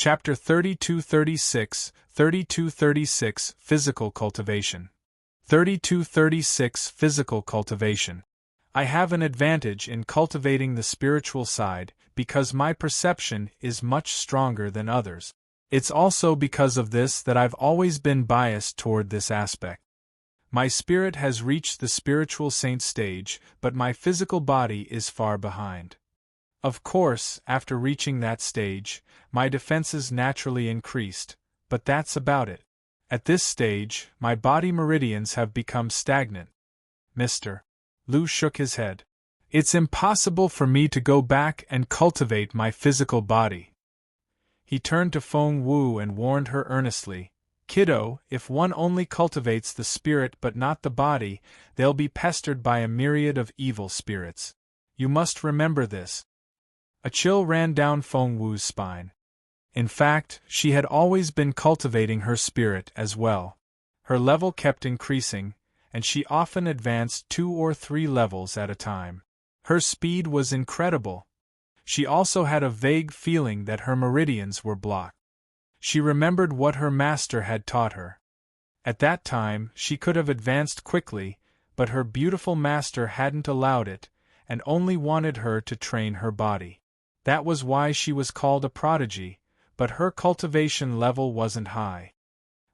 Chapter 3236 Physical Cultivation. 3236 Physical Cultivation. I have an advantage in cultivating the spiritual side, because my perception is much stronger than others. It's also because of this that I've always been biased toward this aspect. My spirit has reached the spiritual saint stage, but my physical body is far behind. Of course, after reaching that stage, my defenses naturally increased, but that's about it. At this stage, my body meridians have become stagnant. Mr. Lu shook his head. It's impossible for me to go back and cultivate my physical body. He turned to Feng Wu and warned her earnestly, "Kiddo, if one only cultivates the spirit but not the body, they'll be pestered by a myriad of evil spirits. You must remember this." A chill ran down Feng Wu's spine. In fact, she had always been cultivating her spirit as well. Her level kept increasing, and she often advanced 2 or 3 levels at a time. Her speed was incredible. She also had a vague feeling that her meridians were blocked. She remembered what her master had taught her. At that time, she could have advanced quickly, but her beautiful master hadn't allowed it, and only wanted her to train her body. That was why she was called a prodigy, but her cultivation level wasn't high.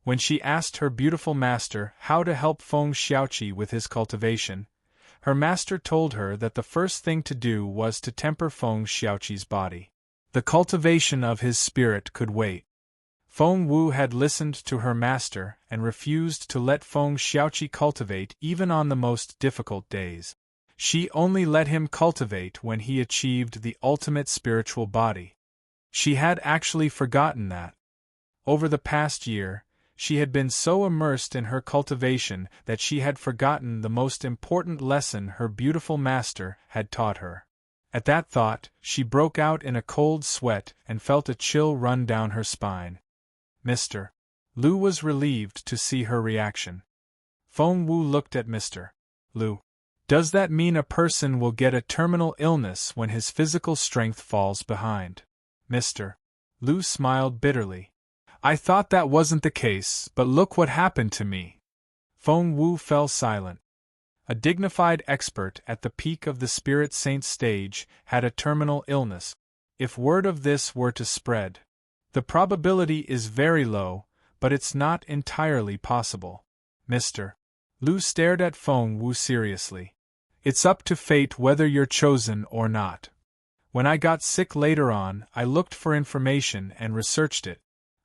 When she asked her beautiful master how to help Feng Xiaoqi with his cultivation, her master told her that the first thing to do was to temper Feng Xiaoqi's body. The cultivation of his spirit could wait. Feng Wu had listened to her master and refused to let Feng Xiaoqi cultivate even on the most difficult days. She only let him cultivate when he achieved the ultimate spiritual body. She had actually forgotten that. Over the past year, she had been so immersed in her cultivation that she had forgotten the most important lesson her beautiful master had taught her. At that thought, she broke out in a cold sweat and felt a chill run down her spine. Mr. Lu was relieved to see her reaction. Feng Wu looked at Mr. Lu. Does that mean a person will get a terminal illness when his physical strength falls behind? Mr. Lu smiled bitterly. I thought that wasn't the case, but look what happened to me. Feng Wu fell silent. A dignified expert at the peak of the spirit saint stage had a terminal illness. If word of this were to spread, the probability is very low, but it's not entirely possible. Mr. Lu stared at Feng Wu seriously. It's up to fate whether you're chosen or not. When I got sick later on, I looked for information and researched it.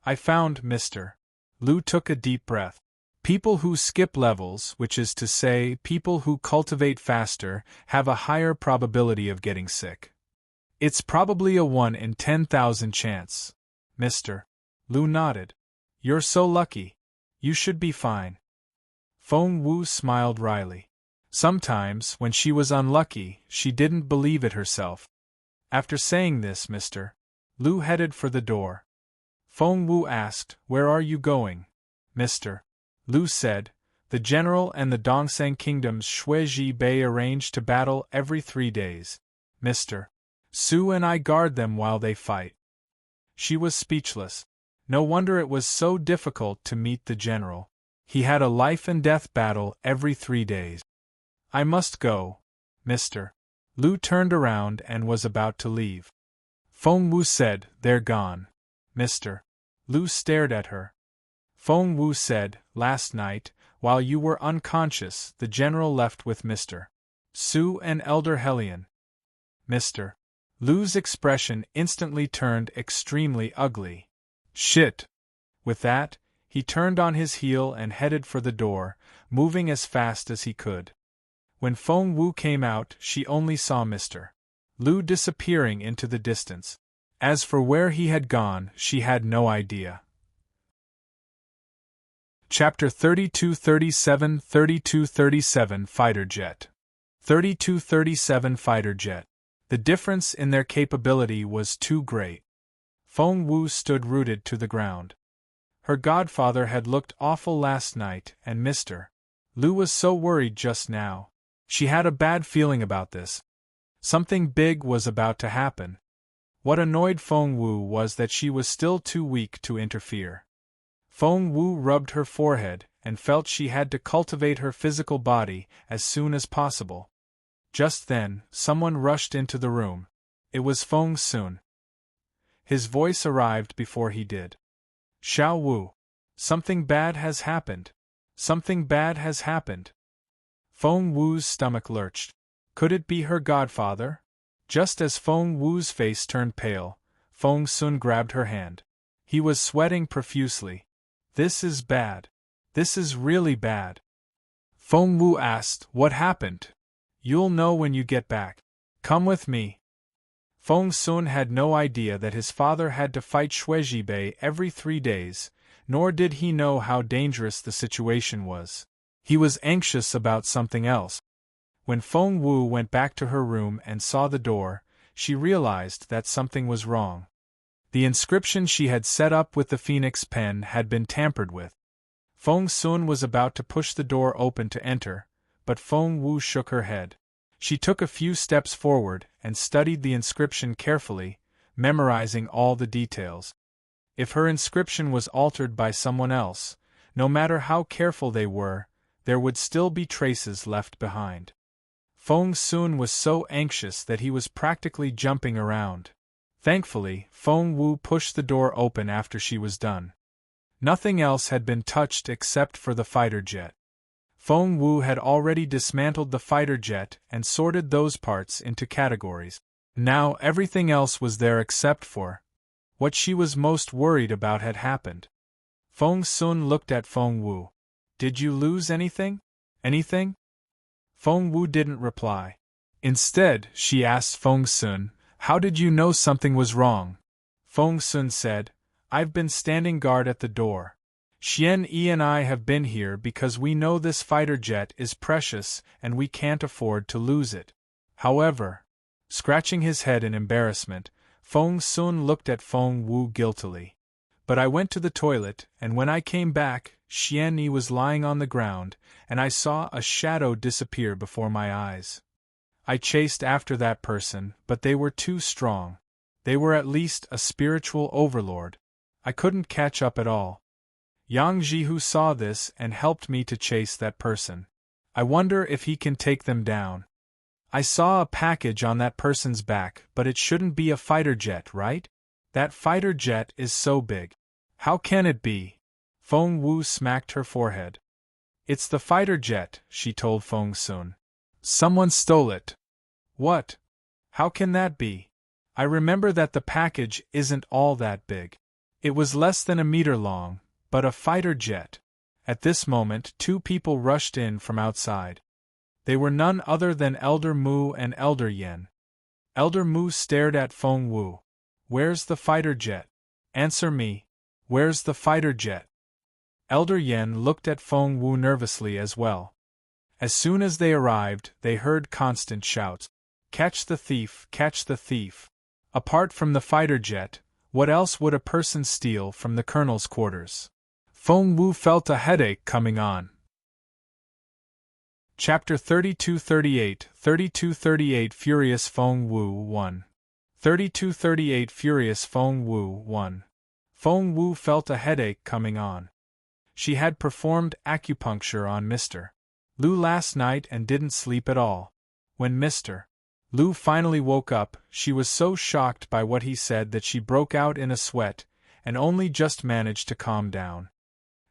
I found Mr. Lu took a deep breath. People who skip levels, which is to say, people who cultivate faster, have a higher probability of getting sick. It's probably a 1 in 10,000 chance. Mr. Lu nodded. You're so lucky. You should be fine. Feng Wu smiled wryly. Sometimes, when she was unlucky, she didn't believe it herself. After saying this, Mr. Lu headed for the door. Feng Wu asked, Where are you going? Mr. Lu said, The general and the Dongsheng kingdom's Shuiji Bei arrange to battle every 3 days. Mr. Su and I guard them while they fight. She was speechless. No wonder it was so difficult to meet the general. He had a life-and-death battle every 3 days. I must go. Mr. Lu turned around and was about to leave. Feng Wu said, They're gone. Mr. Lu stared at her. Feng Wu said, Last night, while you were unconscious, the general left with Mr. Su and Elder Hellion. Mr. Lu's expression instantly turned extremely ugly. Shit! With that, he turned on his heel and headed for the door, moving as fast as he could. When Feng Wu came out, she only saw Mr. Lu disappearing into the distance. As for where he had gone, she had no idea. Chapter 3237 Fighter Jet. 3237 Fighter Jet. The difference in their capability was too great. Feng Wu stood rooted to the ground. Her godfather had looked awful last night, and Mr. Lu was so worried just now. She had a bad feeling about this. Something big was about to happen. What annoyed Feng Wu was that she was still too weak to interfere. Feng Wu rubbed her forehead and felt she had to cultivate her physical body as soon as possible. Just then, someone rushed into the room. It was Feng Sun. His voice arrived before he did. Xiao Wu. Something bad has happened. Something bad has happened. Feng Wu's stomach lurched. Could it be her godfather? Just as Feng Wu's face turned pale, Feng Sun grabbed her hand. He was sweating profusely. This is bad. This is really bad. Feng Wu asked, What happened? You'll know when you get back. Come with me. Feng Sun had no idea that his father had to fight Shuizhi every 3 days, nor did he know how dangerous the situation was. He was anxious about something else. When Feng Wu went back to her room and saw the door, she realized that something was wrong. The inscription she had set up with the phoenix pen had been tampered with. Feng Sun was about to push the door open to enter, but Feng Wu shook her head. She took a few steps forward and studied the inscription carefully, memorizing all the details. If her inscription was altered by someone else, no matter how careful they were, there would still be traces left behind. Feng Sun was so anxious that he was practically jumping around. Thankfully, Feng Wu pushed the door open after she was done. Nothing else had been touched except for the fighter jet. Feng Wu had already dismantled the fighter jet and sorted those parts into categories. Now everything else was there except for what she was most worried about had happened. Feng Sun looked at Feng Wu. Did you lose anything? Anything? Feng Wu didn't reply. Instead, she asked Feng Sun, How did you know something was wrong? Feng Sun said, I've been standing guard at the door. Xian Yi and I have been here because we know this fighter jet is precious and we can't afford to lose it. However, scratching his head in embarrassment, Feng Sun looked at Feng Wu guiltily. But I went to the toilet, and when I came back, Xian Yi was lying on the ground, and I saw a shadow disappear before my eyes. I chased after that person, but they were too strong. They were at least a spiritual overlord. I couldn't catch up at all. Yang Jihu saw this and helped me to chase that person. I wonder if he can take them down. I saw a package on that person's back, but it shouldn't be a fighter jet, right? That fighter jet is so big. How can it be? Feng Wu smacked her forehead. It's the fighter jet, she told Feng Sun. Someone stole it. What? How can that be? I remember that the package isn't all that big. It was less than a meter long, but a fighter jet. At this moment, 2 people rushed in from outside. They were none other than Elder Mu and Elder Yen. Elder Mu stared at Feng Wu. Where's the fighter jet? Answer me. Where's the fighter jet? Elder Yen looked at Feng Wu nervously as well. As soon as they arrived, they heard constant shouts. Catch the thief, catch the thief. Apart from the fighter jet, what else would a person steal from the colonel's quarters? Feng Wu felt a headache coming on. Chapter 3238 3238 Furious Feng Wu 1 3238 Furious Feng Wu 1 Feng Wu felt a headache coming on. She had performed acupuncture on Mr. Lu last night and didn't sleep at all. When Mr. Lu finally woke up, she was so shocked by what he said that she broke out in a sweat, and only just managed to calm down.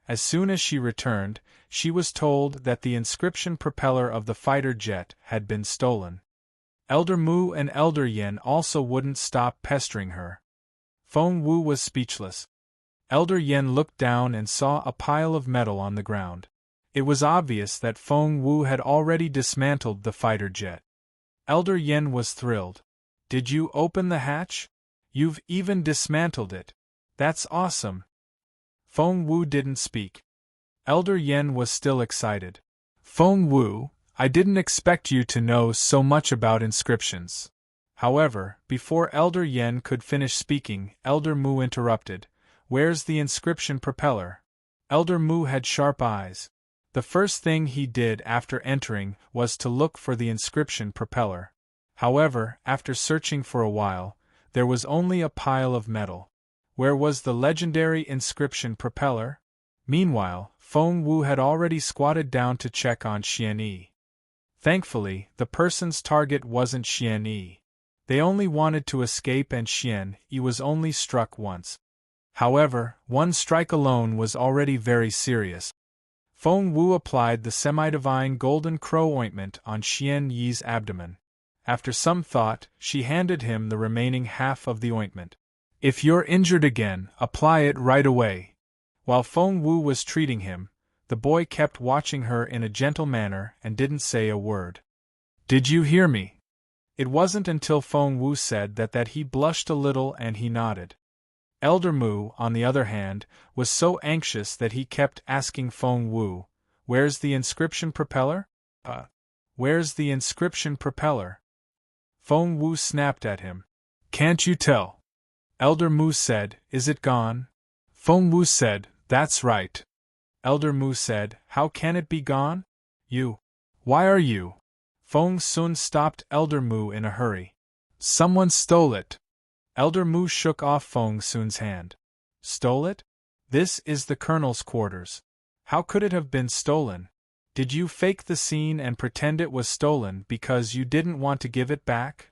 As soon as she returned, she was told that the inscription propeller of the fighter jet had been stolen. Elder Mu and Elder Yen also wouldn't stop pestering her. Feng Wu was speechless. Elder Yen looked down and saw a pile of metal on the ground. It was obvious that Feng Wu had already dismantled the fighter jet. Elder Yen was thrilled. Did you open the hatch? You've even dismantled it. That's awesome. Feng Wu didn't speak. Elder Yen was still excited. Feng Wu, I didn't expect you to know so much about inscriptions. However, before Elder Yen could finish speaking, Elder Mu interrupted. Where's the inscription propeller? Elder Mu had sharp eyes. The first thing he did after entering was to look for the inscription propeller. However, after searching for a while, there was only a pile of metal. Where was the legendary inscription propeller? Meanwhile, Feng Wu had already squatted down to check on Xian Yi. Thankfully, the person's target wasn't Xian Yi. They only wanted to escape and Xian Yi was only struck once. However, one strike alone was already very serious. Feng Wu applied the semi-divine golden crow ointment on Xian Yi's abdomen. After some thought, she handed him the remaining half of the ointment. If you're injured again, apply it right away. While Feng Wu was treating him, the boy kept watching her in a gentle manner and didn't say a word. Did you hear me? It wasn't until Feng Wu said that he blushed a little and he nodded. Elder Mu, on the other hand, was so anxious that he kept asking Feng Wu, "Where's the inscription propeller? Where's the inscription propeller?" Feng Wu snapped at him. "Can't you tell?" Elder Mu said, "Is it gone?" Feng Wu said, "That's right." Elder Mu said, "How can it be gone? You. Why are you?" Feng Sun stopped Elder Mu in a hurry. "Someone stole it." Elder Mu shook off Feng Sun's hand. "Stole it? This is the Colonel's quarters. How could it have been stolen? Did you fake the scene and pretend it was stolen because you didn't want to give it back?"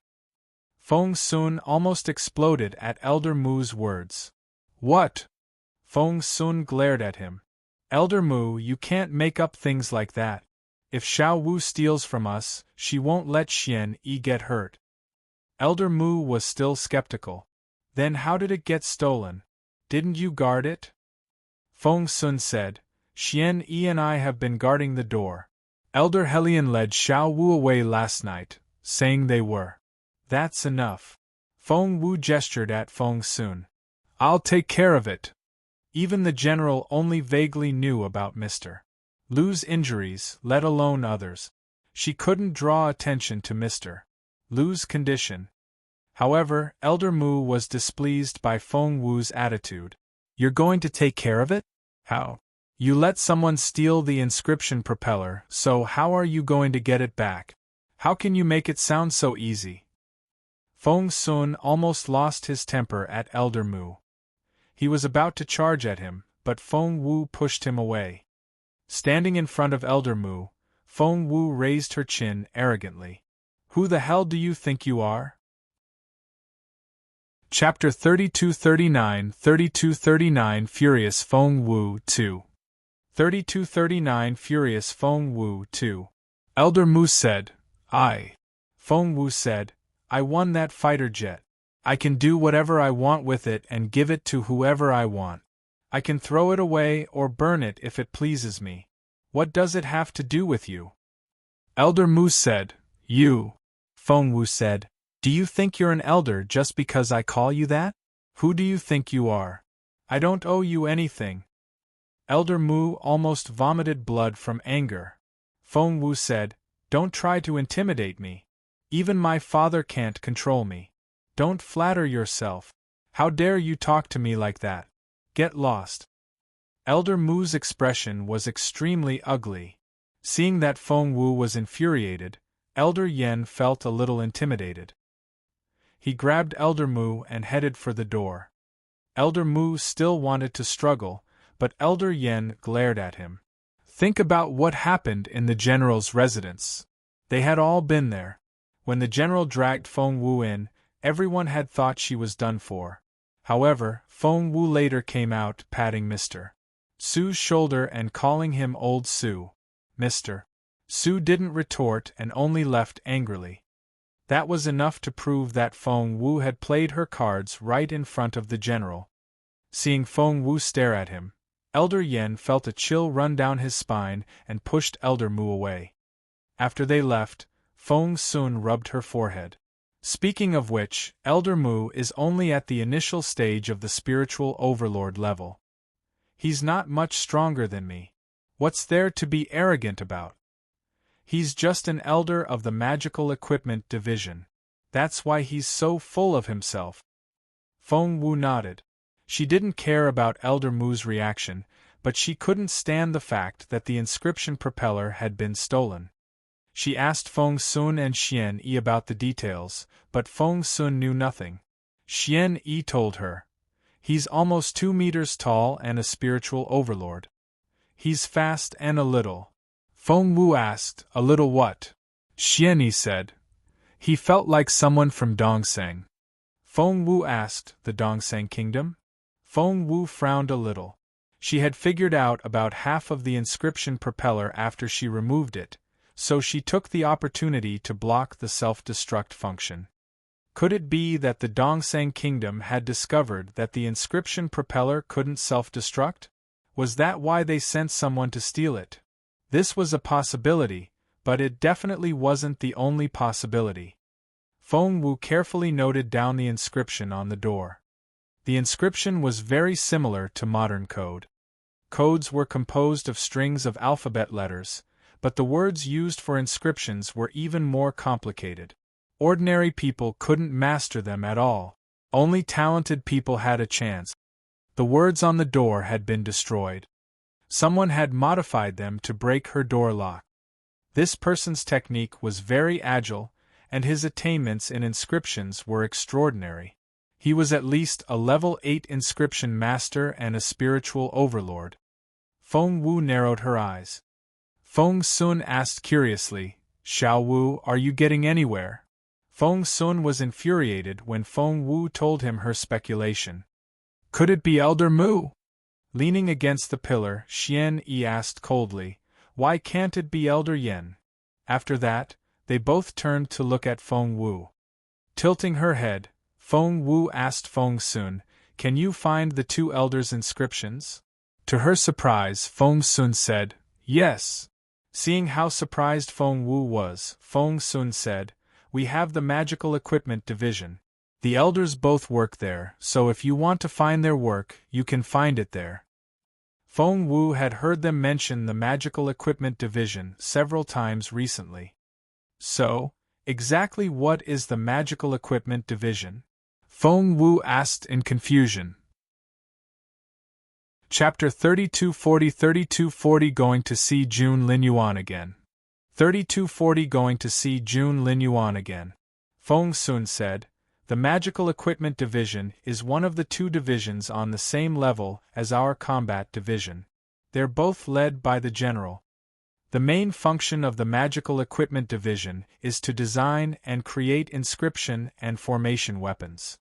Feng Sun almost exploded at Elder Mu's words. "What?" Feng Sun glared at him. "Elder Mu, you can't make up things like that. If Xiao Wu steals from us, she won't let Xian Yi get hurt." Elder Mu was still skeptical. "Then how did it get stolen? Didn't you guard it?" Feng Sun said, "Xian Yi and I have been guarding the door. Elder Helion led Xiao Wu away last night, saying they were." "That's enough." Feng Wu gestured at Feng Sun. "I'll take care of it." Even the general only vaguely knew about Mr. Lu's injuries, let alone others. She couldn't draw attention to Mr. Lu's condition. However, Elder Mu was displeased by Feng Wu's attitude. "You're going to take care of it? How? You let someone steal the inscription propeller, so how are you going to get it back? How can you make it sound so easy?" Feng Sun almost lost his temper at Elder Mu. He was about to charge at him, but Feng Wu pushed him away. Standing in front of Elder Mu, Feng Wu raised her chin arrogantly. "Who the hell do you think you are?" Chapter 3239 Furious Feng Wu 2 3239 Furious Feng Wu 2 Elder Mu said, Feng Wu said, "I won that fighter jet. I can do whatever I want with it and give it to whoever I want. I can throw it away or burn it if it pleases me. What does it have to do with you?" Elder Mu said, "You." Feng Wu said, "Do you think you're an elder just because I call you that? Who do you think you are? I don't owe you anything." Elder Mu almost vomited blood from anger. Feng Wu said, "Don't try to intimidate me. Even my father can't control me. Don't flatter yourself. How dare you talk to me like that? Get lost." Elder Mu's expression was extremely ugly. Seeing that Feng Wu was infuriated, Elder Yen felt a little intimidated. He grabbed Elder Mu and headed for the door. Elder Mu still wanted to struggle, but Elder Yen glared at him. "Think about what happened in the general's residence. They had all been there. When the general dragged Feng Wu in, everyone had thought she was done for. However, Feng Wu later came out patting Mr. Su's shoulder and calling him Old Su. Mr. Su didn't retort and only left angrily. That was enough to prove that Feng Wu had played her cards right in front of the general. Seeing Feng Wu stare at him, Elder Yen felt a chill run down his spine and pushed Elder Mu away. After they left, Feng Sun rubbed her forehead. "Speaking of which, Elder Mu is only at the initial stage of the spiritual overlord level. He's not much stronger than me. What's there to be arrogant about? He's just an elder of the magical equipment division. That's why he's so full of himself." Feng Wu nodded. She didn't care about Elder Mu's reaction, but she couldn't stand the fact that the inscription propeller had been stolen. She asked Feng Sun and Xian Yi about the details, but Feng Sun knew nothing. Xian Yi told her. He's almost 2 meters tall and a spiritual overlord. He's fast and a little. Feng Wu asked, a little what? Xian Yi said. He felt like someone from Dongseng. Feng Wu asked, the Dongseng kingdom? Feng Wu frowned a little. She had figured out about half of the inscription propeller after she removed it, so she took the opportunity to block the self-destruct function. Could it be that the Dongseng kingdom had discovered that the inscription propeller couldn't self-destruct? Was that why they sent someone to steal it? This was a possibility, but it definitely wasn't the only possibility. Feng Wu carefully noted down the inscription on the door. The inscription was very similar to modern code. Codes were composed of strings of alphabet letters, but the words used for inscriptions were even more complicated. Ordinary people couldn't master them at all. Only talented people had a chance. The words on the door had been destroyed. Someone had modified them to break her door lock. This person's technique was very agile, and his attainments in inscriptions were extraordinary. He was at least a level 8 inscription master and a spiritual overlord. Feng Wu narrowed her eyes. Feng Sun asked curiously, Xiao Wu, are you getting anywhere? Feng Sun was infuriated when Feng Wu told him her speculation. Could it be Elder Mu? Leaning against the pillar, Xian Yi asked coldly, why can't it be Elder Yen? After that, they both turned to look at Feng Wu. Tilting her head, Feng Wu asked Feng Sun, can you find the 2 elders' inscriptions? To her surprise, Feng Sun said, yes. Seeing how surprised Feng Wu was, Feng Sun said, we have the magical equipment division. The elders both work there, so if you want to find their work, you can find it there. Feng Wu had heard them mention the magical equipment division several times recently. So, exactly what is the magical equipment division? Feng Wu asked in confusion. Chapter 3240 Going to see Jun Linyuan again. 3240 Going to see Jun Linyuan again. Feng Sun said, the magical equipment division is one of the 2 divisions on the same level as our combat division. They're both led by the general. The main function of the magical equipment division is to design and create inscription and formation weapons.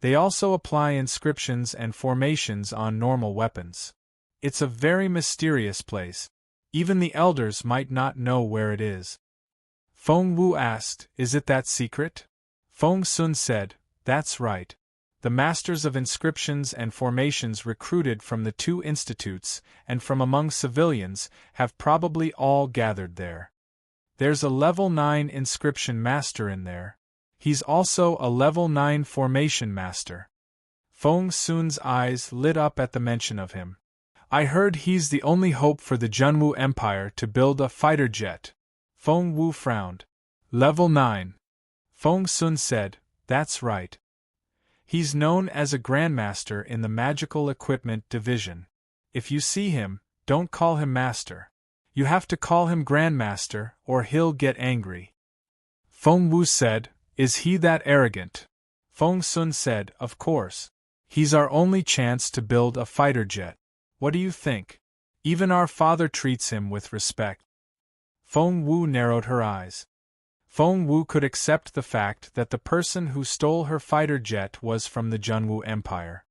They also apply inscriptions and formations on normal weapons. It's a very mysterious place. Even the elders might not know where it is. Feng Wu asked, is it that secret? Feng Sun said, that's right. The masters of inscriptions and formations recruited from the 2 institutes and from among civilians have probably all gathered there. There's a level 9 inscription master in there. He's also a level 9 formation master. Feng Sun's eyes lit up at the mention of him. I heard he's the only hope for the Junwu Empire to build a fighter jet. Feng Wu frowned. Level 9. Feng Sun said, that's right. He's known as a Grandmaster in the Magical Equipment Division. If you see him, don't call him Master. You have to call him Grandmaster, or he'll get angry. Feng Wu said, is he that arrogant? Feng Sun said, of course. He's our only chance to build a fighter jet. What do you think? Even our father treats him with respect. Feng Wu narrowed her eyes. Feng Wu could accept the fact that the person who stole her fighter jet was from the Junwu Empire.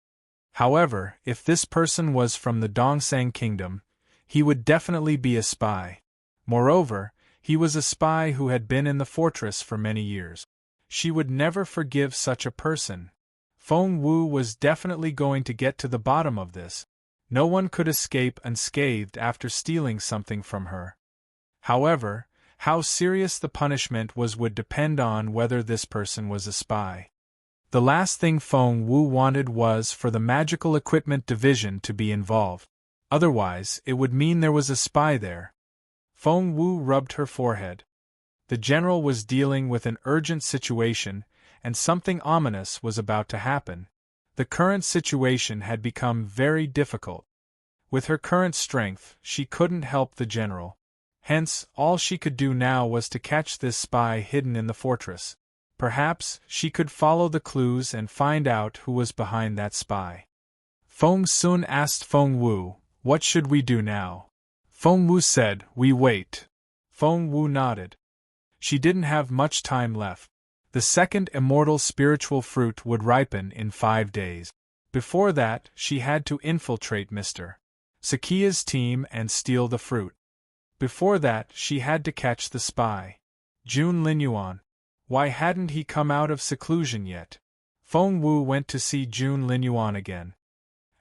However, if this person was from the Dongseng Kingdom, he would definitely be a spy. Moreover, he was a spy who had been in the fortress for many years. She would never forgive such a person. Feng Wu was definitely going to get to the bottom of this. No one could escape unscathed after stealing something from her. However, how serious the punishment was would depend on whether this person was a spy. The last thing Feng Wu wanted was for the Magical Equipment Division to be involved. Otherwise, it would mean there was a spy there. Feng Wu rubbed her forehead. The general was dealing with an urgent situation, and something ominous was about to happen. The current situation had become very difficult. With her current strength, she couldn't help the general. Hence, all she could do now was to catch this spy hidden in the fortress. Perhaps she could follow the clues and find out who was behind that spy. Feng Sun asked Feng Wu, "What should we do now?" Feng Wu said, "We wait." Feng Wu nodded. She didn't have much time left. The second immortal spiritual fruit would ripen in 5 days. Before that, she had to infiltrate Mr. Sakia's team and steal the fruit. Before that, she had to catch the spy. Jun Linyuan. Why hadn't he come out of seclusion yet? Feng Wu went to see Jun Linyuan again.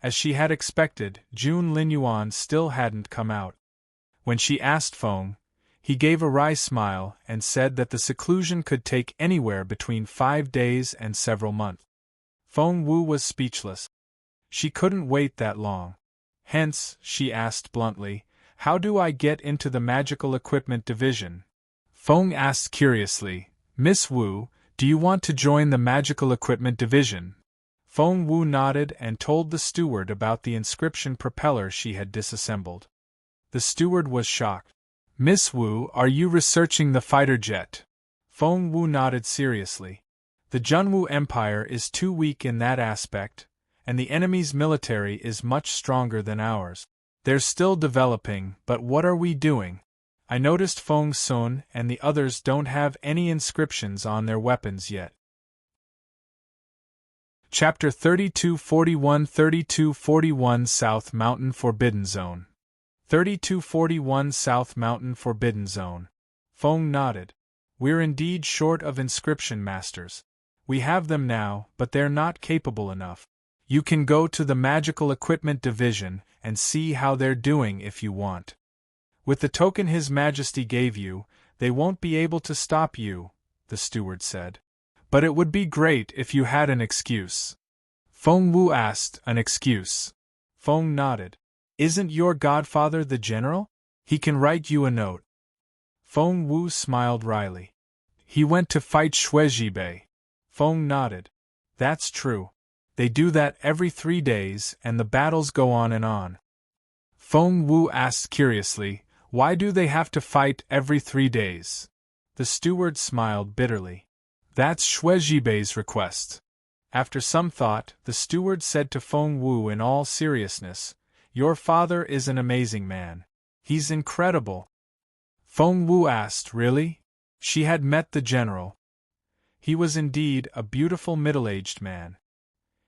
As she had expected, Jun Linyuan still hadn't come out. When she asked Feng, he gave a wry smile and said that the seclusion could take anywhere between 5 days and several months. Feng Wu was speechless. She couldn't wait that long. Hence, she asked bluntly, "How do I get into the magical equipment division?" Feng asked curiously, "Miss Wu, do you want to join the magical equipment division?" Feng Wu nodded and told the steward about the inscription propeller she had disassembled. The steward was shocked. "Miss Wu, are you researching the fighter jet?" Feng Wu nodded seriously. "The Junwu Empire is too weak in that aspect, and the enemy's military is much stronger than ours. They're still developing, but what are we doing? I noticed Feng Sun and the others don't have any inscriptions on their weapons yet." Chapter 3241 South Mountain Forbidden Zone. 3241 South Mountain Forbidden Zone. Feng nodded. "We're indeed short of inscription masters. We have them now, but they're not capable enough. You can go to the Magical Equipment Division and see how they're doing if you want. With the token His Majesty gave you, they won't be able to stop you," the steward said. "But it would be great if you had an excuse." Feng Wu asked, "An excuse?" Feng nodded. "Isn't your godfather the general? He can write you a note." Feng Wu smiled wryly. "He went to fight Shuizhibei." Feng nodded. "That's true. They do that every 3 days, and the battles go on and on." Feng Wu asked curiously, "Why do they have to fight every 3 days?" The steward smiled bitterly. "That's Shuizhibei's request." After some thought, the steward said to Feng Wu in all seriousness, "Your father is an amazing man. He's incredible." Feng Wu asked, "Really?" She had met the general. He was indeed a beautiful middle-aged man.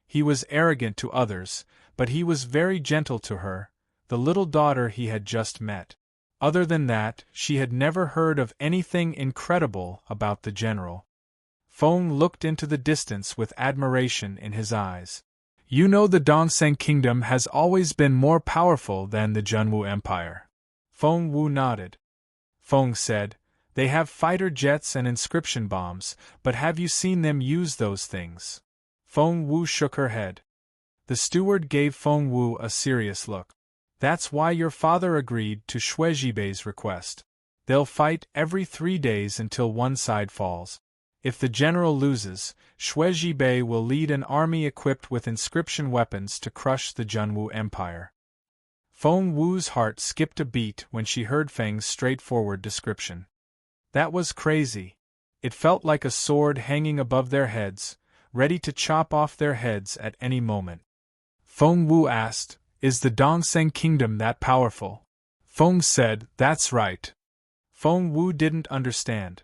He was arrogant to others, but he was very gentle to her, the little daughter he had just met. Other than that, she had never heard of anything incredible about the general. Feng looked into the distance with admiration in his eyes. "You know the Dongsheng Kingdom has always been more powerful than the Junwu Empire." Feng Wu nodded. Feng said, "They have fighter jets and inscription bombs, but have you seen them use those things?" Feng Wu shook her head. The steward gave Feng Wu a serious look. "That's why your father agreed to Shuizhibei's request. They'll fight every 3 days until one side falls. If the general loses, Shuizhibei will lead an army equipped with inscription weapons to crush the Junwu Empire." Feng Wu's heart skipped a beat when she heard Feng's straightforward description. That was crazy. It felt like a sword hanging above their heads, ready to chop off their heads at any moment. Feng Wu asked, "Is the Dongsheng Kingdom that powerful?" Feng said, "That's right." Feng Wu didn't understand.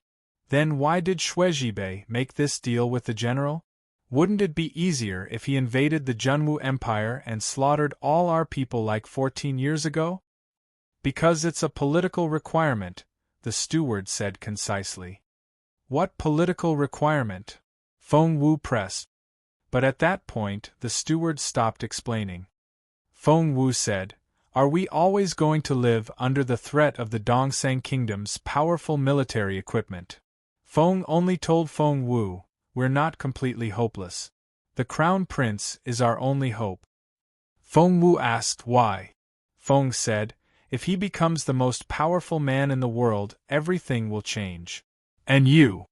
Then why did Shuizhibei make this deal with the general? Wouldn't it be easier if he invaded the Junwu Empire and slaughtered all our people like 14 years ago? "Because it's a political requirement," the steward said concisely. "What political requirement?" Feng Wu pressed. But at that point, the steward stopped explaining. Feng Wu said, "Are we always going to live under the threat of the Dongsheng Kingdom's powerful military equipment?" Feng only told Feng Wu, "We're not completely hopeless. The Crown Prince is our only hope." Feng Wu asked why. Feng said, "If he becomes the most powerful man in the world, everything will change." "And you?"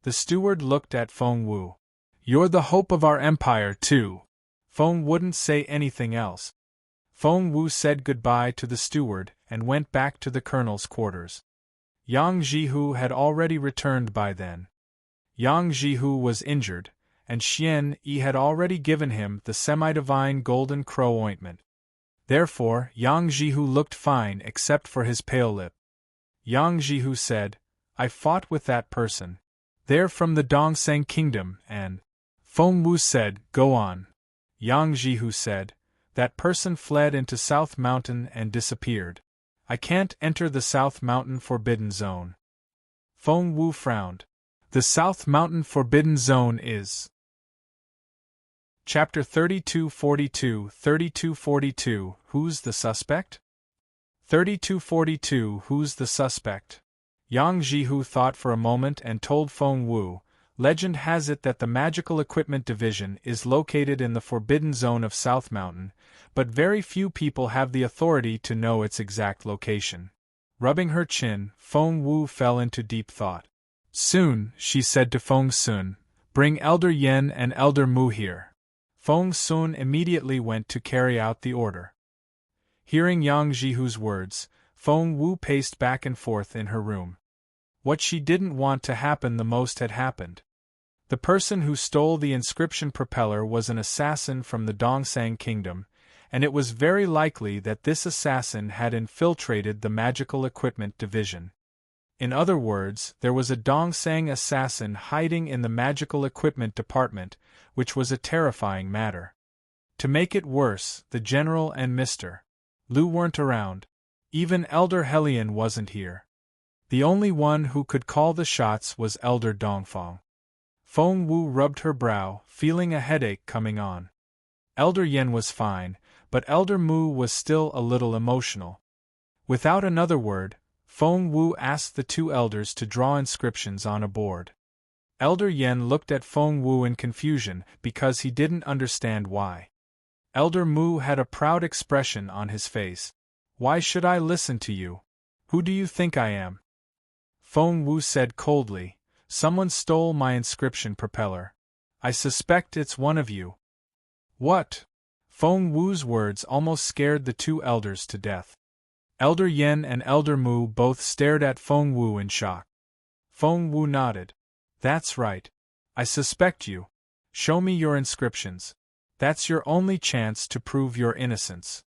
The steward looked at Feng Wu. "You're the hope of our empire, too." Feng wouldn't say anything else. Feng Wu said goodbye to the steward and went back to the colonel's quarters. Yang Jihu had already returned by then. Yang Jihu was injured, and Xian Yi had already given him the semi-divine golden crow ointment. Therefore, Yang Jihu looked fine except for his pale lip. Yang Jihu said, "I fought with that person. They're from the Dongseng Kingdom, and..." Feng Wu said, "Go on." Yang Jihu said, "That person fled into South Mountain and disappeared. I can't enter the South Mountain Forbidden Zone." Feng Wu frowned. The South Mountain Forbidden Zone is... Chapter 3242 Who's the Suspect? 3242 Who's the Suspect? Yang Jihu thought for a moment and told Feng Wu, "Legend has it that the Magical Equipment Division is located in the Forbidden Zone of South Mountain, but very few people have the authority to know its exact location." Rubbing her chin, Feng Wu fell into deep thought. "Soon," she said to Feng Sun, "bring Elder Yen and Elder Mu here." Feng Sun immediately went to carry out the order. Hearing Yang Jihu's words, Feng Wu paced back and forth in her room. What she didn't want to happen the most had happened. The person who stole the inscription propeller was an assassin from the Dongseng Kingdom, and it was very likely that this assassin had infiltrated the Magical Equipment Division. In other words, there was a Dongseng assassin hiding in the Magical Equipment Department, which was a terrifying matter. To make it worse, the General and Mr. Liu weren't around. Even Elder Helion wasn't here. The only one who could call the shots was Elder Dongfang. Feng Wu rubbed her brow, feeling a headache coming on. Elder Yen was fine, but Elder Mu was still a little emotional. Without another word, Feng Wu asked the two elders to draw inscriptions on a board. Elder Yen looked at Feng Wu in confusion because he didn't understand why. Elder Mu had a proud expression on his face. "Why should I listen to you? Who do you think I am?" Feng Wu said coldly, "Someone stole my inscription propeller. I suspect it's one of you." "What?" Feng Wu's words almost scared the two elders to death. Elder Yen and Elder Mu both stared at Feng Wu in shock. Feng Wu nodded. "That's right. I suspect you. Show me your inscriptions. That's your only chance to prove your innocence."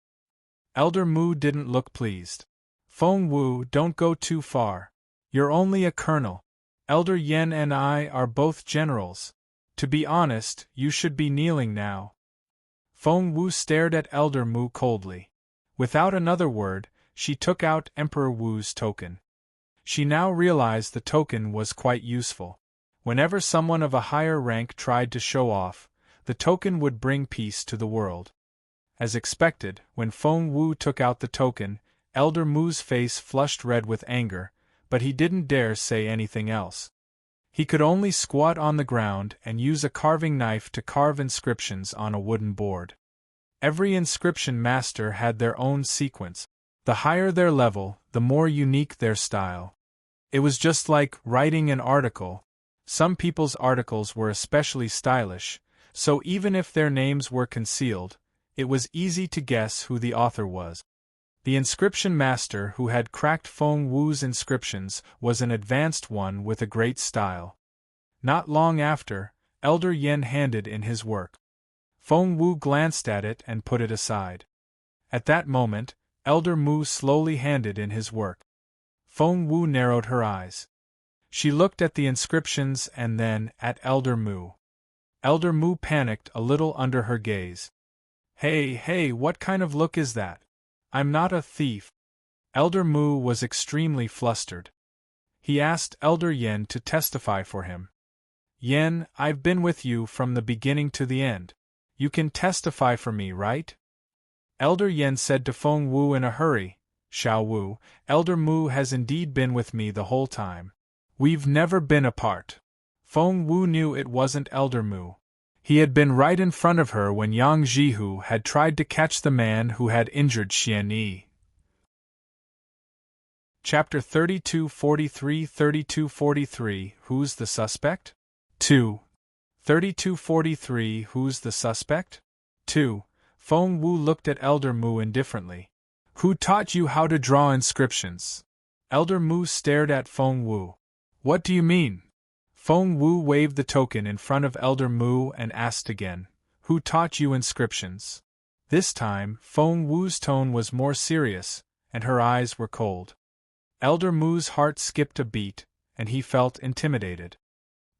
Elder Mu didn't look pleased. "Feng Wu, don't go too far. You're only a colonel. Elder Yen and I are both generals. To be honest, you should be kneeling now." Feng Wu stared at Elder Mu coldly. Without another word, she took out Emperor Wu's token. She now realized the token was quite useful. Whenever someone of a higher rank tried to show off, the token would bring peace to the world. As expected, when Feng Wu took out the token, Elder Mu's face flushed red with anger, but he didn't dare say anything else. He could only squat on the ground and use a carving knife to carve inscriptions on a wooden board. Every inscription master had their own sequence. The higher their level, the more unique their style. It was just like writing an article. Some people's articles were especially stylish, so even if their names were concealed, it was easy to guess who the author was. The inscription master who had cracked Feng Wu's inscriptions was an advanced one with a great style. Not long after, Elder Yen handed in his work. Feng Wu glanced at it and put it aside. At that moment, Elder Mu slowly handed in his work. Feng Wu narrowed her eyes. She looked at the inscriptions and then at Elder Mu. Elder Mu panicked a little under her gaze. Hey, what kind of look is that? I'm not a thief." Elder Mu was extremely flustered. He asked Elder Yen to testify for him. "Yen, I've been with you from the beginning to the end. You can testify for me, right?" Elder Yen said to Feng Wu in a hurry, "Xiao Wu, Elder Mu has indeed been with me the whole time. We've never been apart." Feng Wu knew it wasn't Elder Mu. He had been right in front of her when Yang Jihu had tried to catch the man who had injured Xian Yi. Chapter 3243 Who's the Suspect? 2. 3243 Who's the Suspect? 2. Feng Wu looked at Elder Mu indifferently. "Who taught you how to draw inscriptions?" Elder Mu stared at Feng Wu. "What do you mean?" Feng Wu waved the token in front of Elder Mu and asked again, "Who taught you inscriptions?" This time, Feng Wu's tone was more serious, and her eyes were cold. Elder Mu's heart skipped a beat, and he felt intimidated.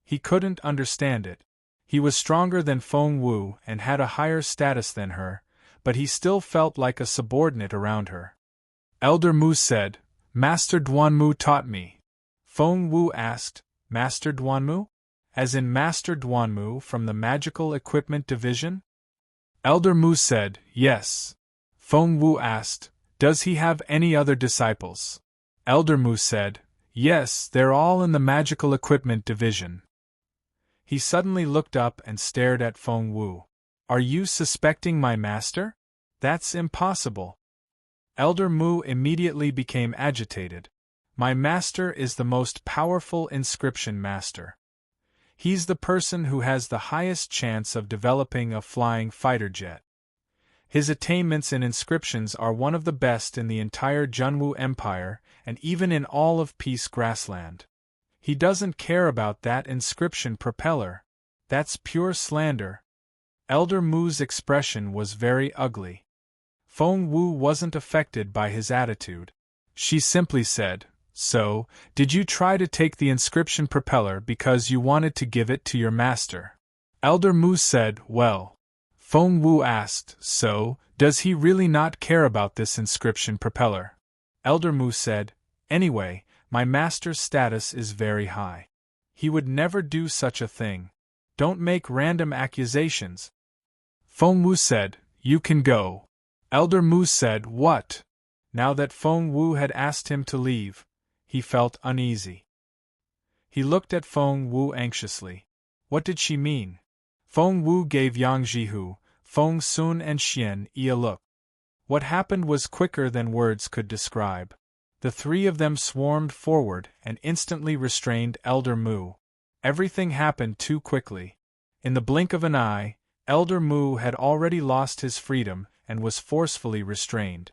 He couldn't understand it. He was stronger than Feng Wu and had a higher status than her, but he still felt like a subordinate around her. Elder Mu said, "Master Duanmu taught me." Feng Wu asked, "Master Duanmu? As in Master Duanmu from the Magical Equipment Division?" Elder Mu said, "Yes." Feng Wu asked, "Does he have any other disciples?" Elder Mu said, "Yes, they're all in the Magical Equipment Division." He suddenly looked up and stared at Feng Wu. "Are you suspecting my master? That's impossible." Elder Mu immediately became agitated. "My master is the most powerful inscription master. He's the person who has the highest chance of developing a flying fighter jet. His attainments in inscriptions are one of the best in the entire Junwu Empire and even in all of Peace Grassland. He doesn't care about that inscription propeller. That's pure slander." Elder Mu's expression was very ugly. Feng Wu wasn't affected by his attitude. She simply said, "So, did you try to take the inscription propeller because you wanted to give it to your master?" Elder Mu said, "Well." Feng Wu asked, "So, does he really not care about this inscription propeller?" Elder Mu said, "Anyway, my master's status is very high. He would never do such a thing. Don't make random accusations." Feng Wu said, "You can go." Elder Mu said, "What?" Now that Feng Wu had asked him to leave, he felt uneasy. He looked at Feng Wu anxiously. What did she mean? Feng Wu gave Yang Jihu, Feng Sun and Xian Yi a look. What happened was quicker than words could describe. The three of them swarmed forward and instantly restrained Elder Mu. Everything happened too quickly. In the blink of an eye, Elder Mu had already lost his freedom and was forcefully restrained.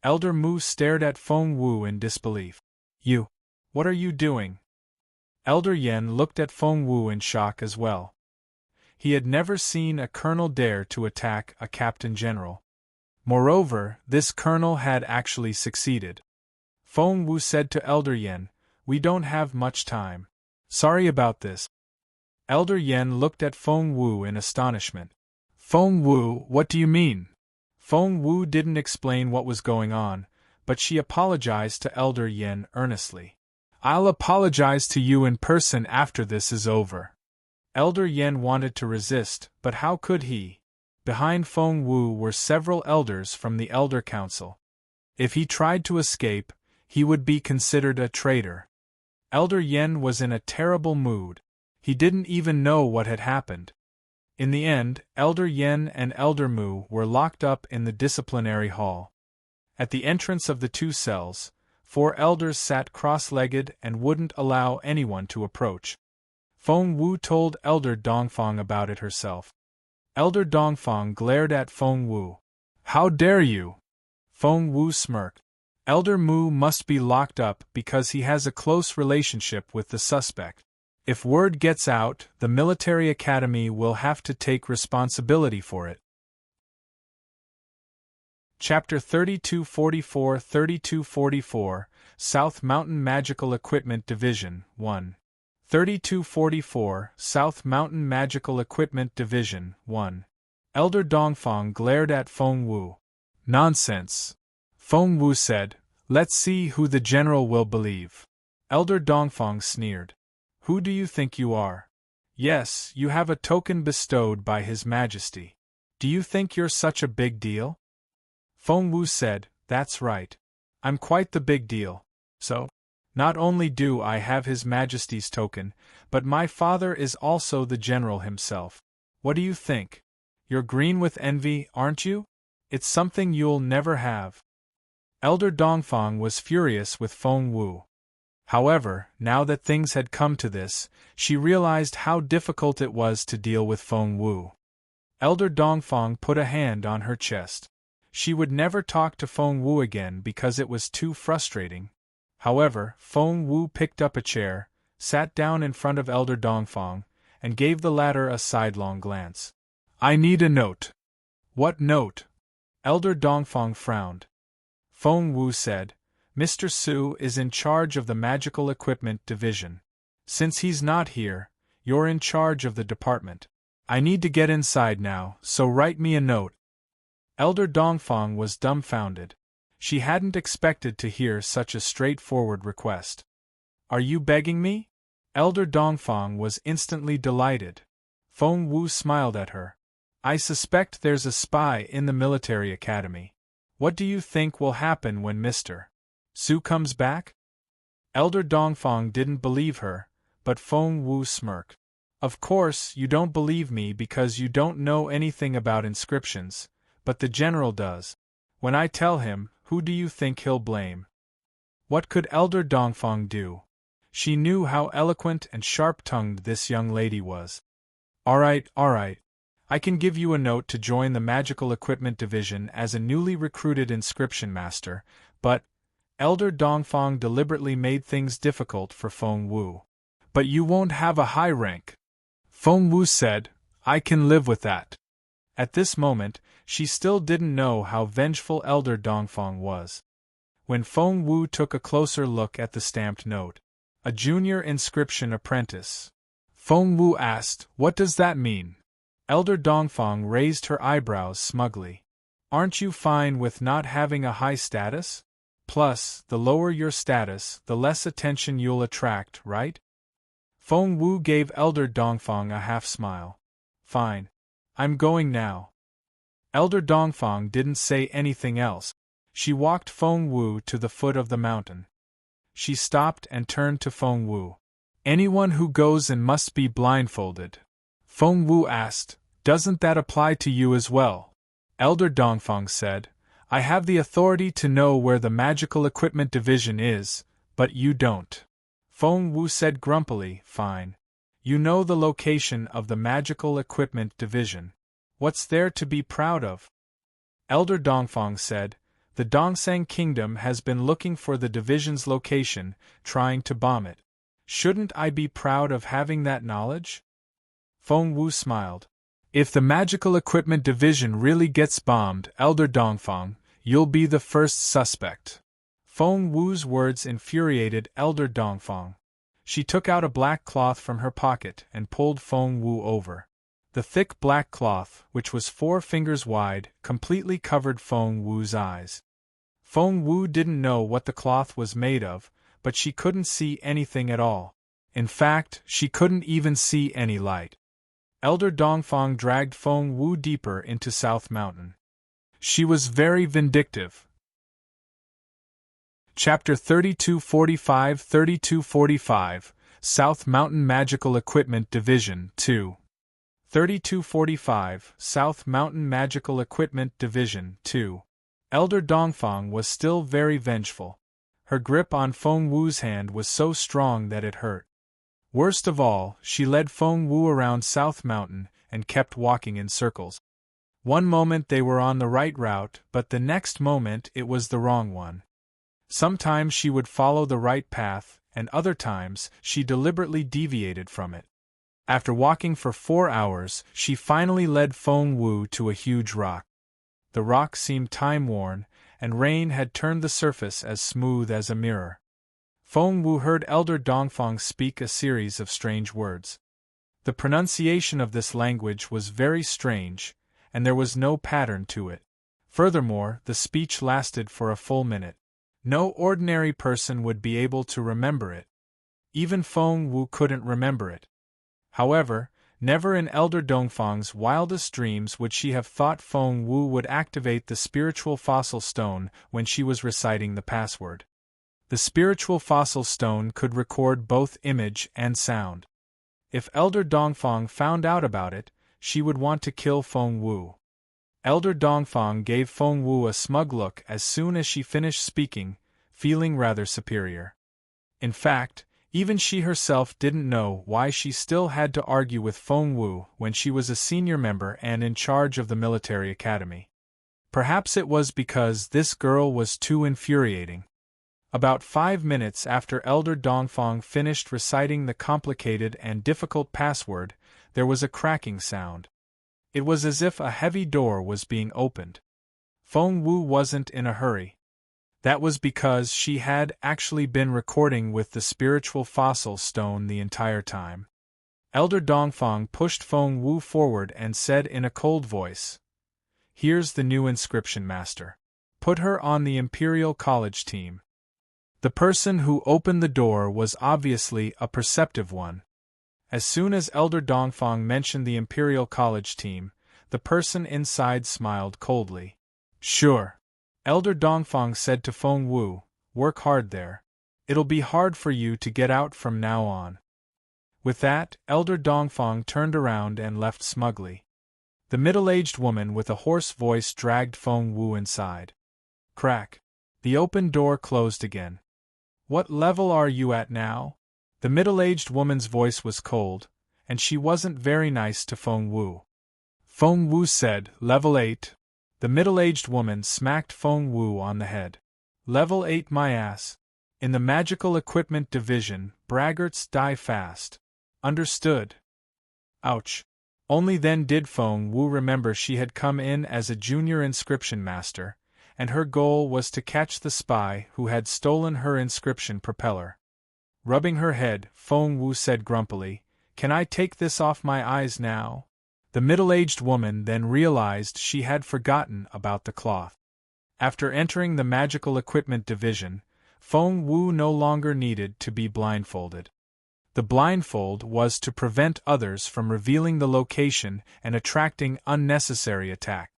Elder Mu stared at Feng Wu in disbelief. "You? What are you doing?" Elder Yen looked at Feng Wu in shock as well. He had never seen a colonel dare to attack a captain general. Moreover, this colonel had actually succeeded. Feng Wu said to Elder Yen, "We don't have much time. Sorry about this." Elder Yen looked at Feng Wu in astonishment. "Feng Wu, what do you mean?" Feng Wu didn't explain what was going on, but she apologized to Elder Yen earnestly. "I'll apologize to you in person after this is over." Elder Yen wanted to resist, but how could he? Behind Feng Wu were several elders from the Elder Council. If he tried to escape, he would be considered a traitor. Elder Yen was in a terrible mood. He didn't even know what had happened. In the end, Elder Yen and Elder Mu were locked up in the disciplinary hall. At the entrance of the two cells, 4 elders sat cross-legged and wouldn't allow anyone to approach. Feng Wu told Elder Dongfang about it herself. Elder Dongfang glared at Feng Wu. "How dare you?" Feng Wu smirked. "Elder Mu must be locked up because he has a close relationship with the suspect. If word gets out, the military academy will have to take responsibility for it." Chapter 3244-3244, South Mountain Magical Equipment Division, 1. 3244, South Mountain Magical Equipment Division, 1. Elder Dongfang glared at Feng Wu. "Nonsense." Feng Wu said, "Let's see who the general will believe." Elder Dongfang sneered. "Who do you think you are? Yes, you have a token bestowed by His Majesty. Do you think you're such a big deal?" Feng Wu said, "That's right. I'm quite the big deal. So, not only do I have His Majesty's token, but my father is also the general himself. What do you think? You're green with envy, aren't you? It's something you'll never have." Elder Dongfang was furious with Feng Wu. However, now that things had come to this, she realized how difficult it was to deal with Feng Wu. Elder Dongfang put a hand on her chest. She would never talk to Feng Wu again because it was too frustrating. However, Feng Wu picked up a chair, sat down in front of Elder Dongfang, and gave the latter a sidelong glance. I need a note. What note? Elder Dongfang frowned. Feng Wu said, Mr. Su is in charge of the Magical Equipment Division. Since he's not here, you're in charge of the department. I need to get inside now, so write me a note. Elder Dongfang was dumbfounded. She hadn't expected to hear such a straightforward request. Are you begging me? Elder Dongfang was instantly delighted. Feng Wu smiled at her. I suspect there's a spy in the military academy. What do you think will happen when Mr. Su comes back? Elder Dongfang didn't believe her, but Feng Wu smirked. Of course, you don't believe me because you don't know anything about inscriptions, but the general does. When I tell him, who do you think he'll blame? What could Elder Dongfang do? She knew how eloquent and sharp-tongued this young lady was. All right. I can give you a note to join the Magical Equipment Division as a newly recruited inscription master, but Elder Dongfang deliberately made things difficult for Feng Wu. But you won't have a high rank. Feng Wu said, I can live with that. At this moment, she still didn't know how vengeful Elder Dongfang was. When Feng Wu took a closer look at the stamped note, a junior inscription apprentice, Feng Wu asked, What does that mean? Elder Dongfang raised her eyebrows smugly. Aren't you fine with not having a high status? Plus, the lower your status, the less attention you'll attract, right? Feng Wu gave Elder Dongfang a half-smile. Fine. I'm going now. Elder Dongfang didn't say anything else. She walked Feng Wu to the foot of the mountain. She stopped and turned to Feng Wu. Anyone who goes in must be blindfolded. Feng Wu asked, Doesn't that apply to you as well? Elder Dongfang said, I have the authority to know where the Magical Equipment Division is, but you don't. Feng Wu said grumpily, Fine. You know the location of the Magical Equipment Division. What's there to be proud of? Elder Dongfang said, The Dongsang Kingdom has been looking for the division's location, trying to bomb it. Shouldn't I be proud of having that knowledge? Feng Wu smiled. If the Magical Equipment Division really gets bombed, Elder Dongfang, you'll be the first suspect. Feng Wu's words infuriated Elder Dongfang. She took out a black cloth from her pocket and pulled Feng Wu over. The thick black cloth, which was 4 fingers wide, completely covered Feng Wu's eyes. Feng Wu didn't know what the cloth was made of, but she couldn't see anything at all. In fact, she couldn't even see any light. Elder Dongfang dragged Feng Wu deeper into South Mountain. She was very vindictive. Chapter 3245 South Mountain Magical Equipment Division 2 3245 South Mountain Magical Equipment Division 2 Elder Dongfang was still very vengeful. Her grip on Feng Wu's hand was so strong that it hurt. Worst of all, she led Feng Wu around South Mountain and kept walking in circles. One moment they were on the right route, but the next moment it was the wrong one. Sometimes she would follow the right path, and other times she deliberately deviated from it. After walking for 4 hours, she finally led Feng Wu to a huge rock. The rock seemed time-worn, and rain had turned the surface as smooth as a mirror. Feng Wu heard Elder Dongfang speak a series of strange words. The pronunciation of this language was very strange, and there was no pattern to it. Furthermore, the speech lasted for a full minute. No ordinary person would be able to remember it. Even Feng Wu couldn't remember it. However, never in Elder Dongfang's wildest dreams would she have thought Feng Wu would activate the spiritual fossil stone when she was reciting the password. The spiritual fossil stone could record both image and sound. If Elder Dongfang found out about it, she would want to kill Feng Wu. Elder Dongfang gave Feng Wu a smug look as soon as she finished speaking, feeling rather superior. In fact, even she herself didn't know why she still had to argue with Feng Wu when she was a senior member and in charge of the military academy. Perhaps it was because this girl was too infuriating. About 5 minutes after Elder Dongfang finished reciting the complicated and difficult password, there was a cracking sound. It was as if a heavy door was being opened. Feng Wu wasn't in a hurry. That was because she had actually been recording with the spiritual fossil stone the entire time. Elder Dongfang pushed Feng Wu forward and said in a cold voice, "Here's the new inscription master. Put her on the Imperial College team." The person who opened the door was obviously a perceptive one. As soon as Elder Dongfang mentioned the Imperial College team, the person inside smiled coldly. "Sure." Elder Dongfang said to Feng Wu, "Work hard there. It'll be hard for you to get out from now on." With that, Elder Dongfang turned around and left smugly. The middle-aged woman with a hoarse voice dragged Feng Wu inside. Crack. The open door closed again. "What level are you at now?" The middle-aged woman's voice was cold, and she wasn't very nice to Feng Wu. Feng Wu said, "Level 8. The middle-aged woman smacked Feng Wu on the head. "Level 8 my ass. In the Magical Equipment Division, braggarts die fast. Understood?" Ouch. Only then did Feng Wu remember she had come in as a junior inscription master, and her goal was to catch the spy who had stolen her inscription propeller. Rubbing her head, Feng Wu said grumpily, "Can I take this off my eyes now?" The middle-aged woman then realized she had forgotten about the cloth. After entering the Magical Equipment Division, Feng Wu no longer needed to be blindfolded. The blindfold was to prevent others from revealing the location and attracting unnecessary attack.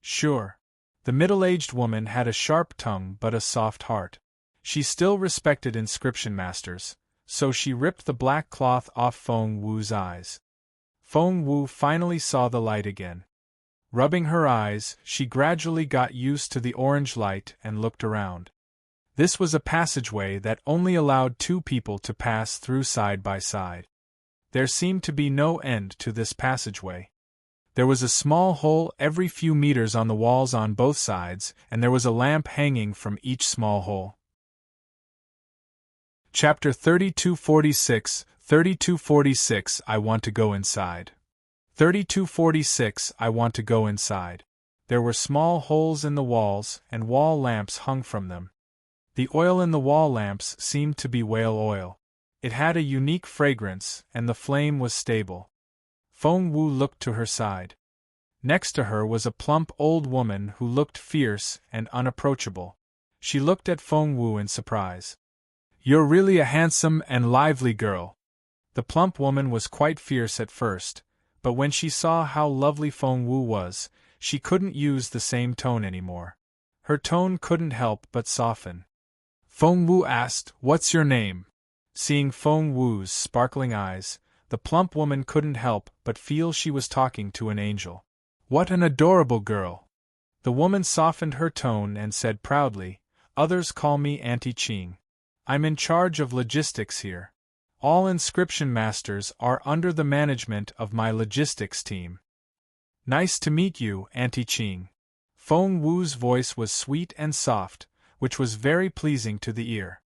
Sure. The middle-aged woman had a sharp tongue but a soft heart. She still respected inscription masters, so she ripped the black cloth off Feng Wu's eyes. Feng Wu finally saw the light again. Rubbing her eyes, she gradually got used to the orange light and looked around. This was a passageway that only allowed 2 people to pass through side by side. There seemed to be no end to this passageway. There was a small hole every few meters on the walls on both sides, and there was a lamp hanging from each small hole. Chapter 3246, 3246 I want to go inside. 3246 I want to go inside. There were small holes in the walls, and wall lamps hung from them. The oil in the wall lamps seemed to be whale oil. It had a unique fragrance, and the flame was stable. Feng Wu looked to her side. Next to her was a plump old woman who looked fierce and unapproachable. She looked at Feng Wu in surprise. "You're really a handsome and lively girl." The plump woman was quite fierce at first, but when she saw how lovely Feng Wu was, she couldn't use the same tone anymore. Her tone couldn't help but soften. Feng Wu asked, "What's your name?" Seeing Feng Wu's sparkling eyes, the plump woman couldn't help but feel she was talking to an angel. "What an adorable girl!" The woman softened her tone and said proudly, "Others call me Auntie Qing. I'm in charge of logistics here. All inscription masters are under the management of my logistics team." "Nice to meet you, Auntie Qing." Feng Wu's voice was sweet and soft, which was very pleasing to the ear.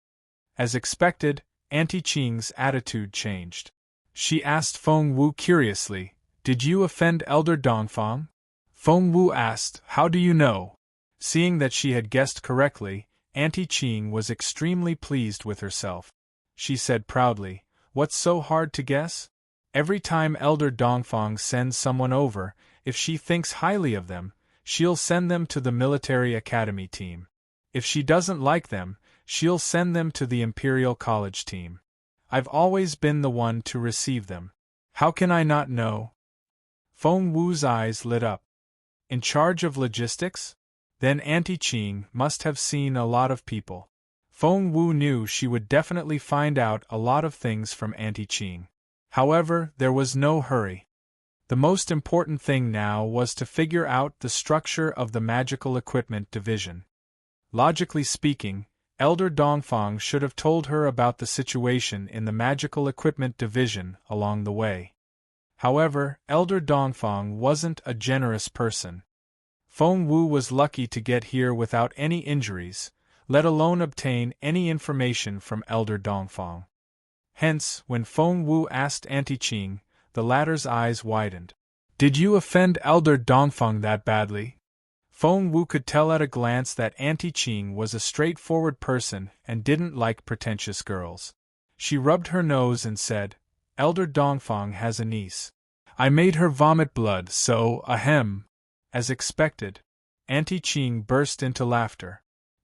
As expected, Auntie Qing's attitude changed. She asked Feng Wu curiously, "Did you offend Elder Dongfang?" Feng Wu asked, "How do you know?" Seeing that she had guessed correctly, Auntie Qing was extremely pleased with herself. She said proudly, "What's so hard to guess? Every time Elder Dongfang sends someone over, if she thinks highly of them, she'll send them to the military academy team. If she doesn't like them, she'll send them to the Imperial College team. I've always been the one to receive them. How can I not know?" Feng Wu's eyes lit up. In charge of logistics? Then Auntie Qing must have seen a lot of people. Feng Wu knew she would definitely find out a lot of things from Auntie Qing. However, there was no hurry. The most important thing now was to figure out the structure of the Magical Equipment Division. Logically speaking, Elder Dongfang should have told her about the situation in the Magical Equipment Division along the way. However, Elder Dongfang wasn't a generous person. Feng Wu was lucky to get here without any injuries, let alone obtain any information from Elder Dongfang. Hence, when Feng Wu asked Auntie Qing, the latter's eyes widened. Did you offend Elder Dongfang that badly? Feng Wu could tell at a glance that Auntie Qing was a straightforward person and didn't like pretentious girls. She rubbed her nose and said, Elder Dongfang has a niece. I made her vomit blood, so, ahem. As expected, Auntie Qing burst into laughter.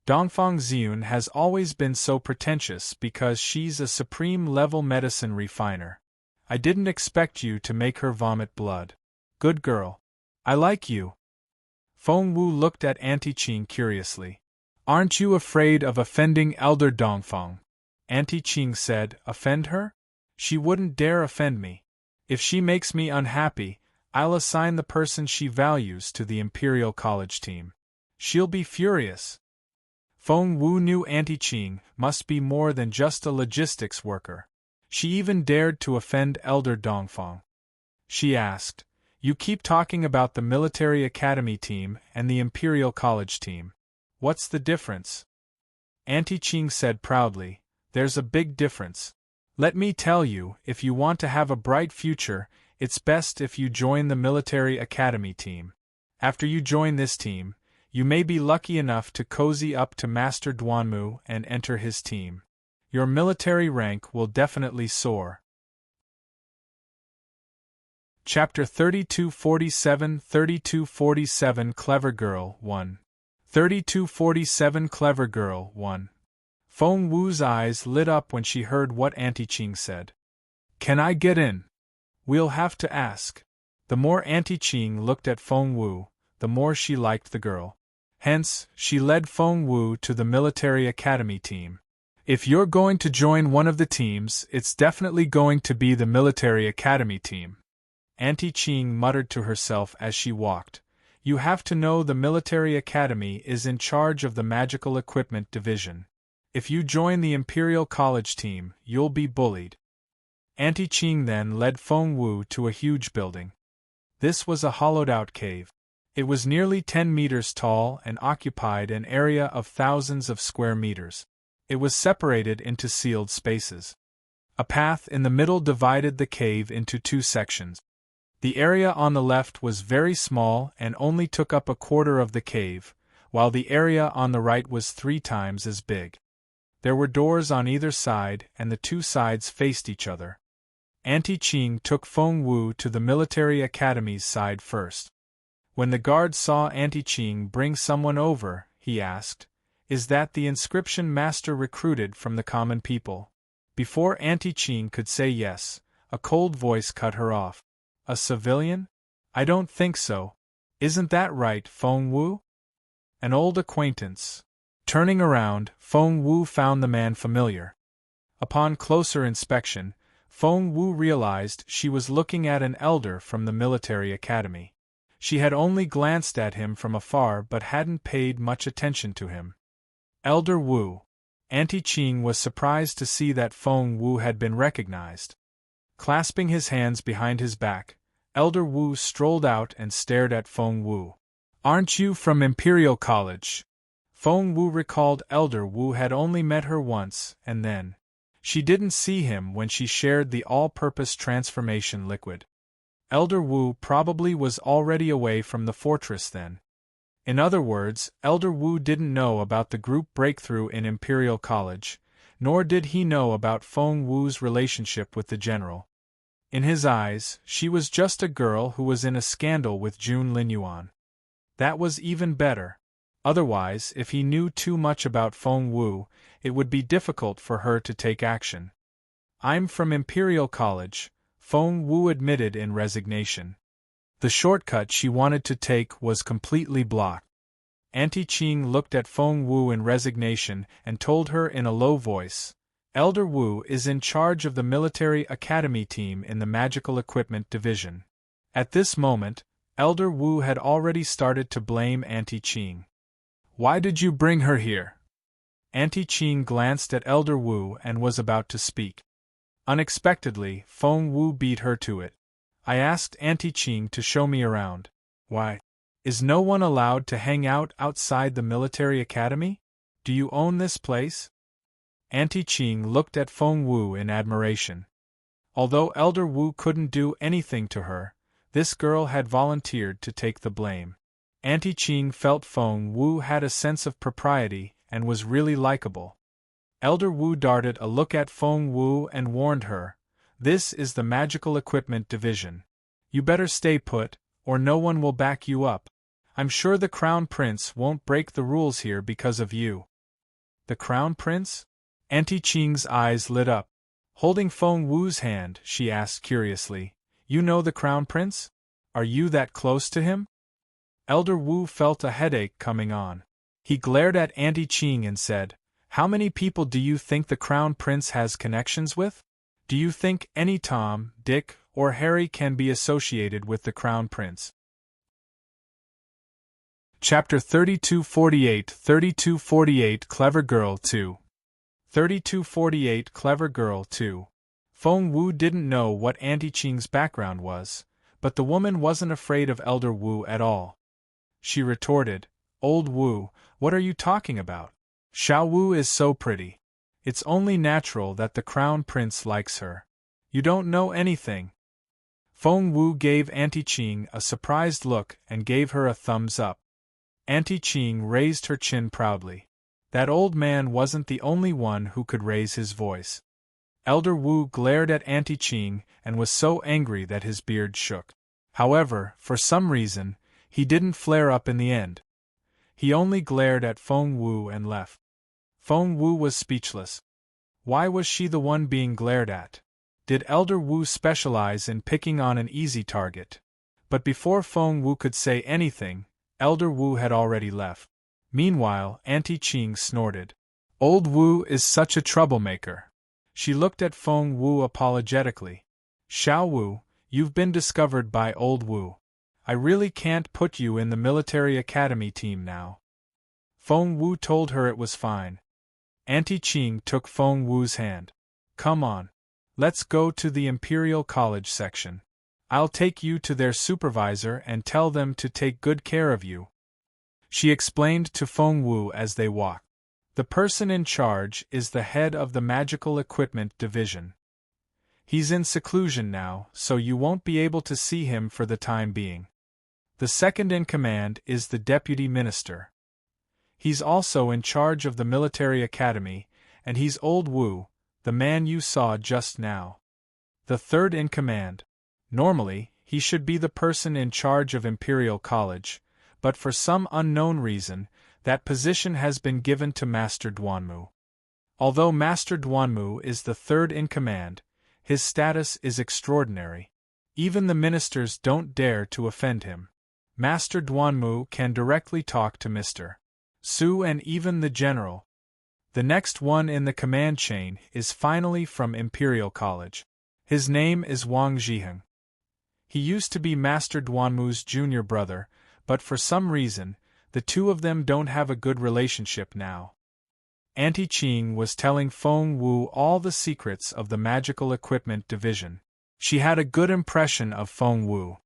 Dongfang Xiun has always been so pretentious because she's a supreme-level medicine refiner. I didn't expect you to make her vomit blood. Good girl. I like you. Feng Wu looked at Auntie Qing curiously. Aren't you afraid of offending Elder Dongfang? Auntie Qing said, Offend her? She wouldn't dare offend me. If she makes me unhappy, I'll assign the person she values to the Imperial College team. She'll be furious. Feng Wu knew Auntie Qing must be more than just a logistics worker. She even dared to offend Elder Dongfang. She asked, You keep talking about the military academy team and the Imperial College team. What's the difference? Auntie Qing said proudly, There's a big difference. Let me tell you, if you want to have a bright future, it's best if you join the military academy team. After you join this team, you may be lucky enough to cozy up to Master Duanmu and enter his team. Your military rank will definitely soar. Chapter 3247 3247 Clever Girl 1 3247 Clever Girl 1 Feng Wu's eyes lit up when she heard what Auntie Qing said. Can I get in? We'll have to ask. The more Auntie Qing looked at Feng Wu, the more she liked the girl. Hence, she led Feng Wu to the military academy team. If you're going to join one of the teams, it's definitely going to be the military academy team. Auntie Qing muttered to herself as she walked. You have to know the military academy is in charge of the magical equipment division. If you join the Imperial College team, you'll be bullied. Auntie Qing then led Feng Wu to a huge building. This was a hollowed-out cave. It was nearly 10 meters tall and occupied an area of thousands of square meters. It was separated into sealed spaces. A path in the middle divided the cave into two sections. The area on the left was very small and only took up a quarter of the cave, while the area on the right was 3 times as big. There were doors on either side and the two sides faced each other. Auntie Qing took Feng Wu to the military academy's side first. When the guard saw Auntie Qing bring someone over, he asked, Is that the inscription master recruited from the common people? Before Auntie Qing could say yes, a cold voice cut her off. A civilian? I don't think so. Isn't that right, Feng Wu? An old acquaintance. Turning around, Feng Wu found the man familiar. Upon closer inspection, Feng Wu realized she was looking at an elder from the military academy. She had only glanced at him from afar but hadn't paid much attention to him. Elder Wu. Auntie Qing was surprised to see that Feng Wu had been recognized. Clasping his hands behind his back, Elder Wu strolled out and stared at Feng Wu. Aren't you from Imperial College? Feng Wu recalled Elder Wu had only met her once, and then she didn't see him when she shared the all-purpose transformation liquid. Elder Wu probably was already away from the fortress then. In other words, Elder Wu didn't know about the group breakthrough in Imperial College, nor did he know about Feng Wu's relationship with the general. In his eyes, she was just a girl who was in a scandal with Jun Linyuan. That was even better. Otherwise, if he knew too much about Feng Wu, it would be difficult for her to take action. I'm from Imperial College, Feng Wu admitted in resignation. The shortcut she wanted to take was completely blocked. Auntie Qing looked at Feng Wu in resignation and told her in a low voice, Elder Wu is in charge of the military academy team in the magical equipment division. At this moment, Elder Wu had already started to blame Auntie Qing. Why did you bring her here? Auntie Qing glanced at Elder Wu and was about to speak. Unexpectedly, Feng Wu beat her to it. I asked Auntie Qing to show me around. Why? Is no one allowed to hang out outside the military academy? Do you own this place? Auntie Ching looked at Feng Wu in admiration. Although Elder Wu couldn't do anything to her, this girl had volunteered to take the blame. Auntie Ching felt Feng Wu had a sense of propriety and was really likable. Elder Wu darted a look at Feng Wu and warned her, "This is the magical equipment division. You better stay put, or no one will back you up. I'm sure the Crown Prince won't break the rules here because of you." The Crown Prince? Auntie Ching's eyes lit up. Holding Feng Wu's hand, she asked curiously, "You know the Crown Prince? Are you that close to him?" Elder Wu felt a headache coming on. He glared at Auntie Ching and said, "How many people do you think the Crown Prince has connections with? Do you think any Tom, Dick, or Harry can be associated with the Crown Prince?" Chapter 3248 Clever Girl 2 3248 Clever Girl 2 Feng Wu didn't know what Auntie Ching's background was, but the woman wasn't afraid of Elder Wu at all. She retorted, "Old Wu, what are you talking about? Xiao Wu is so pretty. It's only natural that the Crown Prince likes her. You don't know anything." Feng Wu gave Auntie Ching a surprised look and gave her a thumbs up. Auntie Ching raised her chin proudly. That old man wasn't the only one who could raise his voice. Elder Wu glared at Auntie Ching and was so angry that his beard shook. However, for some reason, he didn't flare up in the end. He only glared at Feng Wu and left. Feng Wu was speechless. Why was she the one being glared at? Did Elder Wu specialize in picking on an easy target? But before Feng Wu could say anything, Elder Wu had already left. Meanwhile, Auntie Ching snorted. "Old Wu is such a troublemaker." She looked at Feng Wu apologetically. "Xiao Wu, you've been discovered by Old Wu. I really can't put you in the military academy team now." Feng Wu told her it was fine. Auntie Ching took Feng Wu's hand. "Come on. Let's go to the Imperial College section. I'll take you to their supervisor and tell them to take good care of you," she explained to Feng Wu as they walked. "The person in charge is the head of the Magical Equipment Division. He's in seclusion now, so you won't be able to see him for the time being. The second in command is the Deputy Minister. He's also in charge of the Military Academy, and he's Old Wu, the man you saw just now. The third in command. Normally, he should be the person in charge of Imperial College, but for some unknown reason, that position has been given to Master Duanmu. Although Master Duanmu is the third in command, his status is extraordinary. Even the ministers don't dare to offend him. Master Duanmu can directly talk to Mr. Su and even the general. The next one in the command chain is finally from Imperial College. His name is Wang Zhiheng. He used to be Master Duanmu's junior brother, but for some reason, the two of them don't have a good relationship now." Auntie Ching was telling Feng Wu all the secrets of the Magical Equipment Division. She had a good impression of Feng Wu.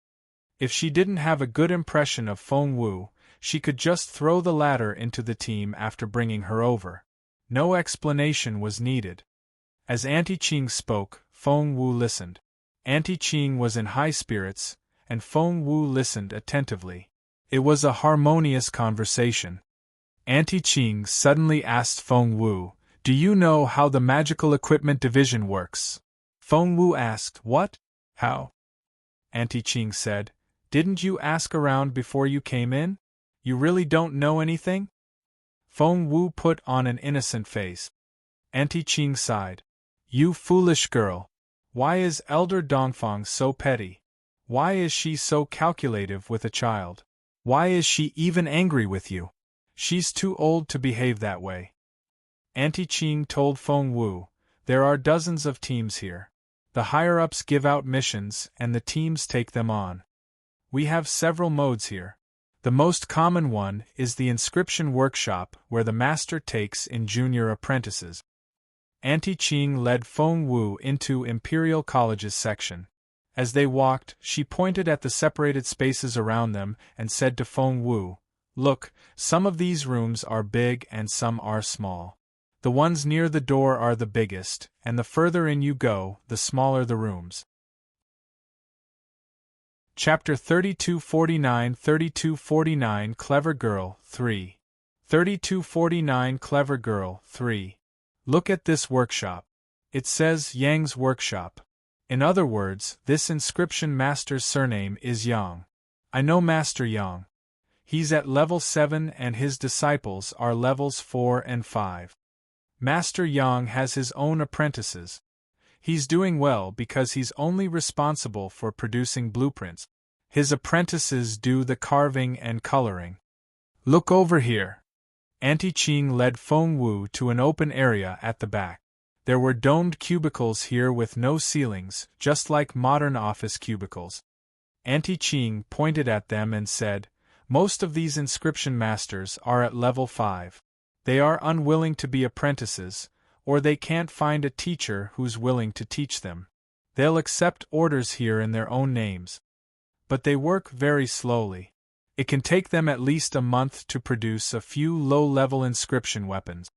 If she didn't have a good impression of Feng Wu, she could just throw the latter into the team after bringing her over. No explanation was needed. As Auntie Ching spoke, Feng Wu listened. Auntie Ching was in high spirits, and Feng Wu listened attentively. It was a harmonious conversation. Auntie Ching suddenly asked Feng Wu, "Do you know how the Magical Equipment Division works?" Feng Wu asked, "What? How?" Auntie Ching said, "Didn't you ask around before you came in? You really don't know anything?" Feng Wu put on an innocent face. Auntie Ching sighed. "You foolish girl. Why is Elder Dongfang so petty? Why is she so calculative with a child? Why is she even angry with you? She's too old to behave that way." Auntie Ching told Feng Wu, "There are dozens of teams here. The higher-ups give out missions and the teams take them on. We have several modes here. The most common one is the inscription workshop where the master takes in junior apprentices." Auntie Ching led Feng Wu into Imperial College's section. As they walked, she pointed at the separated spaces around them and said to Feng Wu, Look, some of these rooms are big and some are small. The ones near the door are the biggest, and the further in you go, the smaller the rooms. Chapter 3249 Clever Girl 3 3249 Clever Girl 3 Look at this workshop. It says Yang's workshop. In other words, this inscription master's surname is Yang. I know Master Yang. He's at level 7 and his disciples are levels 4 and 5. Master Yang has his own apprentices. He's doing well because he's only responsible for producing blueprints. His apprentices do the carving and coloring. Look over here. Auntie Qing led Feng Wu to an open area at the back. There were domed cubicles here with no ceilings, just like modern office cubicles. Auntie Qing pointed at them and said, "Most of these inscription masters are at level 5. They are unwilling to be apprentices, or they can't find a teacher who's willing to teach them. They'll accept orders here in their own names. But they work very slowly. It can take them at least a month to produce a few low-level inscription weapons."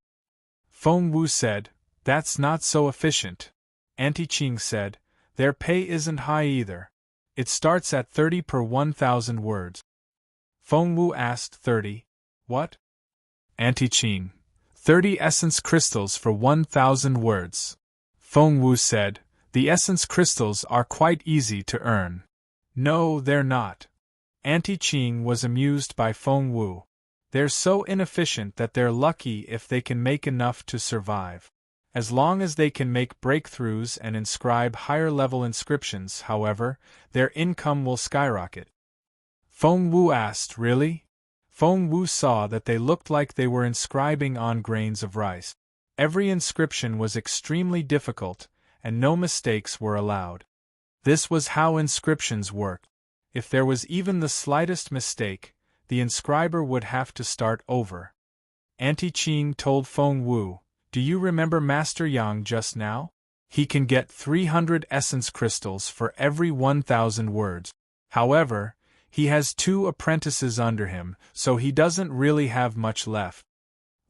Feng Wu said, "That's not so efficient." Auntie Qing said, "Their pay isn't high either. It starts at 30 per 1,000 words." Feng Wu asked, 30? What? Auntie Qing, 30 essence crystals for 1,000 words. Feng Wu said, "The essence crystals are quite easy to earn." "No, they're not." Auntie Qing was amused by Feng Wu. "They're so inefficient that they're lucky if they can make enough to survive. As long as they can make breakthroughs and inscribe higher-level inscriptions, however, their income will skyrocket." Feng Wu asked, "Really?" Feng Wu saw that they looked like they were inscribing on grains of rice. Every inscription was extremely difficult, and no mistakes were allowed. This was how inscriptions worked. If there was even the slightest mistake, the inscriber would have to start over. Auntie Qing told Feng Wu, "Do you remember Master Yang just now? He can get 300 essence crystals for every 1,000 words. However, he has 2 apprentices under him, so he doesn't really have much left.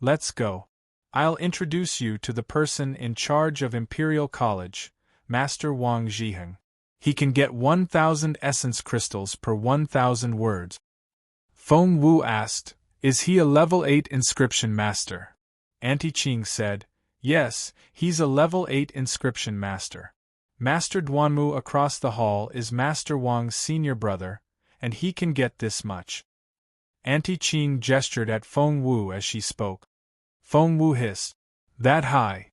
Let's go. I'll introduce you to the person in charge of Imperial College, Master Wang Zhiheng. He can get 1,000 essence crystals per 1,000 words." Feng Wu asked, "Is he a level 8 inscription master?" Auntie Qing said, "Yes, he's a level 8 inscription master. Master Duanmu across the hall is Master Wang's senior brother, and he can get this much." Auntie Qing gestured at Feng Wu as she spoke. Feng Wu hissed, "That high?"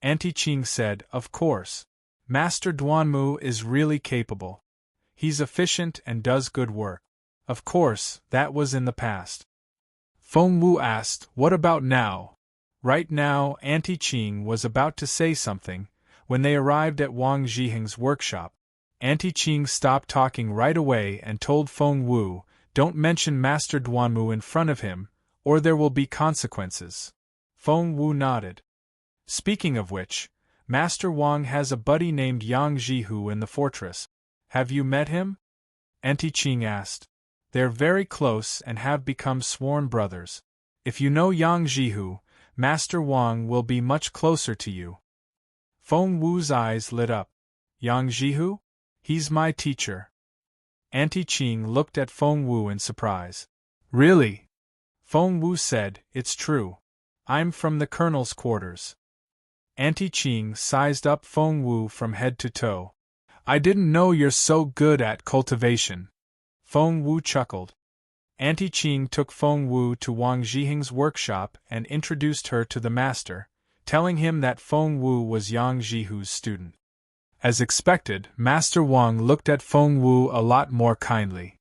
Auntie Qing said, "Of course. Master Duanmu is really capable. He's efficient and does good work. Of course, that was in the past." Feng Wu asked, "What about now?" Right now, Auntie Qing was about to say something, when they arrived at Wang Zhiheng's workshop. Auntie Qing stopped talking right away and told Feng Wu, "Don't mention Master Duanmu in front of him, or there will be consequences." Feng Wu nodded. "Speaking of which, Master Wang has a buddy named Yang Jihu in the fortress. Have you met him?" Auntie Qing asked. "They're very close and have become sworn brothers. If you know Yang Jihu, Master Wang will be much closer to you." Feng Wu's eyes lit up. "Yang Jihu? He's my teacher." Auntie Qing looked at Feng Wu in surprise. "Really?" Feng Wu said, "It's true. I'm from the colonel's quarters." Auntie Qing sized up Feng Wu from head to toe. "I didn't know you're so good at cultivation." Feng Wu chuckled. Auntie Qing took Feng Wu to Wang Zhiheng's workshop and introduced her to the master, telling him that Feng Wu was Yang Jihu's student. As expected, Master Wang looked at Feng Wu a lot more kindly.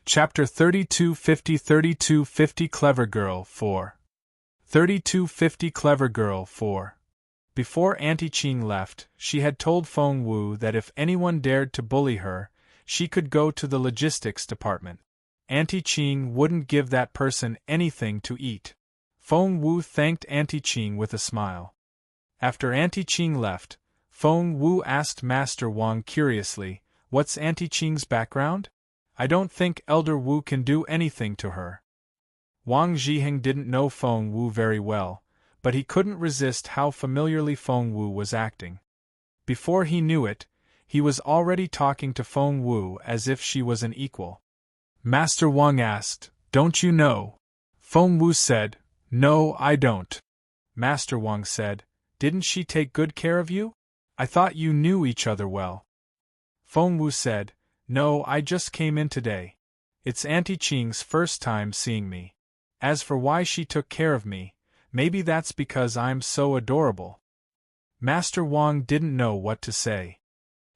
Chapter 3250 Clever Girl 4 3250 Clever Girl 4 Before Auntie Qing left, she had told Feng Wu that if anyone dared to bully her, she could go to the logistics department. Auntie Qing wouldn't give that person anything to eat. Feng Wu thanked Auntie Qing with a smile. After Auntie Qing left, Feng Wu asked Master Wang curiously, "What's Auntie Qing's background?" I don't think Elder Wu can do anything to her. Wang Zhiheng didn't know Feng Wu very well, but he couldn't resist how familiarly Feng Wu was acting. Before he knew it, he was already talking to Feng Wu as if she was an equal. Master Wang asked, "Don't you know?" Feng Wu said, "No, I don't." Master Wang said, "Didn't she take good care of you? I thought you knew each other well." Feng Wu said, "No, I just came in today. It's Auntie Qing's first time seeing me. As for why she took care of me, maybe that's because I'm so adorable." Master Wang didn't know what to say.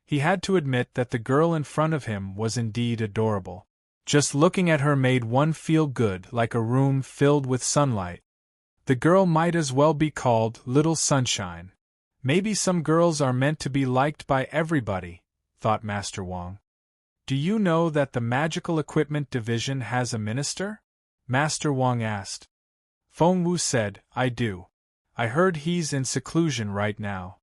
He had to admit that the girl in front of him was indeed adorable. Just looking at her made one feel good, like a room filled with sunlight. The girl might as well be called Little Sunshine. Maybe some girls are meant to be liked by everybody, thought Master Wang. "Do you know that the Magical Equipment Division has a minister?" Master Wang asked. Feng Wu said, "I do. I heard he's in seclusion right now."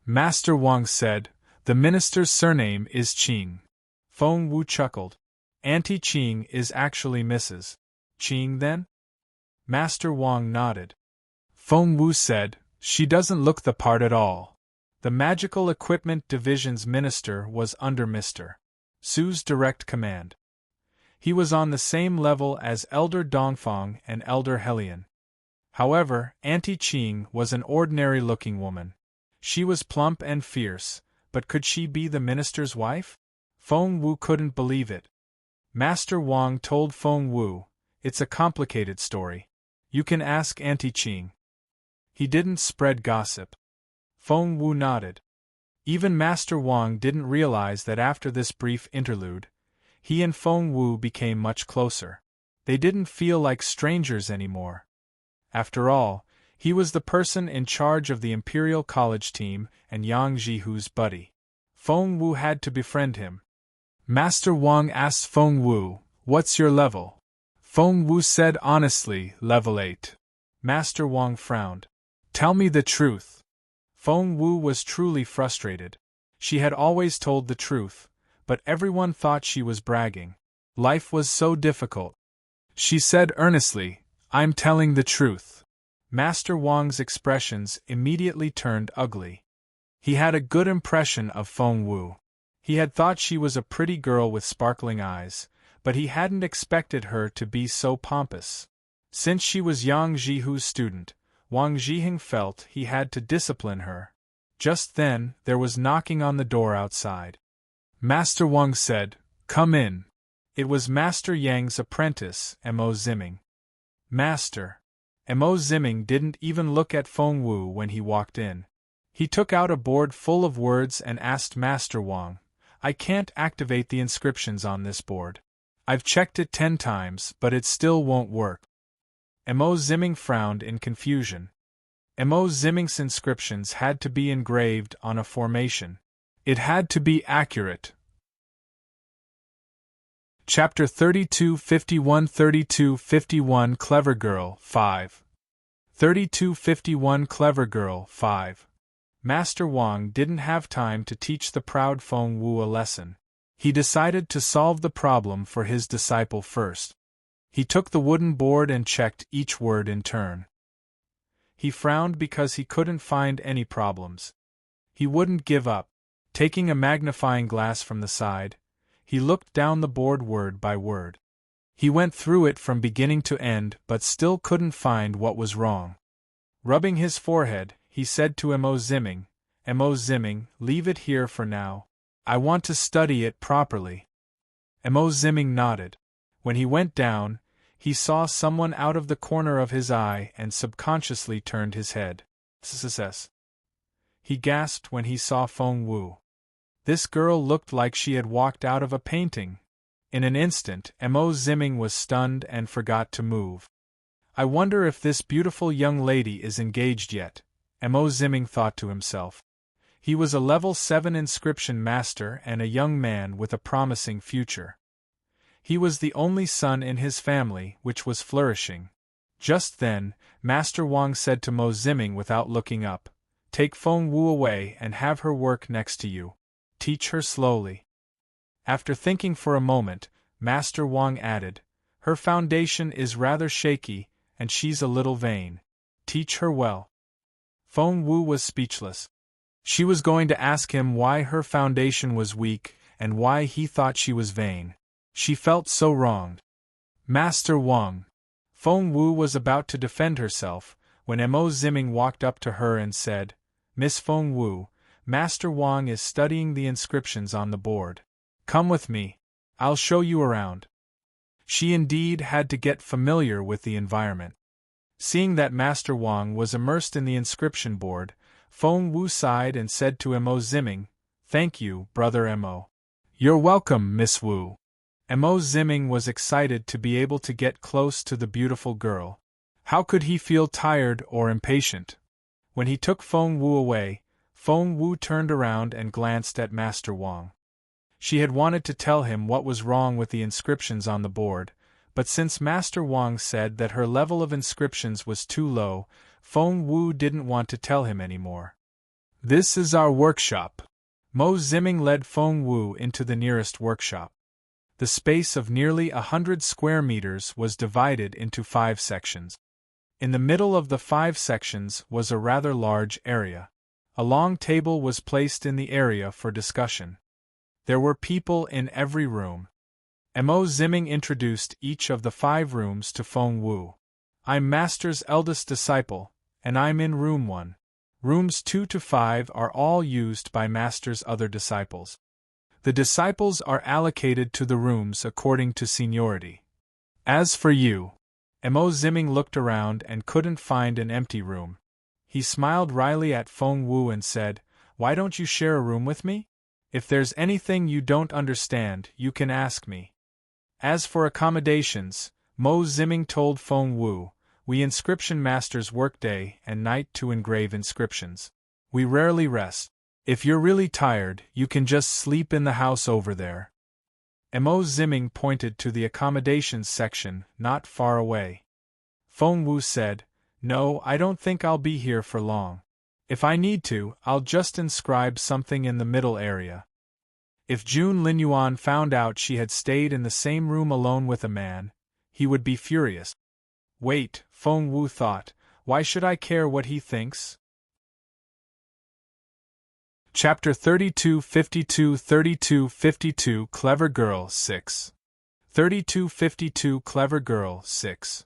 Master Wang said, "The minister's surname is Qing." Feng Wu chuckled. "Auntie Qing is actually Mrs. Qing then?" Master Wang nodded. Feng Wu said, "She doesn't look the part at all." The Magical Equipment Division's minister was under Mr. Su's direct command. He was on the same level as Elder Dongfang and Elder Helian. However, Auntie Qing was an ordinary-looking woman. She was plump and fierce, but could she be the minister's wife? Feng Wu couldn't believe it. Master Wang told Feng Wu, "It's a complicated story. You can ask Auntie Qing." He didn't spread gossip. Feng Wu nodded. Even Master Wang didn't realize that after this brief interlude, he and Feng Wu became much closer. They didn't feel like strangers anymore. After all, he was the person in charge of the Imperial College team and Yang Jihu's buddy. Feng Wu had to befriend him. Master Wang asked Feng Wu, "What's your level?" Feng Wu said honestly, "Level 8. Master Wang frowned. "Tell me the truth." Feng Wu was truly frustrated. She had always told the truth, but everyone thought she was bragging. Life was so difficult. She said earnestly, "I'm telling the truth." Master Wang's expressions immediately turned ugly. He had a good impression of Feng Wu. He had thought she was a pretty girl with sparkling eyes, but he hadn't expected her to be so pompous. Since she was Yang Jihu's student, Wang Zhiheng felt he had to discipline her. Just then, there was knocking on the door outside. Master Wang said, "Come in." It was Master Yang's apprentice, Mo Ziming. "Master." Mo Ziming didn't even look at Feng Wu when he walked in. He took out a board full of words and asked Master Wang, "I can't activate the inscriptions on this board. I've checked it 10 times, but it still won't work." Mo Ziming frowned in confusion. Mo Ziming's inscriptions had to be engraved on a formation. It had to be accurate. Chapter 3251 3251 Clever Girl 5 3251 Clever Girl 5 Master Wang didn't have time to teach the proud Feng Wu a lesson. He decided to solve the problem for his disciple first. He took the wooden board and checked each word in turn. He frowned because he couldn't find any problems. He wouldn't give up. Taking a magnifying glass from the side, he looked down the board word by word. He went through it from beginning to end but still couldn't find what was wrong. Rubbing his forehead, he said to Mo Ziming, "Mo Ziming, leave it here for now. I want to study it properly." Mo Ziming nodded. When he went down, he saw someone out of the corner of his eye and subconsciously turned his head. "Success." He gasped when he saw Feng Wu. This girl looked like she had walked out of a painting. In an instant, Mo Ziming was stunned and forgot to move. "I wonder if this beautiful young lady is engaged yet," Mo Ziming thought to himself. He was a level 7 inscription master and a young man with a promising future. He was the only son in his family which was flourishing. Just then, Master Wang said to Mo Ziming without looking up, "Take Feng Wu away and have her work next to you. Teach her slowly." After thinking for a moment, Master Wang added. Her foundation is rather shaky, and she's a little vain. Teach her well. Feng Wu was speechless. She was going to ask him why her foundation was weak and why he thought she was vain. She felt so wronged. Master Wang. Feng Wu was about to defend herself when Mo Ziming walked up to her and said, Miss Feng Wu, Master Wang is studying the inscriptions on the board. Come with me. I'll show you around. She indeed had to get familiar with the environment. Seeing that Master Wang was immersed in the inscription board, Feng Wu sighed and said to Mo Ziming, Thank you, Brother Mo. You're welcome, Miss Wu. Mo Ziming was excited to be able to get close to the beautiful girl. How could he feel tired or impatient? When he took Feng Wu away, Feng Wu turned around and glanced at Master Wang. She had wanted to tell him what was wrong with the inscriptions on the board, but since Master Wang said that her level of inscriptions was too low, Feng Wu didn't want to tell him anymore. This is our workshop. Mo Ziming led Feng Wu into the nearest workshop. The space of nearly 100 square meters was divided into 5 sections. In the middle of the 5 sections was a rather large area. A long table was placed in the area for discussion. There were people in every room. Mo Ziming introduced each of the 5 rooms to Feng Wu. I'm Master's eldest disciple, and I'm in room 1. Rooms 2 to 5 are all used by Master's other disciples. The disciples are allocated to the rooms according to seniority. As for you, Mo Ziming looked around and couldn't find an empty room. He smiled wryly at Feng Wu and said, Why don't you share a room with me? If there's anything you don't understand, you can ask me. As for accommodations, Mo Ziming told Feng Wu, we inscription masters work day and night to engrave inscriptions. We rarely rest. If you're really tired, you can just sleep in the house over there. Mo Ziming pointed to the accommodations section, not far away. Feng Wu said, No, I don't think I'll be here for long. If I need to, I'll just inscribe something in the middle area. If Jun Linyuan found out she had stayed in the same room alone with a man, he would be furious. Wait, Feng Wu thought, why should I care what he thinks? Chapter 3252 Clever Girl 6 3252 Clever Girl 6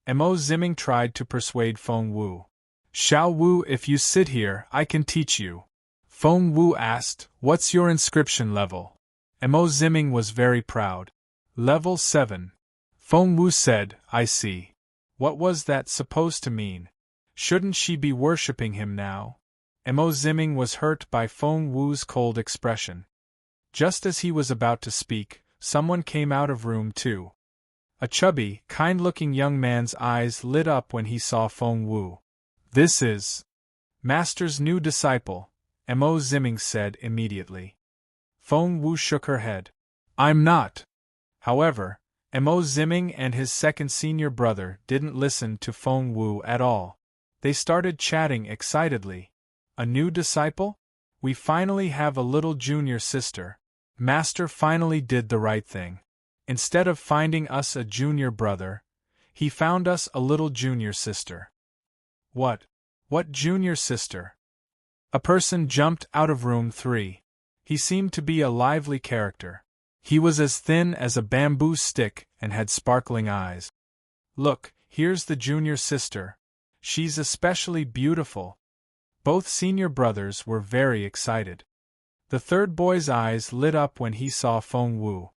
Mo Ziming tried to persuade Feng Wu. Xiao Wu, if you sit here, I can teach you. Feng Wu asked, What's your inscription level? Mo Ziming was very proud. Level 7. Feng Wu said, I see. What was that supposed to mean? Shouldn't she be worshipping him now? Mo Ziming was hurt by Feng Wu's cold expression. Just as he was about to speak, someone came out of room 2. A chubby, kind-looking young man's eyes lit up when he saw Feng Wu. This is Master's new disciple, Mo Ziming said immediately. Feng Wu shook her head. I'm not. However, Mo Ziming and his second senior brother didn't listen to Feng Wu at all. They started chatting excitedly. A new disciple? We finally have a little junior sister. Master finally did the right thing. Instead of finding us a junior brother, he found us a little junior sister. What? What junior sister? A person jumped out of room 3. He seemed to be a lively character. He was as thin as a bamboo stick and had sparkling eyes. Look, here's the junior sister. She's especially beautiful. Both senior brothers were very excited. The third boy's eyes lit up when he saw Feng Wu.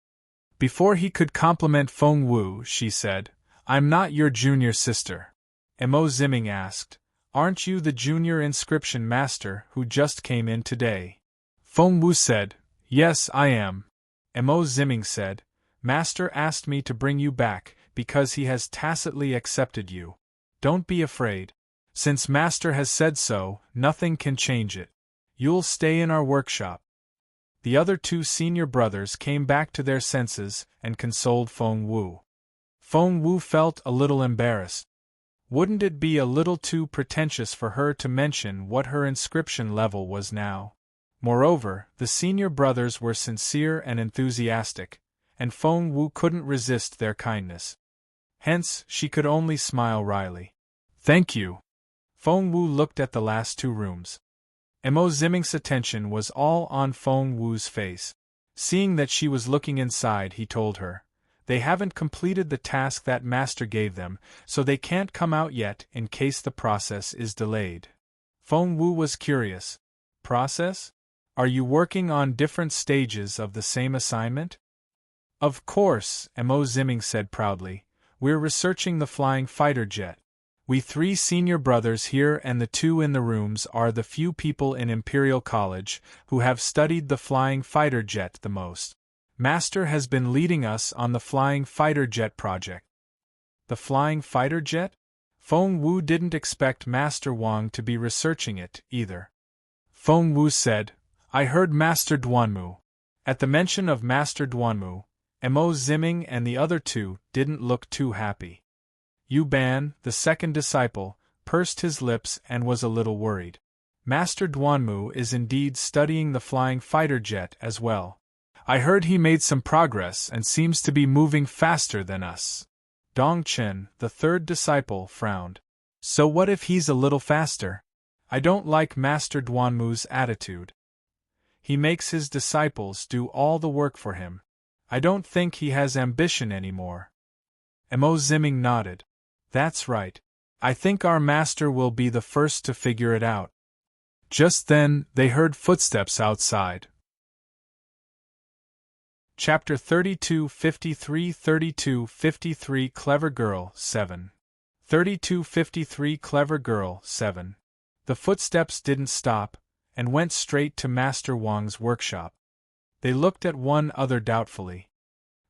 Before he could compliment Feng Wu, she said, I'm not your junior sister. Mo Ziming asked, Aren't you the junior inscription master who just came in today? Feng Wu said, Yes, I am. Mo Ziming said, Master asked me to bring you back because he has tacitly accepted you. Don't be afraid. Since Master has said so, nothing can change it. You'll stay in our workshop. The other 2 senior brothers came back to their senses and consoled Feng Wu. Feng Wu felt a little embarrassed. Wouldn't it be a little too pretentious for her to mention what her inscription level was now? Moreover, the senior brothers were sincere and enthusiastic, and Feng Wu couldn't resist their kindness. Hence, she could only smile wryly. Thank you. Feng Wu looked at the last two rooms. Mo Ziming's attention was all on Feng Wu's face. Seeing that she was looking inside, he told her, "They haven't completed the task that Master gave them, so they can't come out yet in case the process is delayed." Feng Wu was curious. Process? Are you working on different stages of the same assignment? Of course, Mo Ziming said proudly. We're researching the flying fighter jet. We 3 senior brothers here and the 2 in the rooms are the few people in Imperial College who have studied the flying fighter jet the most. Master has been leading us on the flying fighter jet project. The flying fighter jet? Feng Wu didn't expect Master Wang to be researching it, either. Feng Wu said, "I heard Master Duanmu." At the mention of Master Duanmu, Mo Ziming and the other 2 didn't look too happy. Yu Ban, the second disciple, pursed his lips and was a little worried. Master Duanmu is indeed studying the flying fighter jet as well. I heard he made some progress and seems to be moving faster than us. Dong Chen, the third disciple, frowned. So what if he's a little faster? I don't like Master Duanmu's attitude. He makes his disciples do all the work for him. I don't think he has ambition anymore. Mo Ziming nodded. That's right. I think our master will be the first to figure it out. Just then, they heard footsteps outside. Chapter 3253 3253 Clever Girl 7 3253 Clever Girl 7 The footsteps didn't stop, and went straight to Master Wang's workshop. They looked at one other doubtfully.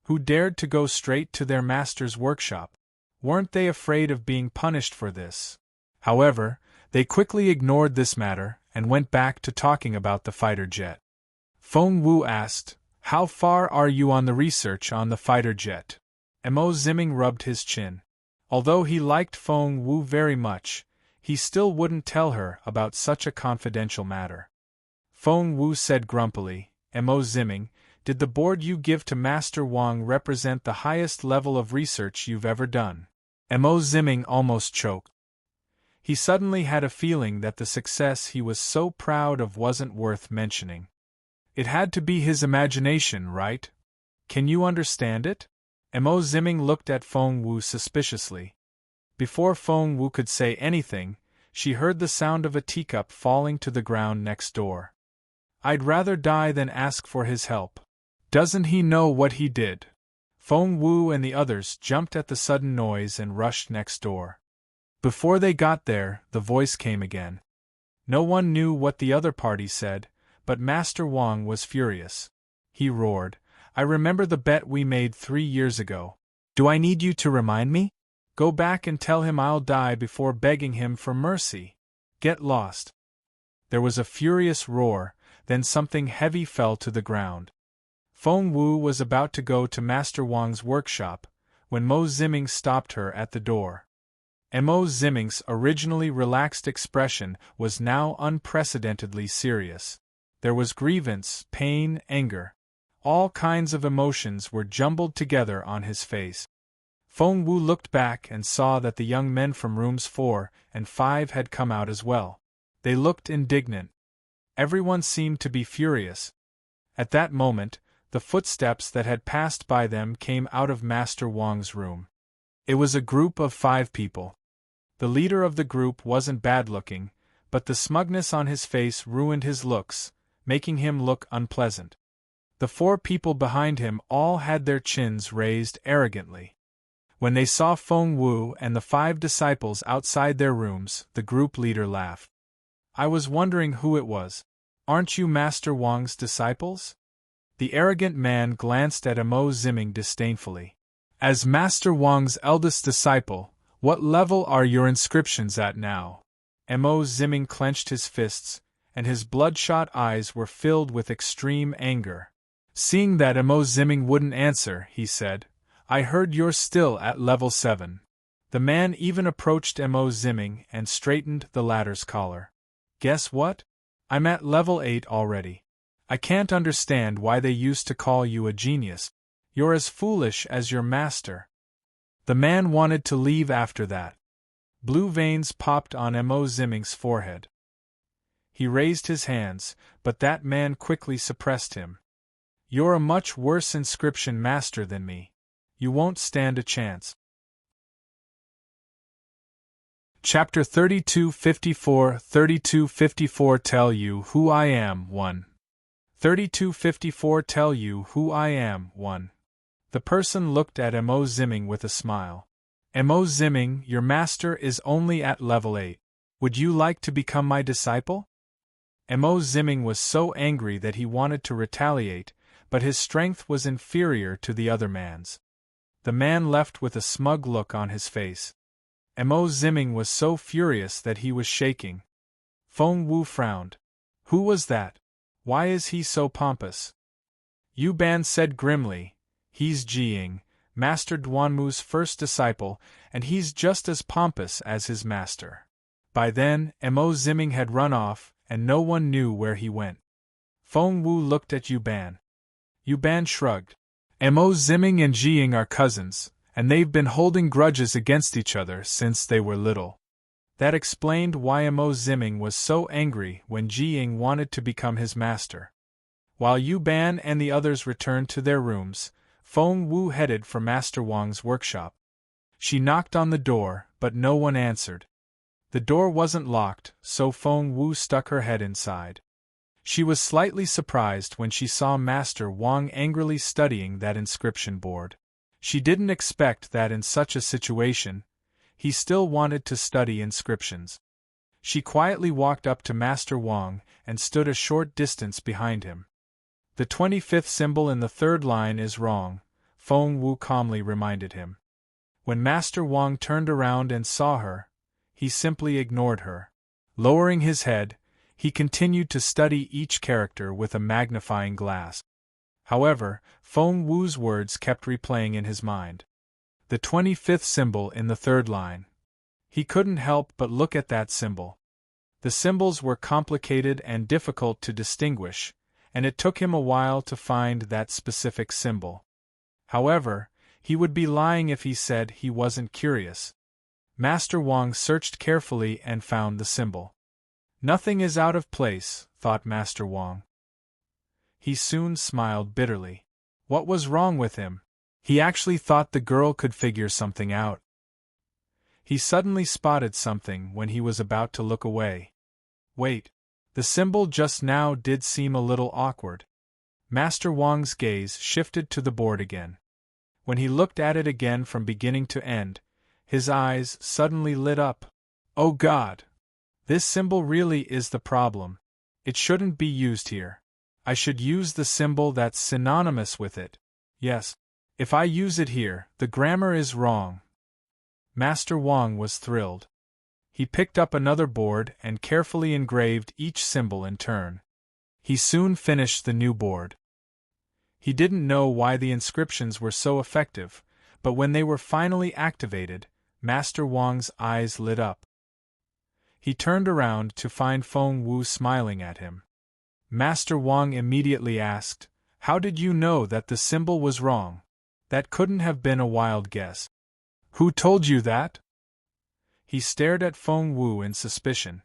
Who dared to go straight to their master's workshop? Weren't they afraid of being punished for this? However, they quickly ignored this matter and went back to talking about the fighter jet. Feng Wu asked, "How far are you on the research on the fighter jet?" Mo Ziming rubbed his chin. Although he liked Feng Wu very much, he still wouldn't tell her about such a confidential matter. Feng Wu said grumpily, "Mo Ziming, did the board you give to Master Wang represent the highest level of research you've ever done?" Mo Ziming almost choked. He suddenly had a feeling that the success he was so proud of wasn't worth mentioning. It had to be his imagination, right? Can you understand it? Mo Ziming looked at Feng Wu suspiciously. Before Feng Wu could say anything, she heard the sound of a teacup falling to the ground next door. I'd rather die than ask for his help. Doesn't he know what he did? Feng Wu and the others jumped at the sudden noise and rushed next door. Before they got there, the voice came again. No one knew what the other party said, but Master Wang was furious. He roared, "I remember the bet we made 3 years ago. Do I need you to remind me? Go back and tell him I'll die before begging him for mercy. Get lost." There was a furious roar, then something heavy fell to the ground. Feng Wu was about to go to Master Wang's workshop, when Mo Ziming stopped her at the door. Mo Ziming's originally relaxed expression was now unprecedentedly serious. There was grievance, pain, anger. All kinds of emotions were jumbled together on his face. Feng Wu looked back and saw that the young men from rooms 4 and 5 had come out as well. They looked indignant. Everyone seemed to be furious. At that moment, the footsteps that had passed by them came out of Master Wang's room. It was a group of 5 people. The leader of the group wasn't bad-looking, but the smugness on his face ruined his looks, making him look unpleasant. The 4 people behind him all had their chins raised arrogantly. When they saw Feng Wu and the 5 disciples outside their rooms, the group leader laughed. "I was wondering who it was. Aren't you Master Wang's disciples?" The arrogant man glanced at Mo Ziming disdainfully. "As Master Wang's eldest disciple, what level are your inscriptions at now?" Mo Ziming clenched his fists, and his bloodshot eyes were filled with extreme anger. Seeing that Mo Ziming wouldn't answer, he said, "I heard you're still at level 7. The man even approached Mo Ziming and straightened the latter's collar. "Guess what? I'm at level 8 already. I can't understand why they used to call you a genius. You're as foolish as your master. The man wanted to leave after that. Blue veins popped on Mo Zimming's forehead. He raised his hands, but that man quickly suppressed him. You're a much worse inscription master than me. You won't stand a chance. Chapter 3254 Tell you who I am 1. 3254 Tell you who I am 1. The person looked at Mo Zimming with a smile. Mo Zimming, your master is only at level 8. Would you like to become my disciple? Mo Zimming was so angry that he wanted to retaliate, but his strength was inferior to the other man's. The man left with a smug look on his face. Mo Zimming was so furious that he was shaking. Feng Wu frowned. Who was that? Why is he so pompous? Yu Ban said grimly, he's Jiying, Master Duanmu's first disciple, and he's just as pompous as his master. By then, Mo Zimming had run off, and no one knew where he went. Feng Wu looked at Yu Ban. Yu Ban shrugged. Mo Zimming and Jiying are cousins, and they've been holding grudges against each other since they were little. That explained why Mo Zimming was so angry when Jiying wanted to become his master. While Yu Ban and the others returned to their rooms, Feng Wu headed for Master Wang's workshop. She knocked on the door, but no one answered. The door wasn't locked, so Feng Wu stuck her head inside. She was slightly surprised when she saw Master Wang angrily studying that inscription board. She didn't expect that in such a situation, he still wanted to study inscriptions. She quietly walked up to Master Wang and stood a short distance behind him. The 25th symbol in the third line is wrong, Feng Wu calmly reminded him. When Master Wang turned around and saw her, he simply ignored her. Lowering his head, he continued to study each character with a magnifying glass. However, Feng Wu's words kept replaying in his mind. The 25th symbol in the third line. He couldn't help but look at that symbol. The symbols were complicated and difficult to distinguish, and it took him a while to find that specific symbol. However, he would be lying if he said he wasn't curious. Master Wang searched carefully and found the symbol. Nothing is out of place, thought Master Wang. He soon smiled bitterly. What was wrong with him? He actually thought the girl could figure something out. He suddenly spotted something when he was about to look away. Wait, the symbol just now did seem a little awkward. Master Wang's gaze shifted to the board again. When he looked at it again from beginning to end, his eyes suddenly lit up. Oh God! This symbol really is the problem. It shouldn't be used here. I should use the symbol that's synonymous with it. Yes. If I use it here, the grammar is wrong. Master Wang was thrilled. He picked up another board and carefully engraved each symbol in turn. He soon finished the new board. He didn't know why the inscriptions were so effective, but when they were finally activated, Master Wang's eyes lit up. He turned around to find Feng Wu smiling at him. Master Wang immediately asked, "How did you know that the symbol was wrong? That couldn't have been a wild guess." "Who told you that?" He stared at Feng Wu in suspicion.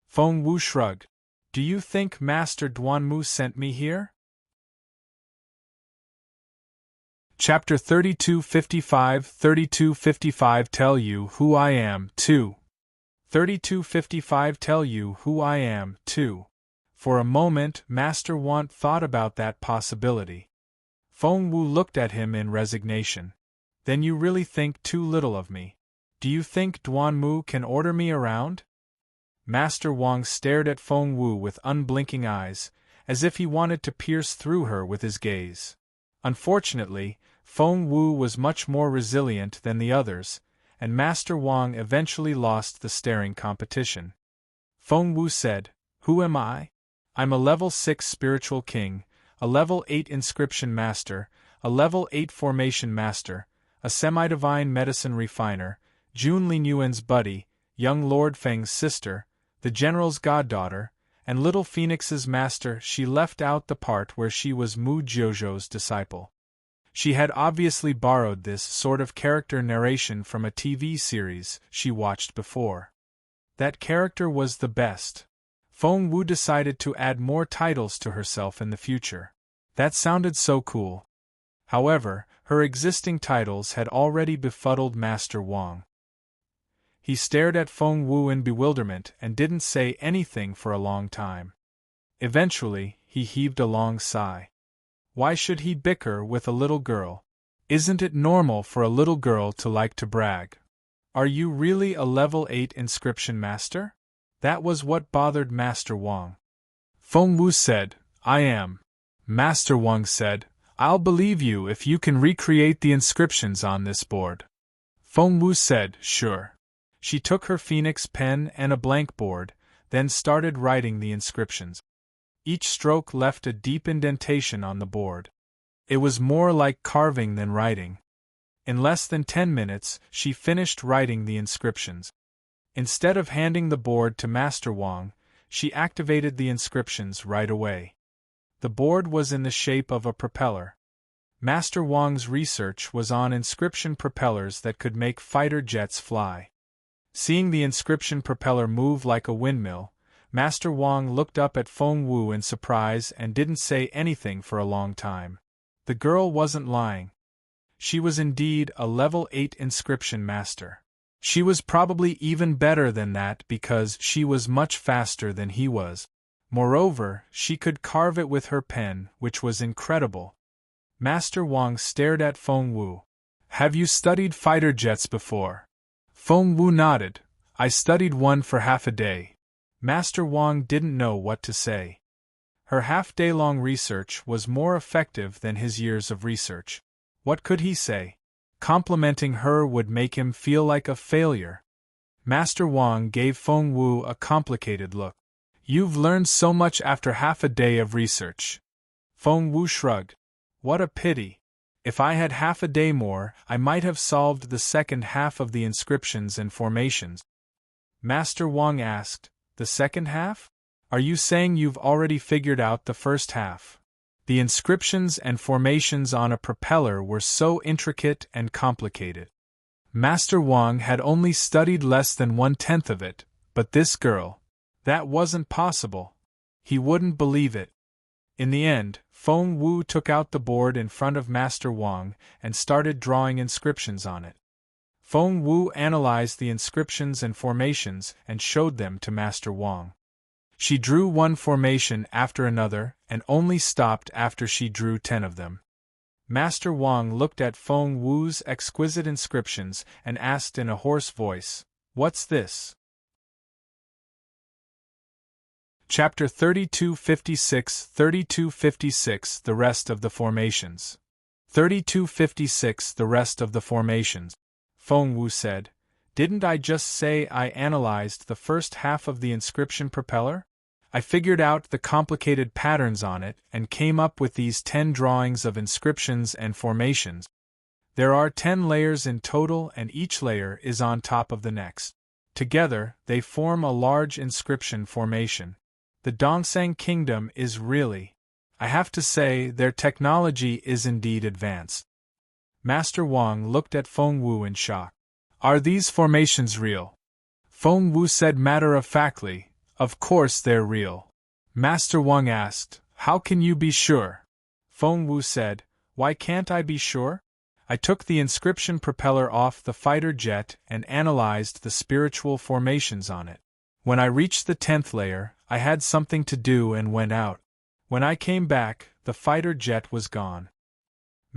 Feng Wu shrugged. "Do you think Master Duanmu sent me here?" Chapter 3255 Tell you who I am, 2. 3255 Tell you who I am, 2. For a moment, Master Want thought about that possibility. Feng Wu looked at him in resignation. "Then you really think too little of me? Do you think Duanmu can order me around?" Master Wang stared at Feng Wu with unblinking eyes, as if he wanted to pierce through her with his gaze. Unfortunately, Feng Wu was much more resilient than the others, and Master Wang eventually lost the staring competition. Feng Wu said, "Who am I? I'm a level 6 spiritual king, a level 8 inscription master, a level 8 formation master, a semi-divine medicine refiner, Jun Linyuan's buddy, young Lord Feng's sister, the general's goddaughter, and Little Phoenix's master." She left out the part where she was Mu Jiuzhou's disciple. She had obviously borrowed this sort of character narration from a TV series she watched before. That character was the best. Feng Wu decided to add more titles to herself in the future. That sounded so cool. However, her existing titles had already befuddled Master Wang. He stared at Feng Wu in bewilderment and didn't say anything for a long time. Eventually, he heaved a long sigh. Why should he bicker with a little girl? Isn't it normal for a little girl to like to brag? Are you really a level 8 inscription master? That was what bothered Master Wang. Feng Wu said, I am. Master Wang said, I'll believe you if you can recreate the inscriptions on this board. Feng Wu said, sure. She took her phoenix pen and a blank board, then started writing the inscriptions. Each stroke left a deep indentation on the board. It was more like carving than writing. In less than 10 minutes, she finished writing the inscriptions. Instead of handing the board to Master Wang, she activated the inscriptions right away. The board was in the shape of a propeller. Master Wang's research was on inscription propellers that could make fighter jets fly. Seeing the inscription propeller move like a windmill, Master Wang looked up at Feng Wu in surprise and didn't say anything for a long time. The girl wasn't lying. She was indeed a level 8 inscription master. She was probably even better than that because she was much faster than he was. Moreover, she could carve it with her pen, which was incredible. Master Wang stared at Feng Wu. Have you studied fighter jets before? Feng Wu nodded. I studied one for half a day. Master Wang didn't know what to say. Her half-day-long research was more effective than his years of research. What could he say? Complimenting her would make him feel like a failure. Master Wang gave Feng Wu a complicated look. You've learned so much after half a day of research. Feng Wu shrugged. What a pity. If I had half a day more, I might have solved the second half of the inscriptions and formations. Master Wang asked, the second half? Are you saying you've already figured out the first half? The inscriptions and formations on a propeller were so intricate and complicated. Master Wang had only studied less than 1/10 of it, but this girl, that wasn't possible. He wouldn't believe it. In the end, Feng Wu took out the board in front of Master Wang and started drawing inscriptions on it. Feng Wu analyzed the inscriptions and formations and showed them to Master Wang. She drew one formation after another and only stopped after she drew 10 of them. Master Wang looked at Feng Wu's exquisite inscriptions and asked in a hoarse voice, What's this? Chapter 3256 The rest of the formations. 3256 The rest of the formations. Feng Wu said, Didn't I just say I analyzed the first half of the inscription propeller? I figured out the complicated patterns on it and came up with these 10 drawings of inscriptions and formations. There are 10 layers in total and each layer is on top of the next. Together, they form a large inscription formation. The Dongsang Kingdom is really, I have to say, their technology is indeed advanced. Master Wang looked at Feng Wu in shock. Are these formations real? Feng Wu said matter-of-factly, Of course they're real. Master Wang asked, How can you be sure? Feng Wu said, Why can't I be sure? I took the inscription propeller off the fighter jet and analyzed the spiritual formations on it. When I reached the 10th layer, I had something to do and went out. When I came back, the fighter jet was gone.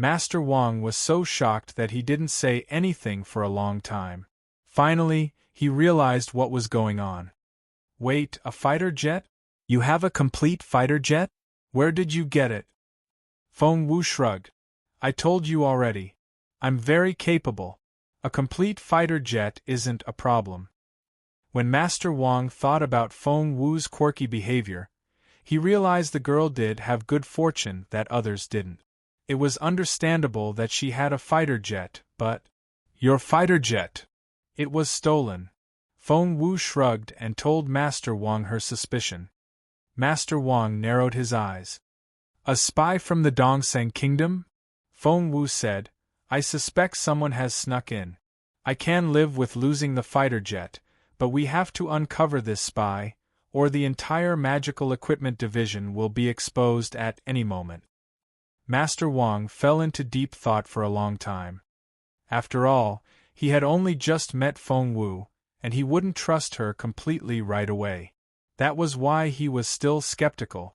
Master Wang was so shocked that he didn't say anything for a long time. Finally, he realized what was going on. Wait, a fighter jet? You have a complete fighter jet? Where did you get it? Feng Wu shrugged. I told you already. I'm very capable. A complete fighter jet isn't a problem. When Master Wang thought about Feng Wu's quirky behavior, he realized the girl did have good fortune that others didn't. It was understandable that she had a fighter jet, but… Your fighter jet! It was stolen. Feng Wu shrugged and told Master Wang her suspicion. Master Wang narrowed his eyes. A spy from the Dongsang Kingdom? Feng Wu said, I suspect someone has snuck in. I can live with losing the fighter jet, but we have to uncover this spy, or the entire magical equipment division will be exposed at any moment. Master Wang fell into deep thought for a long time. After all, he had only just met Feng Wu, and he wouldn't trust her completely right away. That was why he was still skeptical.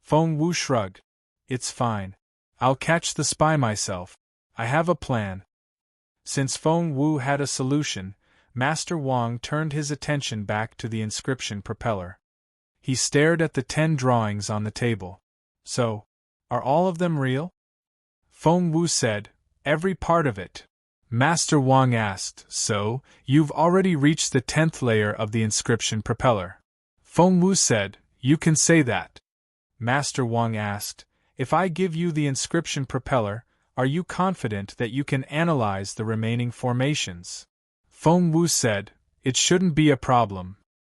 Feng Wu shrugged. It's fine. I'll catch the spy myself. I have a plan. Since Feng Wu had a solution, Master Wang turned his attention back to the inscription propeller. He stared at the 10 drawings on the table. So, are all of them real? Feng Wu said, every part of it. Master Wang asked, so, you've already reached the 10th layer of the inscription propeller? Feng Wu said, you can say that. Master Wang asked, if I give you the inscription propeller, are you confident that you can analyze the remaining formations? Feng Wu said, it shouldn't be a problem.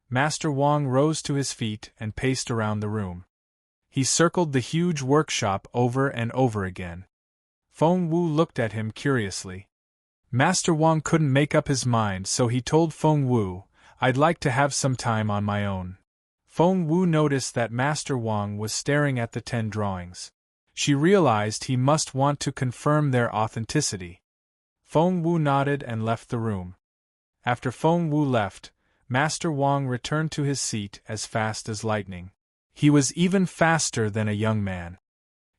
Master Wang rose to his feet and paced around the room. He circled the huge workshop over and over again. Feng Wu looked at him curiously. Master Wang couldn't make up his mind, so he told Feng Wu, I'd like to have some time on my own. Feng Wu noticed that Master Wang was staring at the 10 drawings. She realized he must want to confirm their authenticity. Feng Wu nodded and left the room. After Feng Wu left, Master Wang returned to his seat as fast as lightning. He was even faster than a young man.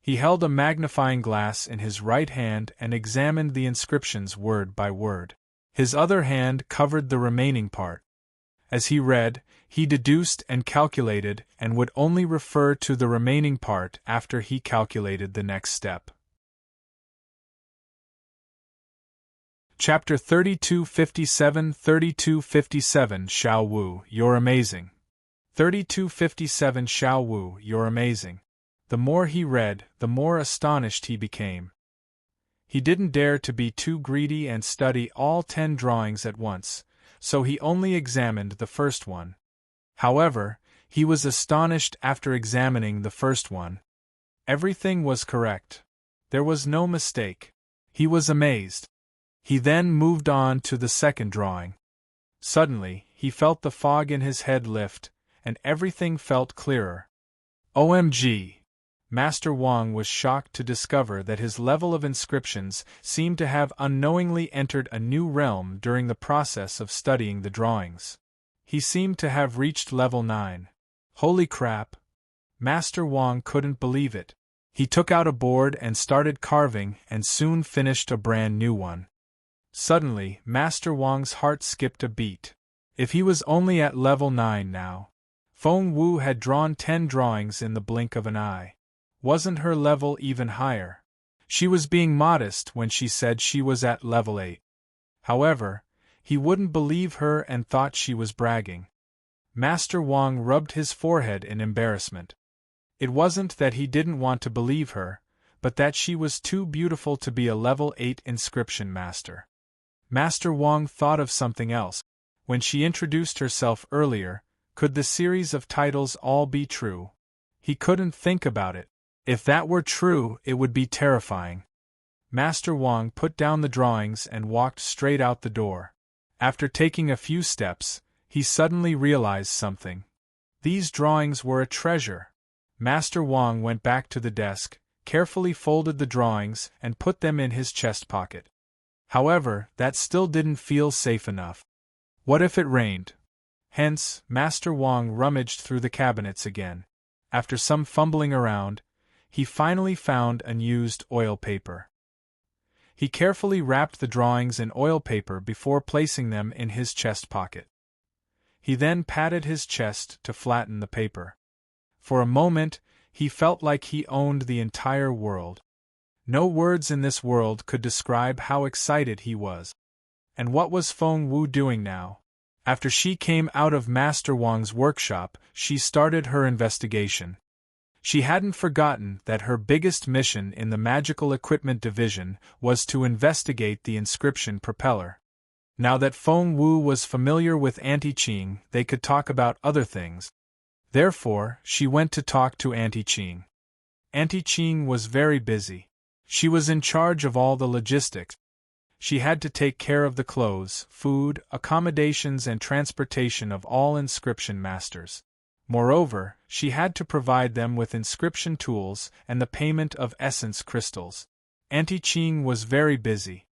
He held a magnifying glass in his right hand and examined the inscriptions word by word. His other hand covered the remaining part. As he read, he deduced and calculated and would only refer to the remaining part after he calculated the next step. Chapter 3257 3257 Xiao Wu, you're amazing. 3257 Xiao Wu, you're amazing. The more he read, the more astonished he became. He didn't dare to be too greedy and study all 10 drawings at once, so he only examined the first one. However, he was astonished after examining the first one. Everything was correct. There was no mistake. He was amazed. He then moved on to the second drawing. Suddenly, he felt the fog in his head lift, and everything felt clearer. OMG! Master Wang was shocked to discover that his level of inscriptions seemed to have unknowingly entered a new realm during the process of studying the drawings. He seemed to have reached level 9. Holy crap! Master Wang couldn't believe it. He took out a board and started carving and soon finished a brand new one. Suddenly, Master Wang's heart skipped a beat. If he was only at level 9 now. Feng Wu had drawn 10 drawings in the blink of an eye. Wasn't her level even higher? She was being modest when she said she was at level 8. However, he wouldn't believe her and thought she was bragging. Master Wang rubbed his forehead in embarrassment. It wasn't that he didn't want to believe her, but that she was too beautiful to be a level 8 inscription master. Master Wang thought of something else. When she introduced herself earlier, could the series of titles all be true? He couldn't think about it. If that were true, it would be terrifying. Master Wang put down the drawings and walked straight out the door. After taking a few steps, he suddenly realized something. These drawings were a treasure. Master Wang went back to the desk, carefully folded the drawings and put them in his chest pocket. However, that still didn't feel safe enough. What if it rained? Hence, Master Wang rummaged through the cabinets again. After some fumbling around, he finally found unused oil paper. He carefully wrapped the drawings in oil paper before placing them in his chest pocket. He then patted his chest to flatten the paper. For a moment, he felt like he owned the entire world. No words in this world could describe how excited he was. And what was Feng Wu doing now? After she came out of Master Wang's workshop, she started her investigation. She hadn't forgotten that her biggest mission in the Magical Equipment Division was to investigate the inscription propeller. Now that Feng Wu was familiar with Auntie Qing, they could talk about other things. Therefore, she went to talk to Auntie Qing. Auntie Qing was very busy. She was in charge of all the logistics. She had to take care of the clothes, food, accommodations and transportation of all inscription masters. Moreover, she had to provide them with inscription tools and the payment of essence crystals. Auntie Ching was very busy.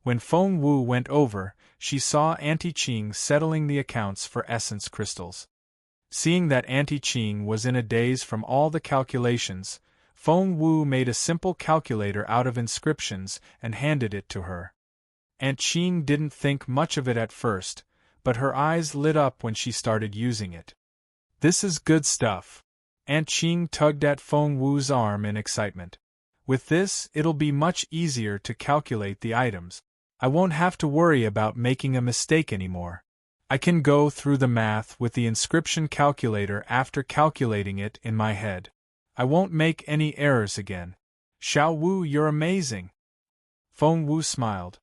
When Feng Wu went over, she saw Auntie Ching settling the accounts for essence crystals. Seeing that Auntie Ching was in a daze from all the calculations, Feng Wu made a simple calculator out of inscriptions and handed it to her. Aunt Ching didn't think much of it at first, but her eyes lit up when she started using it. This is good stuff. Aunt Ching tugged at Feng Wu's arm in excitement. With this, it'll be much easier to calculate the items. I won't have to worry about making a mistake anymore. I can go through the math with the inscription calculator after calculating it in my head. I won't make any errors again. Xiao Wu, you're amazing. Feng Wu smiled.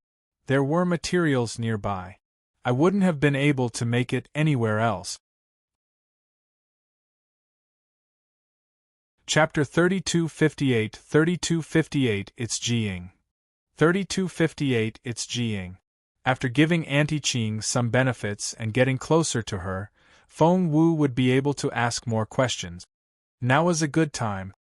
There were materials nearby. I wouldn't have been able to make it anywhere else. Chapter 3258 It's Jiying. 3258 It's Jiying. After giving Auntie Ching some benefits and getting closer to her, Feng Wu would be able to ask more questions. Now is a good time.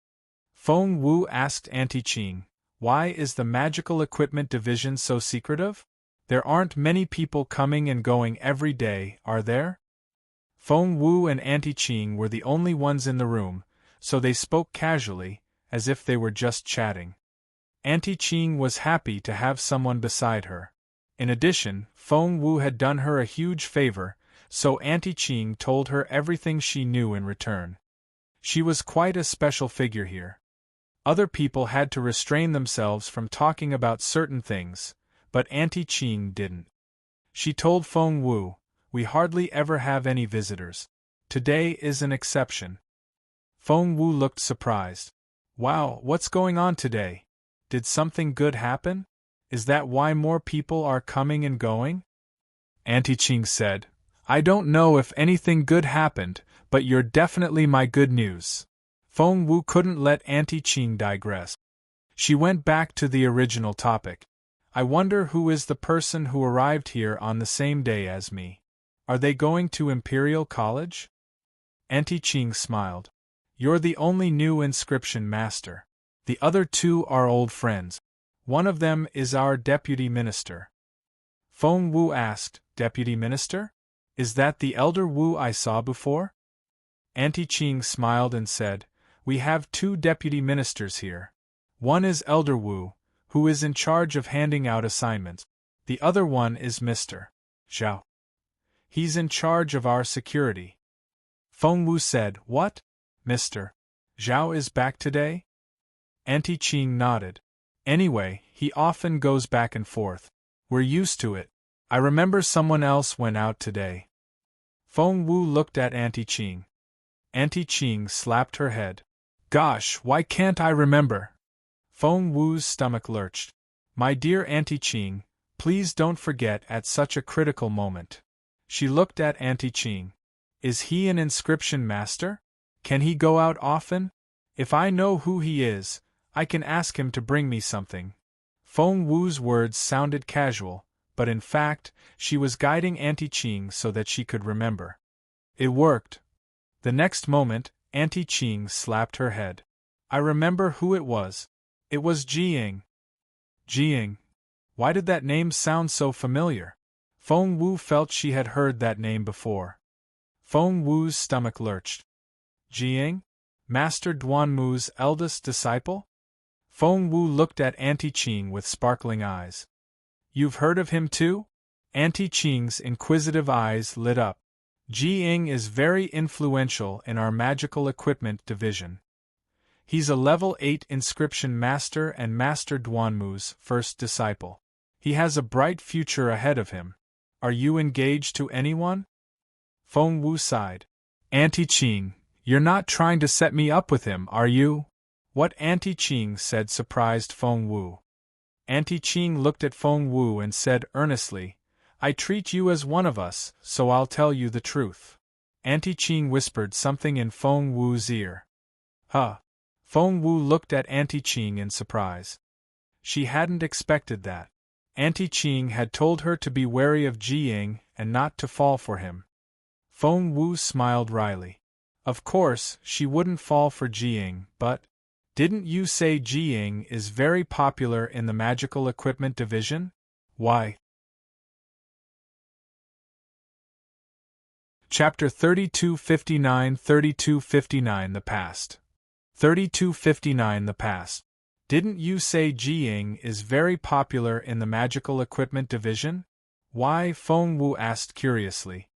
Feng Wu asked Auntie Ching, "Why is the magical equipment division so secretive? There aren't many people coming and going every day, are there?" Feng Wu and Auntie Ching were the only ones in the room, so they spoke casually, as if they were just chatting. Auntie Ching was happy to have someone beside her. In addition, Feng Wu had done her a huge favor, so Auntie Ching told her everything she knew in return. She was quite a special figure here. Other people had to restrain themselves from talking about certain things, but Auntie Ching didn't. She told Feng Wu, "We hardly ever have any visitors. Today is an exception." Feng Wu looked surprised. "Wow, what's going on today? Did something good happen? Is that why more people are coming and going?" Auntie Ching said, "I don't know if anything good happened, but you're definitely my good news." Feng Wu couldn't let Auntie Ching digress. She went back to the original topic. "I wonder who is the person who arrived here on the same day as me. Are they going to Imperial College?" Auntie Ching smiled. "You're the only new inscription master. The other two are old friends. One of them is our deputy minister." Feng Wu asked, "Deputy minister? Is that the elder Wu I saw before?" Auntie Ching smiled and said, "We have two deputy ministers here. One is Elder Wu, who is in charge of handing out assignments. The other one is Mr. Zhao. He's in charge of our security." Feng Wu said, "What? Mr. Zhao is back today?" Auntie Ching nodded. "Anyway, he often goes back and forth. We're used to it. I remember someone else went out today." Feng Wu looked at Auntie Ching. Auntie Ching slapped her head. "Gosh, why can't I remember?" Feng Wu's stomach lurched. "My dear Auntie Ching, please don't forget at such a critical moment." She looked at Auntie Ching. "Is he an inscription master? Can he go out often? If I know who he is, I can ask him to bring me something." Feng Wu's words sounded casual, but in fact, she was guiding Auntie Ching so that she could remember. It worked. The next moment, Auntie Ching slapped her head. "I remember who it was. It was Jiying." Jiying. Why did that name sound so familiar? Feng Wu felt she had heard that name before. Feng Wu's stomach lurched. Jiying? Master Duanmu's eldest disciple? Feng Wu looked at Auntie Ching with sparkling eyes. "You've heard of him too?" Auntie Ching's inquisitive eyes lit up. "Jiying is very influential in our magical equipment division. He's a level 8 inscription master and Master Duanmu's first disciple. He has a bright future ahead of him. Are you engaged to anyone?" Feng Wu sighed. "Auntie Ching, you're not trying to set me up with him, are you?" What Auntie Ching said surprised Feng Wu. Auntie Ching looked at Feng Wu and said earnestly, "I treat you as one of us, so I'll tell you the truth." Auntie Ching whispered something in Feng Wu's ear. "Huh." Feng Wu looked at Auntie Ching in surprise. She hadn't expected that. Auntie Qing had told her to be wary of Jiying and not to fall for him. Feng Wu smiled wryly. Of course, she wouldn't fall for Jiying, but… Didn't you say Jiying is very popular in the magical equipment division? Why? Chapter 3259 The Past. 3259 The Past. Didn't you say Jiying is very popular in the magical equipment division? Why? Feng Wu asked curiously.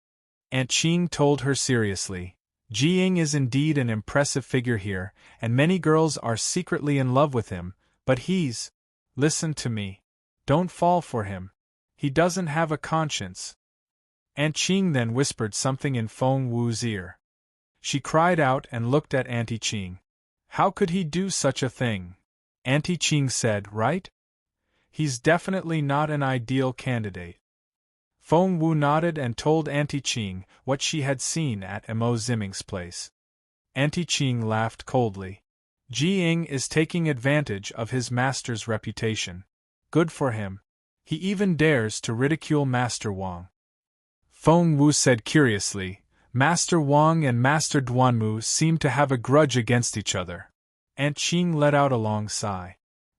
Aunt Qing told her seriously. Jiying is indeed an impressive figure here, and many girls are secretly in love with him, but he's… Listen to me. Don't fall for him. He doesn't have a conscience. Aunt Qing then whispered something in Feng Wu's ear. She cried out and looked at Auntie Qing. How could he do such a thing? Auntie Qing said, right? He's definitely not an ideal candidate. Feng Wu nodded and told Auntie Qing what she had seen at Emo Ziming's place. Auntie Qing laughed coldly. Jiying is taking advantage of his master's reputation. Good for him. He even dares to ridicule Master Wang. Feng Wu said curiously, Master Wang and Master Duanmu seem to have a grudge against each other. Aunt Qing let out a long sigh.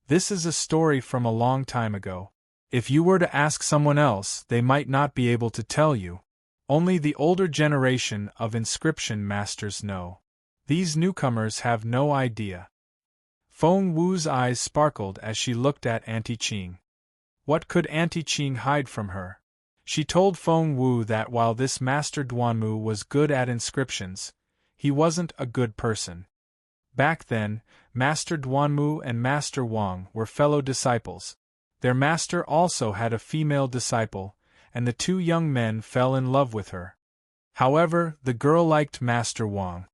This is a story from a long time ago. If you were to ask someone else, they might not be able to tell you. Only the older generation of inscription masters know. These newcomers have no idea. Feng Wu's eyes sparkled as she looked at Auntie Qing. What could Auntie Qing hide from her? She told Feng Wu that while this Master Duanmu was good at inscriptions, he wasn't a good person. Back then, Master Duanmu and Master Wang were fellow disciples. Their master also had a female disciple, and the two young men fell in love with her. However, the girl liked Master Wang.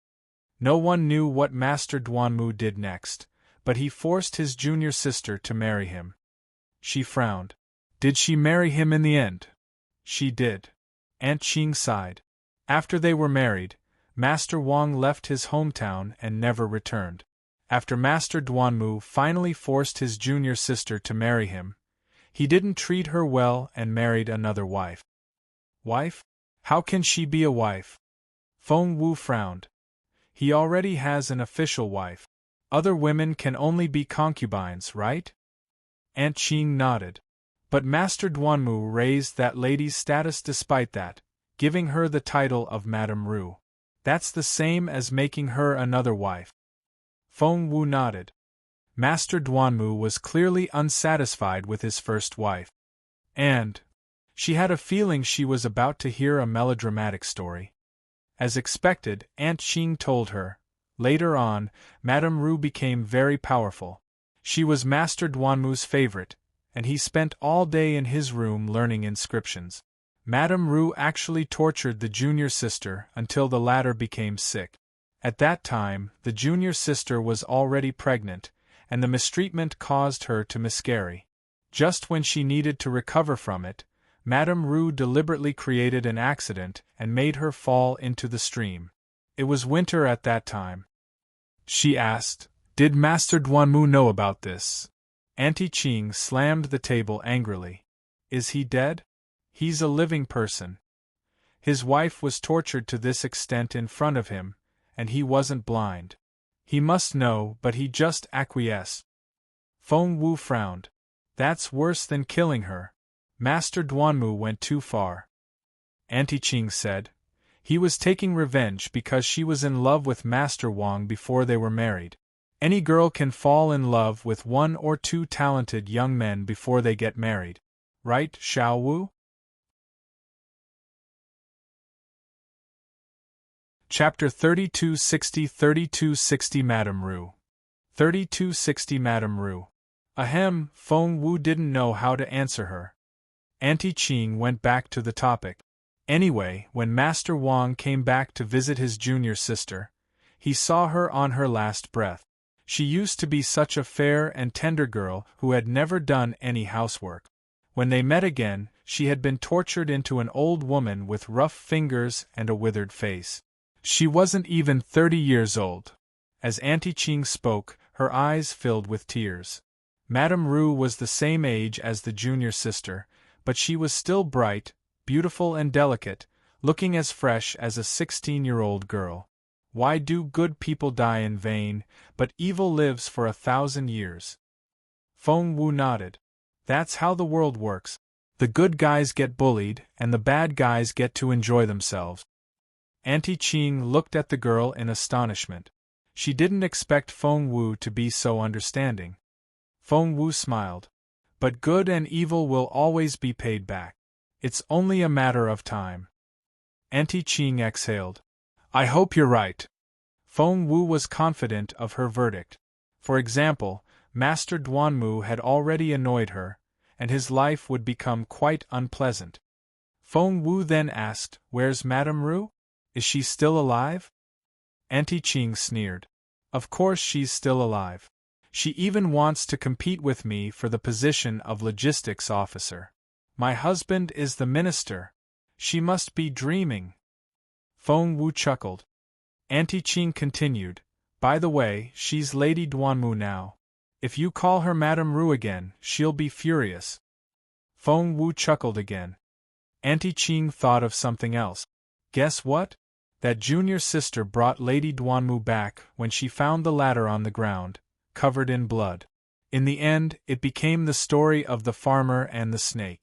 No one knew what Master Duanmu did next, but he forced his junior sister to marry him. She frowned. Did she marry him in the end? She did. Aunt Qing sighed. After they were married, Master Wang left his hometown and never returned. After Master Duanmu finally forced his junior sister to marry him, he didn't treat her well and married another wife. Wife? How can she be a wife? Feng Wu frowned. He already has an official wife. Other women can only be concubines, right? Aunt Qing nodded. But Master Duanmu raised that lady's status despite that, giving her the title of Madame Ru. That's the same as making her another wife. Feng Wu nodded. Master Duanmu was clearly unsatisfied with his first wife. And she had a feeling she was about to hear a melodramatic story. As expected, Aunt Qing told her. Later on, Madame Ru became very powerful. She was Master Duanmu's favorite, and he spent all day in his room learning inscriptions. Madame Ru actually tortured the junior sister until the latter became sick. At that time, the junior sister was already pregnant, and the mistreatment caused her to miscarry. Just when she needed to recover from it, Madame Ru deliberately created an accident and made her fall into the stream. It was winter at that time. She asked, Did Master Duanmu know about this? Auntie Qing slammed the table angrily. Is he dead? He's a living person. His wife was tortured to this extent in front of him, and he wasn't blind. He must know, but he just acquiesced. Feng Wu frowned. That's worse than killing her. Master Duanmu went too far. Auntie Qing said. He was taking revenge because she was in love with Master Wang before they were married. Any girl can fall in love with one or two talented young men before they get married. Right, Xiao Wu? Chapter 3260 Madame Ru. 3260 Madame Ru. Ahem, Feng Wu didn't know how to answer her. Auntie Qing went back to the topic. Anyway, when Master Wang came back to visit his junior sister, he saw her on her last breath. She used to be such a fair and tender girl who had never done any housework. When they met again, she had been tortured into an old woman with rough fingers and a withered face. She wasn't even 30 years old. As Auntie Qing spoke, her eyes filled with tears. Madame Rue was the same age as the junior sister, but she was still bright, beautiful and delicate, looking as fresh as a 16-year-old girl. Why do good people die in vain, but evil lives for 1,000 years? Feng Wu nodded. That's how the world works. The good guys get bullied, and the bad guys get to enjoy themselves. Auntie Qing looked at the girl in astonishment. She didn't expect Feng Wu to be so understanding. Feng Wu smiled. But good and evil will always be paid back. It's only a matter of time. Auntie Qing exhaled. I hope you're right. Feng Wu was confident of her verdict. For example, Master Duanmu had already annoyed her, and his life would become quite unpleasant. Feng Wu then asked, Where's Madame Rue? Is she still alive? Auntie Qing sneered. Of course she's still alive. She even wants to compete with me for the position of logistics officer. My husband is the minister. She must be dreaming. Feng Wu chuckled. Auntie Qing continued, By the way, she's Lady Duanmu now. If you call her Madame Rue again, she'll be furious. Feng Wu chuckled again. Auntie Qing thought of something else. Guess what? That junior sister brought Lady Duanmu back when she found the ladder on the ground, covered in blood. In the end, it became the story of the farmer and the snake.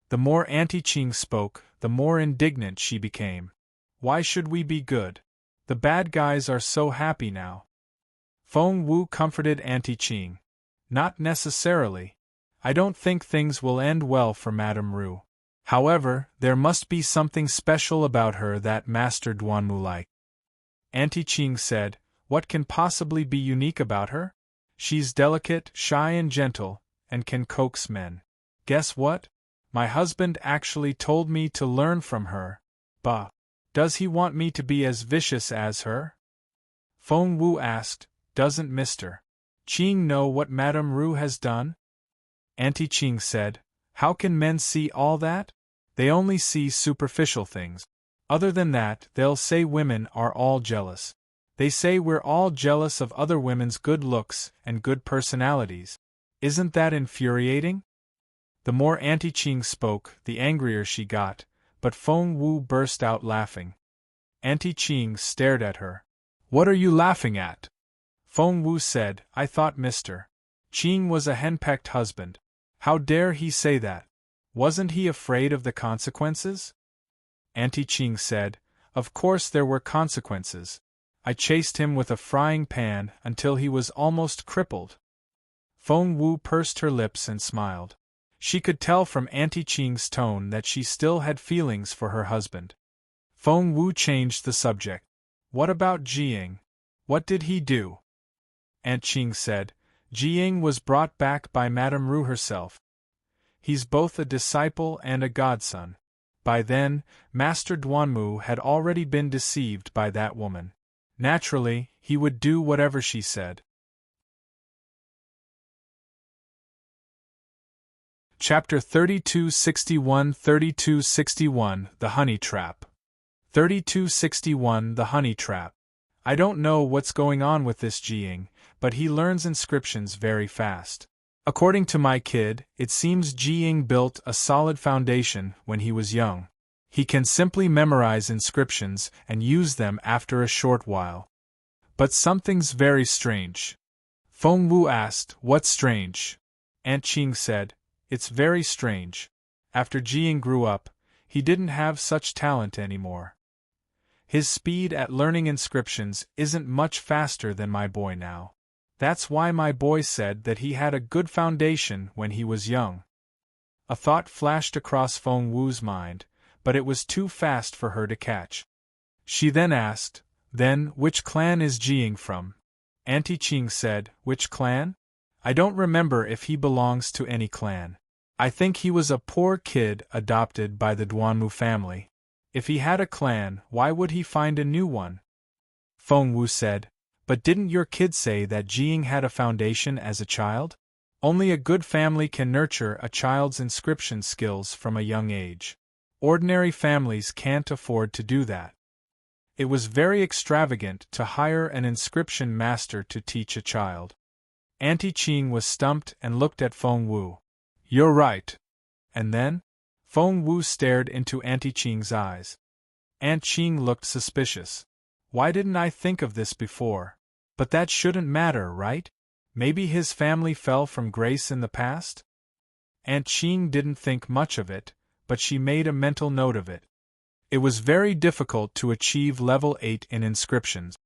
The more Auntie Qing spoke, the more indignant she became. Why should we be good? The bad guys are so happy now. Feng Wu comforted Auntie Qing. Not necessarily. I don't think things will end well for Madame Rue. However, there must be something special about her that Master Duanmu liked. Auntie Qing said, What can possibly be unique about her? She's delicate, shy and gentle, and can coax men. Guess what? My husband actually told me to learn from her. Bah! Does he want me to be as vicious as her? Feng Wu asked, Doesn't Mr. Qing know what Madame Rue has done? Auntie Qing said, How can men see all that? They only see superficial things. Other than that, they'll say women are all jealous. They say we're all jealous of other women's good looks and good personalities. Isn't that infuriating? The more Auntie Qing spoke, the angrier she got, but Feng Wu burst out laughing. Auntie Qing stared at her. What are you laughing at? Feng Wu said, I thought Mr. Qing was a henpecked husband. How dare he say that? Wasn't he afraid of the consequences? Auntie Qing said, Of course there were consequences. I chased him with a frying pan until he was almost crippled. Feng Wu pursed her lips and smiled. She could tell from Auntie Qing's tone that she still had feelings for her husband. Feng Wu changed the subject. What about Jiying? What did he do? Aunt Qing said, Jiying was brought back by Madame Rue herself. He's both a disciple and a godson. By then, Master Duanmu had already been deceived by that woman. Naturally, he would do whatever she said. Chapter 3261 The Honey Trap. 3261 The Honey Trap. I don't know what's going on with this Jiying, but he learns inscriptions very fast. According to my kid, it seems Jiying built a solid foundation when he was young. He can simply memorize inscriptions and use them after a short while. But something's very strange. Feng Wu asked, What's strange? Aunt Qing said, It's very strange. After Jiying grew up, he didn't have such talent anymore. His speed at learning inscriptions isn't much faster than my boy now. That's why my boy said that he had a good foundation when he was young. A thought flashed across Feng Wu's mind, but it was too fast for her to catch. She then asked, Then, which clan is Jiying from? Auntie Qing said, Which clan? I don't remember if he belongs to any clan. I think he was a poor kid adopted by the Duanmu family. If he had a clan, why would he find a new one? Feng Wu said, But didn't your kid say that Jiying had a foundation as a child? Only a good family can nurture a child's inscription skills from a young age. Ordinary families can't afford to do that. It was very extravagant to hire an inscription master to teach a child. Auntie Qing was stumped and looked at Feng Wu. You're right. And then? Feng Wu stared into Auntie Qing's eyes. Aunt Qing looked suspicious. Why didn't I think of this before? But that shouldn't matter, right? Maybe his family fell from grace in the past? Aunt Qing didn't think much of it, but she made a mental note of it. It was very difficult to achieve level 8 in inscriptions.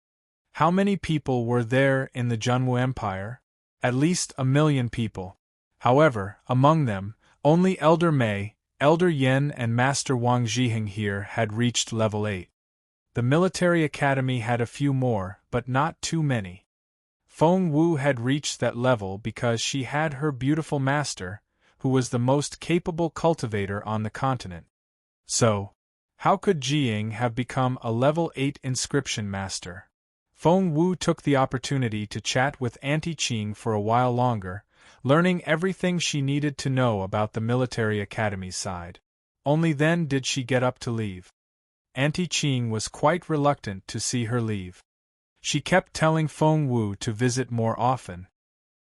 How many people were there in the Junwu Empire? At least 1,000,000 people. However, among them, only Elder Mei, Elder Yen and Master Wang Zhiheng here had reached level 8. The military academy had a few more, but not too many. Feng Wu had reached that level because she had her beautiful master, who was the most capable cultivator on the continent. So, how could Jiying have become a level 8 inscription master? Feng Wu took the opportunity to chat with Auntie Qing for a while longer, learning everything she needed to know about the military academy side. Only then did she get up to leave. Auntie Qing was quite reluctant to see her leave. She kept telling Feng Wu to visit more often.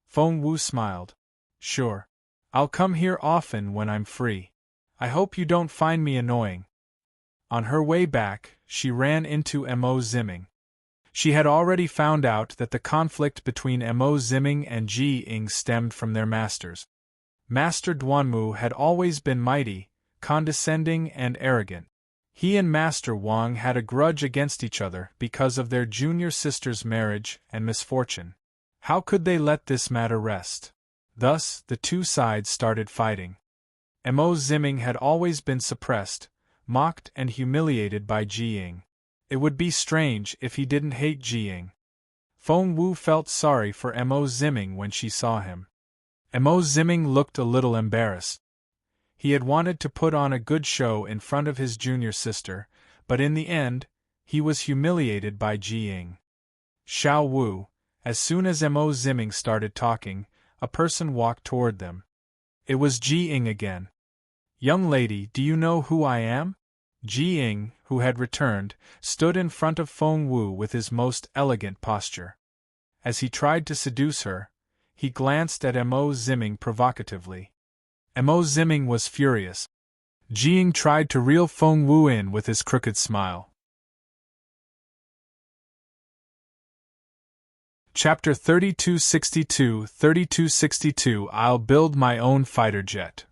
Feng Wu smiled. Sure. I'll come here often when I'm free. I hope you don't find me annoying. On her way back, she ran into Mo Zimming. She had already found out that the conflict between Mo Zimming and Ji Ying stemmed from their masters. Master Duanmu had always been mighty, condescending and arrogant. He and Master Wang had a grudge against each other because of their junior sister's marriage and misfortune. How could they let this matter rest? Thus, the two sides started fighting. Mo Zimming had always been suppressed, mocked and humiliated by Ji Ying. It would be strange if he didn't hate Ji Ying. Feng Wu felt sorry for Mo Zimming when she saw him. Mo Zimming looked a little embarrassed. He had wanted to put on a good show in front of his junior sister, but in the end, he was humiliated by Ji Ying. Xiao Wu, as soon as Mo Zimming started talking, a person walked toward them. It was Ji Ying again. Young lady, do you know who I am? Ji Ying, who had returned, stood in front of Feng Wu with his most elegant posture. As he tried to seduce her, he glanced at Mo Zimming provocatively. Mo Zimming was furious. Ji Ying tried to reel Feng Wu in with his crooked smile. Chapter 3262 I'll build my own fighter jet.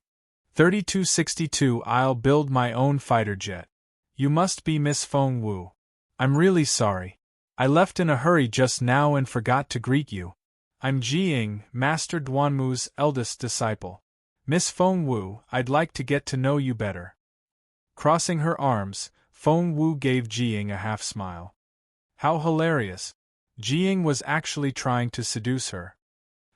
3262 I'll build my own fighter jet. You must be Miss Feng Wu. I'm really sorry. I left in a hurry just now and forgot to greet you. I'm Ji Ying, Master Duanmu's eldest disciple. Miss Feng Wu, I'd like to get to know you better. Crossing her arms, Feng Wu gave Ji Ying a half-smile. How hilarious. Ji Ying was actually trying to seduce her.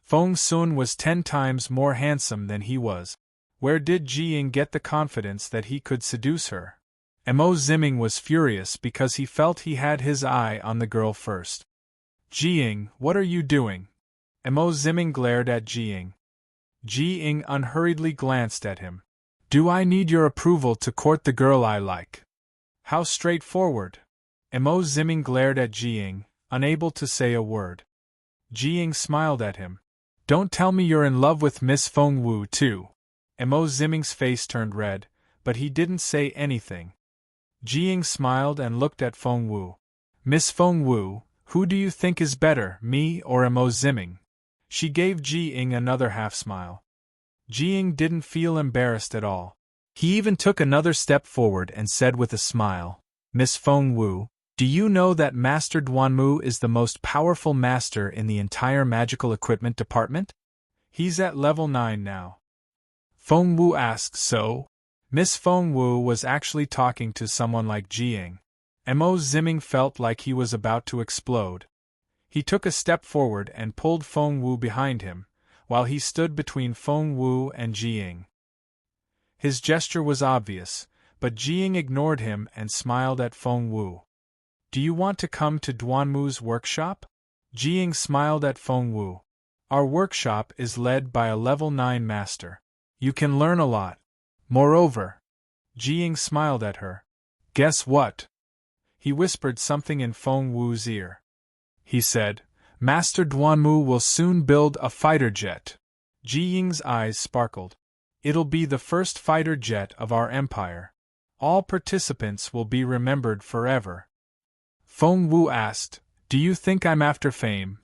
Feng Sun was 10 times more handsome than he was. Where did Ji Ying get the confidence that he could seduce her? Mo Zimming was furious because he felt he had his eye on the girl first. Ji Ying, what are you doing? Mo Zimming glared at Ji Ying. Ji Ying unhurriedly glanced at him. Do I need your approval to court the girl I like? How straightforward. Mo Zimming glared at Ji Ying, unable to say a word. Ji Ying smiled at him. Don't tell me you're in love with Miss Feng Wu too. Mo Zimming's face turned red, but he didn't say anything. Ji Ying smiled and looked at Feng Wu. Miss Feng Wu, who do you think is better, me or Mo Zimming? She gave Ji Ying another half-smile. Ji Ying didn't feel embarrassed at all. He even took another step forward and said with a smile, Miss Feng Wu, do you know that Master Duanmu is the most powerful master in the entire magical equipment department? He's at level 9 now. Feng Wu asked so. Miss Feng Wu was actually talking to someone like Ji Ying. Mo Zimming felt like he was about to explode. He took a step forward and pulled Feng Wu behind him, while he stood between Feng Wu and Ji Ying. His gesture was obvious, but Ji Ying ignored him and smiled at Feng Wu. Do you want to come to Duanmu's workshop? Ji Ying smiled at Feng Wu. Our workshop is led by a level 9 master. You can learn a lot. Moreover, Ji Ying smiled at her. Guess what? He whispered something in Feng Wu's ear. He said, Master Duanmu will soon build a fighter jet. Ji Ying's eyes sparkled. It'll be the first fighter jet of our empire. All participants will be remembered forever. Feng Wu asked, "Do you think I'm after fame?"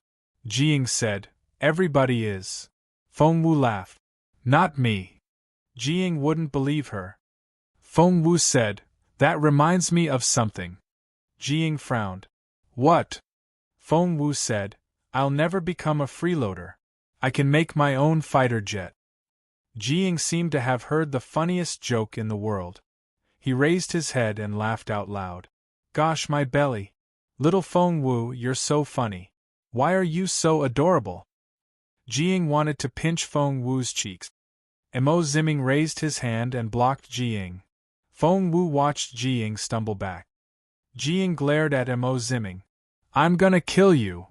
Ji Ying said, "Everybody is." Feng Wu laughed. "Not me." Ji Ying wouldn't believe her. Feng Wu said, "That reminds me of something." Ji Ying frowned. "What?" Feng Wu said, "I'll never become a freeloader. I can make my own fighter jet." Ji Ying seemed to have heard the funniest joke in the world. He raised his head and laughed out loud. "Gosh, my belly! Little Feng Wu, you're so funny. Why are you so adorable?" Ji Ying wanted to pinch Feng Wu's cheeks. Emo Ziming raised his hand and blocked Ji Ying. Feng Wu watched Ji Ying stumble back. Ji Ying glared at Emo Ziming. "I'm gonna kill you!"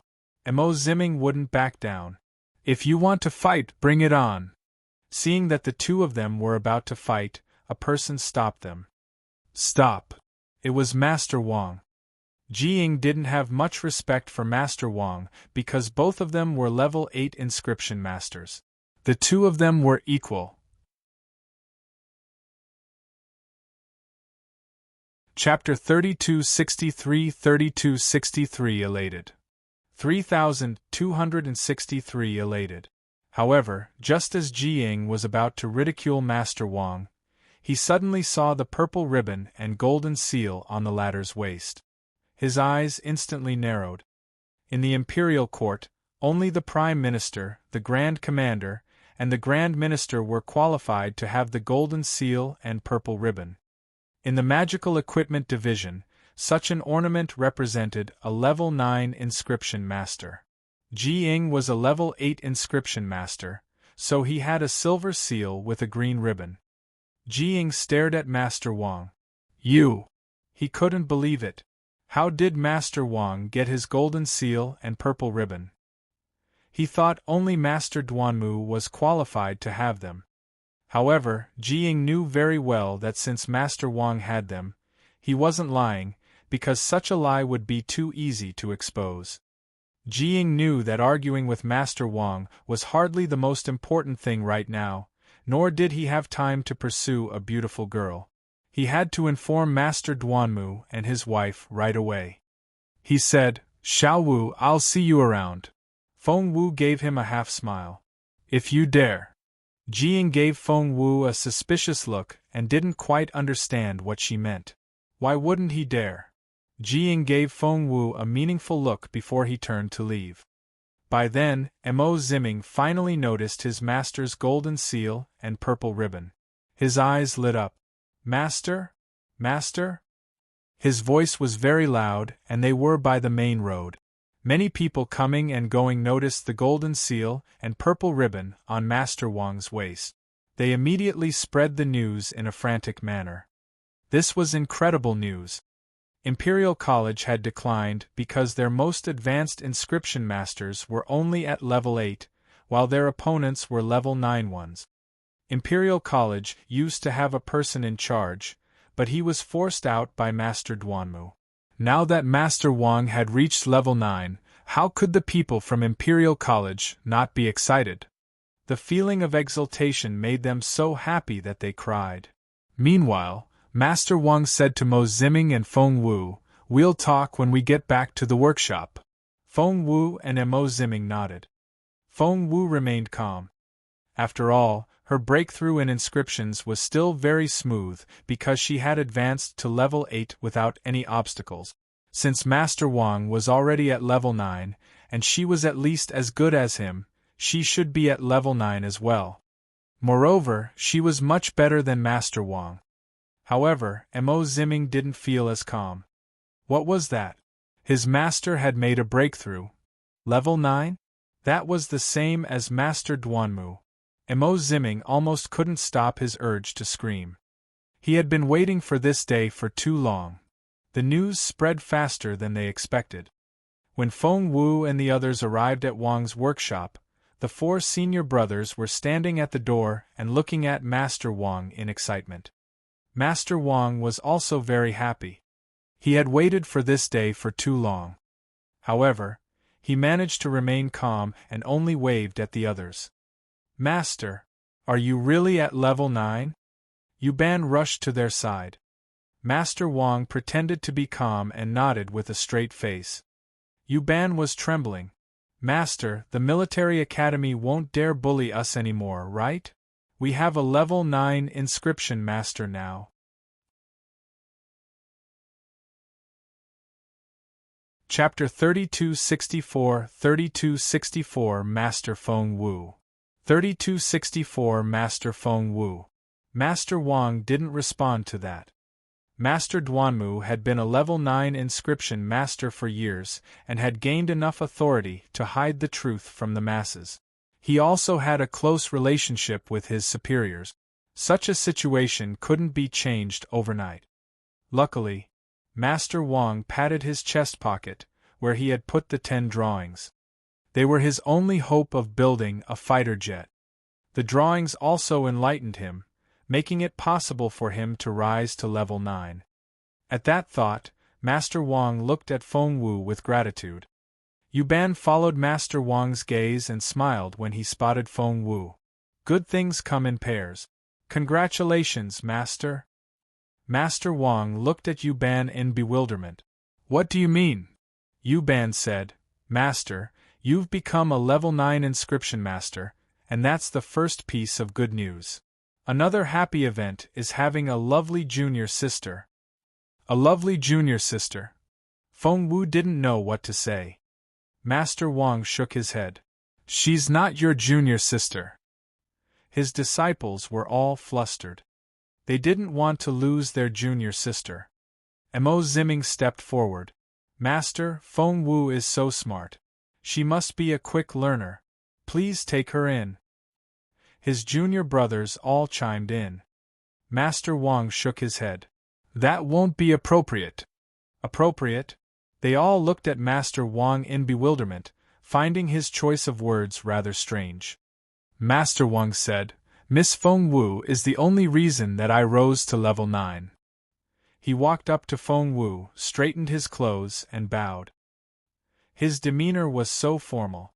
Emo Ziming wouldn't back down. "If you want to fight, bring it on." Seeing that the two of them were about to fight, a person stopped them. "Stop!" It was Master Wang. Ji Ying didn't have much respect for Master Wang because both of them were level 8 inscription masters. The two of them were equal. Chapter 3263 elated. 3263 elated. However, just as Ji Ying was about to ridicule Master Wang, he suddenly saw the purple ribbon and golden seal on the latter's waist. His eyes instantly narrowed. In the imperial court, only the Prime Minister, the Grand Commander, and the Grand Minister were qualified to have the golden seal and purple ribbon. In the Magical Equipment Division, such an ornament represented a level 9 inscription master. Ji Ying was a level 8 inscription master, so he had a silver seal with a green ribbon. Ji Ying stared at Master Wang. "You!" He couldn't believe it. How did Master Wang get his golden seal and purple ribbon? He thought only Master Duanmu was qualified to have them. However, Ji Ying knew very well that since Master Wang had them, he wasn't lying, because such a lie would be too easy to expose. Ji Ying knew that arguing with Master Wang was hardly the most important thing right now, nor did he have time to pursue a beautiful girl. He had to inform Master Duanmu and his wife right away. He said, "Xiao Wu, I'll see you around." Feng Wu gave him a half smile. "If you dare." Ji Ying gave Feng Wu a suspicious look and didn't quite understand what she meant. Why wouldn't he dare? Ji Ying gave Feng Wu a meaningful look before he turned to leave. By then, Emo Ziming finally noticed his master's golden seal and purple ribbon. His eyes lit up. "Master? Master?" His voice was very loud, and they were by the main road. Many people coming and going noticed the golden seal and purple ribbon on Master Wang's waist. They immediately spread the news in a frantic manner. This was incredible news. Imperial College had declined because their most advanced inscription masters were only at level 8, while their opponents were level 9 ones. Imperial College used to have a person in charge, but he was forced out by Master Duanmu. Now that Master Wang had reached level 9, how could the people from Imperial College not be excited? The feeling of exultation made them so happy that they cried. Meanwhile, Master Wang said to Mo Ziming and Feng Wu, "We'll talk when we get back to the workshop." Feng Wu and Mo Ziming nodded. Feng Wu remained calm. After all, her breakthrough in inscriptions was still very smooth because she had advanced to level 8 without any obstacles. Since Master Wang was already at level 9, and she was at least as good as him, she should be at level 9 as well. Moreover, she was much better than Master Wang. However, Mo Ziming didn't feel as calm. What was that? His master had made a breakthrough. Level 9? That was the same as Master Duanmu. Mo Ziming almost couldn't stop his urge to scream. He had been waiting for this day for too long. The news spread faster than they expected. When Feng Wu and the others arrived at Wang's workshop, the 4 senior brothers were standing at the door and looking at Master Wang in excitement. Master Wang was also very happy. He had waited for this day for too long. However, He managed to remain calm and only waved at the others. Master, are you really at level 9? Yuban rushed to their side. Master Wang pretended to be calm and nodded with a straight face. Yuban was trembling. Master, the military academy won't dare bully us anymore, right? We have a level 9 inscription master now. Chapter 3264 Master Feng Wu. 3264 Master Feng Wu. Master Wang didn't respond to that. Master Duanmu had been a level 9 inscription master for years and had gained enough authority to hide the truth from the masses. He also had a close relationship with his superiors. Such a situation couldn't be changed overnight. Luckily, Master Wang patted his chest pocket, where he had put the 10 drawings. They were his only hope of building a fighter jet. The drawings also enlightened him, making it possible for him to rise to level 9. At that thought, Master Wang looked at Feng Wu with gratitude. Yuban followed Master Wang's gaze and smiled when he spotted Feng Wu. Good things come in pairs. Congratulations, Master. Master Wang looked at Yuban in bewilderment. What do you mean? Yuban said, Master, you've become a level 9 inscription master, and that's the first piece of good news. Another happy event is having a lovely junior sister. A lovely junior sister. Feng Wu didn't know what to say. Master Wang shook his head. She's not your junior sister. His disciples were all flustered. They didn't want to lose their junior sister. Mo Ziming stepped forward. Master, Feng Wu is so smart. She must be a quick learner. Please take her in. His junior brothers all chimed in. Master Wang shook his head. That won't be appropriate. Appropriate? They all looked at Master Wang in bewilderment, finding his choice of words rather strange. Master Wang said, Miss Feng Wu is the only reason that I rose to level 9. He walked up to Feng Wu, straightened his clothes, and bowed. His demeanor was so formal.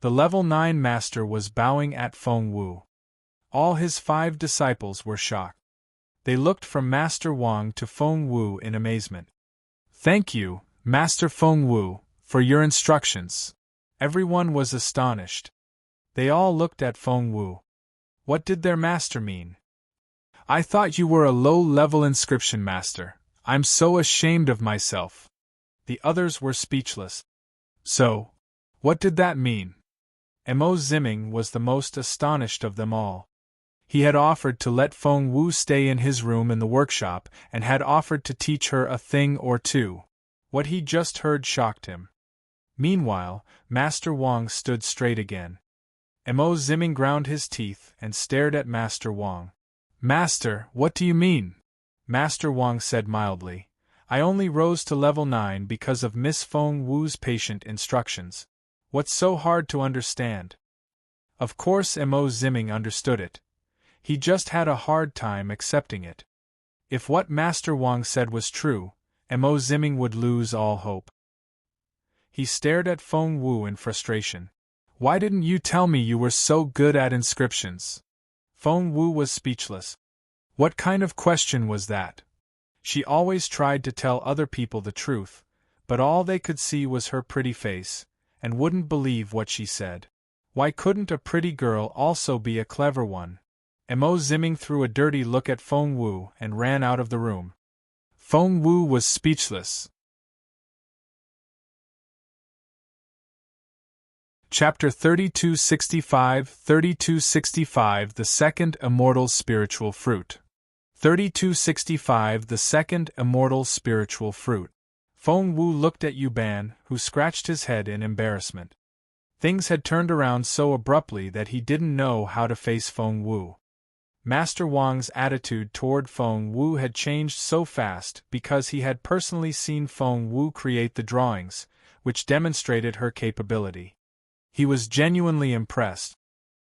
The level 9 master was bowing at Feng Wu. All his 5 disciples were shocked. They looked from Master Wang to Feng Wu in amazement. Thank you, Master Feng Wu, for your instructions. Everyone was astonished. They all looked at Feng Wu. What did their master mean? I thought you were a low-level inscription master. I'm so ashamed of myself. The others were speechless. So, what did that mean? Mo Ziming was the most astonished of them all. He had offered to let Feng Wu stay in his room in the workshop and had offered to teach her a thing or two. What he just heard shocked him. Meanwhile, Master Wang stood straight again. Mo Ziming ground his teeth and stared at Master Wang. Master, what do you mean? Master Wang said mildly. I only rose to level 9 because of Miss Feng Wu's patient instructions. What's so hard to understand? Of course Mo Ziming understood it. He just had a hard time accepting it. If what Master Wang said was true, Mo Ziming would lose all hope. He stared at Feng Wu in frustration. Why didn't you tell me you were so good at inscriptions? Feng Wu was speechless. What kind of question was that? She always tried to tell other people the truth, but all they could see was her pretty face, and wouldn't believe what she said. Why couldn't a pretty girl also be a clever one? Mo Ziming threw a dirty look at Feng Wu and ran out of the room. Feng Wu was speechless. Chapter 3265 The Second Immortal Spiritual Fruit. 3265 The Second Immortal Spiritual Fruit. Feng Wu looked at Yuban, who scratched his head in embarrassment. Things had turned around so abruptly that he didn't know how to face Feng Wu. Master Wang's attitude toward Feng Wu had changed so fast because he had personally seen Feng Wu create the drawings, which demonstrated her capability. He was genuinely impressed.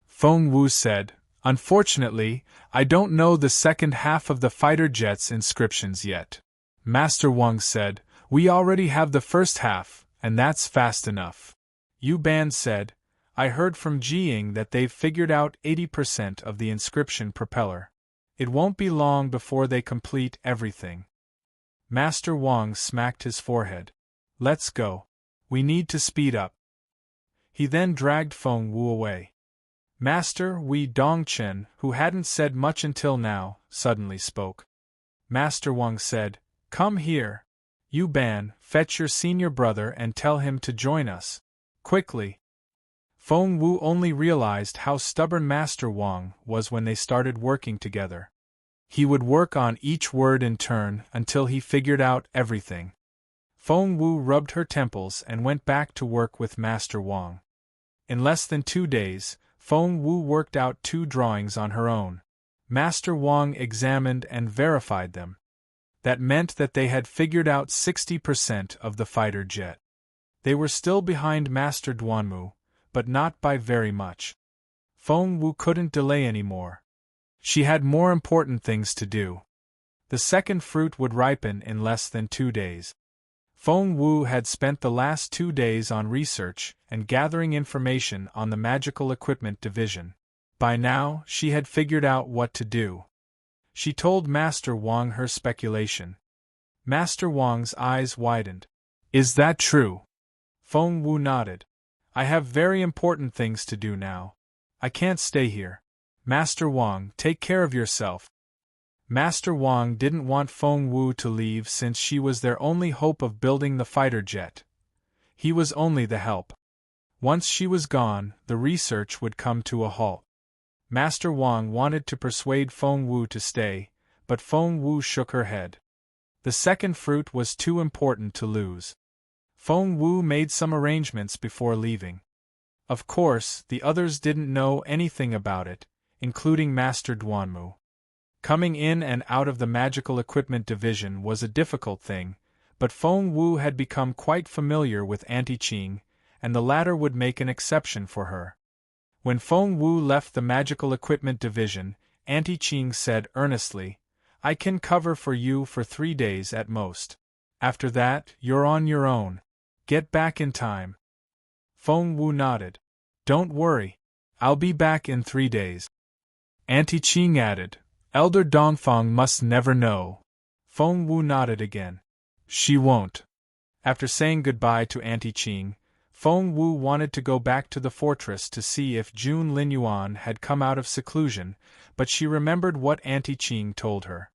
Feng Wu said, Unfortunately, I don't know the second half of the fighter jet's inscriptions yet. Master Wang said, We already have the first half, and that's fast enough. Yu Ban said, I heard from Jiying that they've figured out 80% of the inscription propeller. It won't be long before they complete everything. Master Wang smacked his forehead. Let's go. We need to speed up. He then dragged Feng Wu away. Master Wei Dongchen, who hadn't said much until now, suddenly spoke. Master Wang said, Come here. Yu Ban, fetch your senior brother and tell him to join us. Quickly. Feng Wu only realized how stubborn Master Wang was when they started working together. He would work on each word in turn until he figured out everything. Feng Wu rubbed her temples and went back to work with Master Wang. In less than 2 days, Feng Wu worked out 2 drawings on her own. Master Wang examined and verified them. That meant that they had figured out 60% of the fighter jet. They were still behind Master Duanmu, but not by very much. Feng Wu couldn't delay anymore. She had more important things to do. The second fruit would ripen in less than 2 days. Feng Wu had spent the last 2 days on research and gathering information on the magical equipment division. By now, she had figured out what to do. She told Master Wang her speculation. Master Wang's eyes widened. Is that true? Feng Wu nodded. I have very important things to do now. I can't stay here. Master Wang, take care of yourself. Master Wang didn't want Feng Wu to leave since she was their only hope of building the fighter jet. He was only the help. Once she was gone, the research would come to a halt. Master Wang wanted to persuade Feng Wu to stay, but Feng Wu shook her head. The second fruit was too important to lose. Feng Wu made some arrangements before leaving. Of course, the others didn't know anything about it, including Master Duanmu. Coming in and out of the magical equipment division was a difficult thing, but Feng Wu had become quite familiar with Auntie Qing, and the latter would make an exception for her. When Feng Wu left the magical equipment division, Auntie Qing said earnestly, I can cover for you for 3 days at most. After that, you're on your own. Get back in time. Feng Wu nodded. Don't worry. I'll be back in 3 days. Auntie Qing added, Elder Dongfang must never know. Feng Wu nodded again. She won't. After saying goodbye to Auntie Qing, Feng Wu wanted to go back to the fortress to see if Jun Linyuan had come out of seclusion, but she remembered what Auntie Qing told her.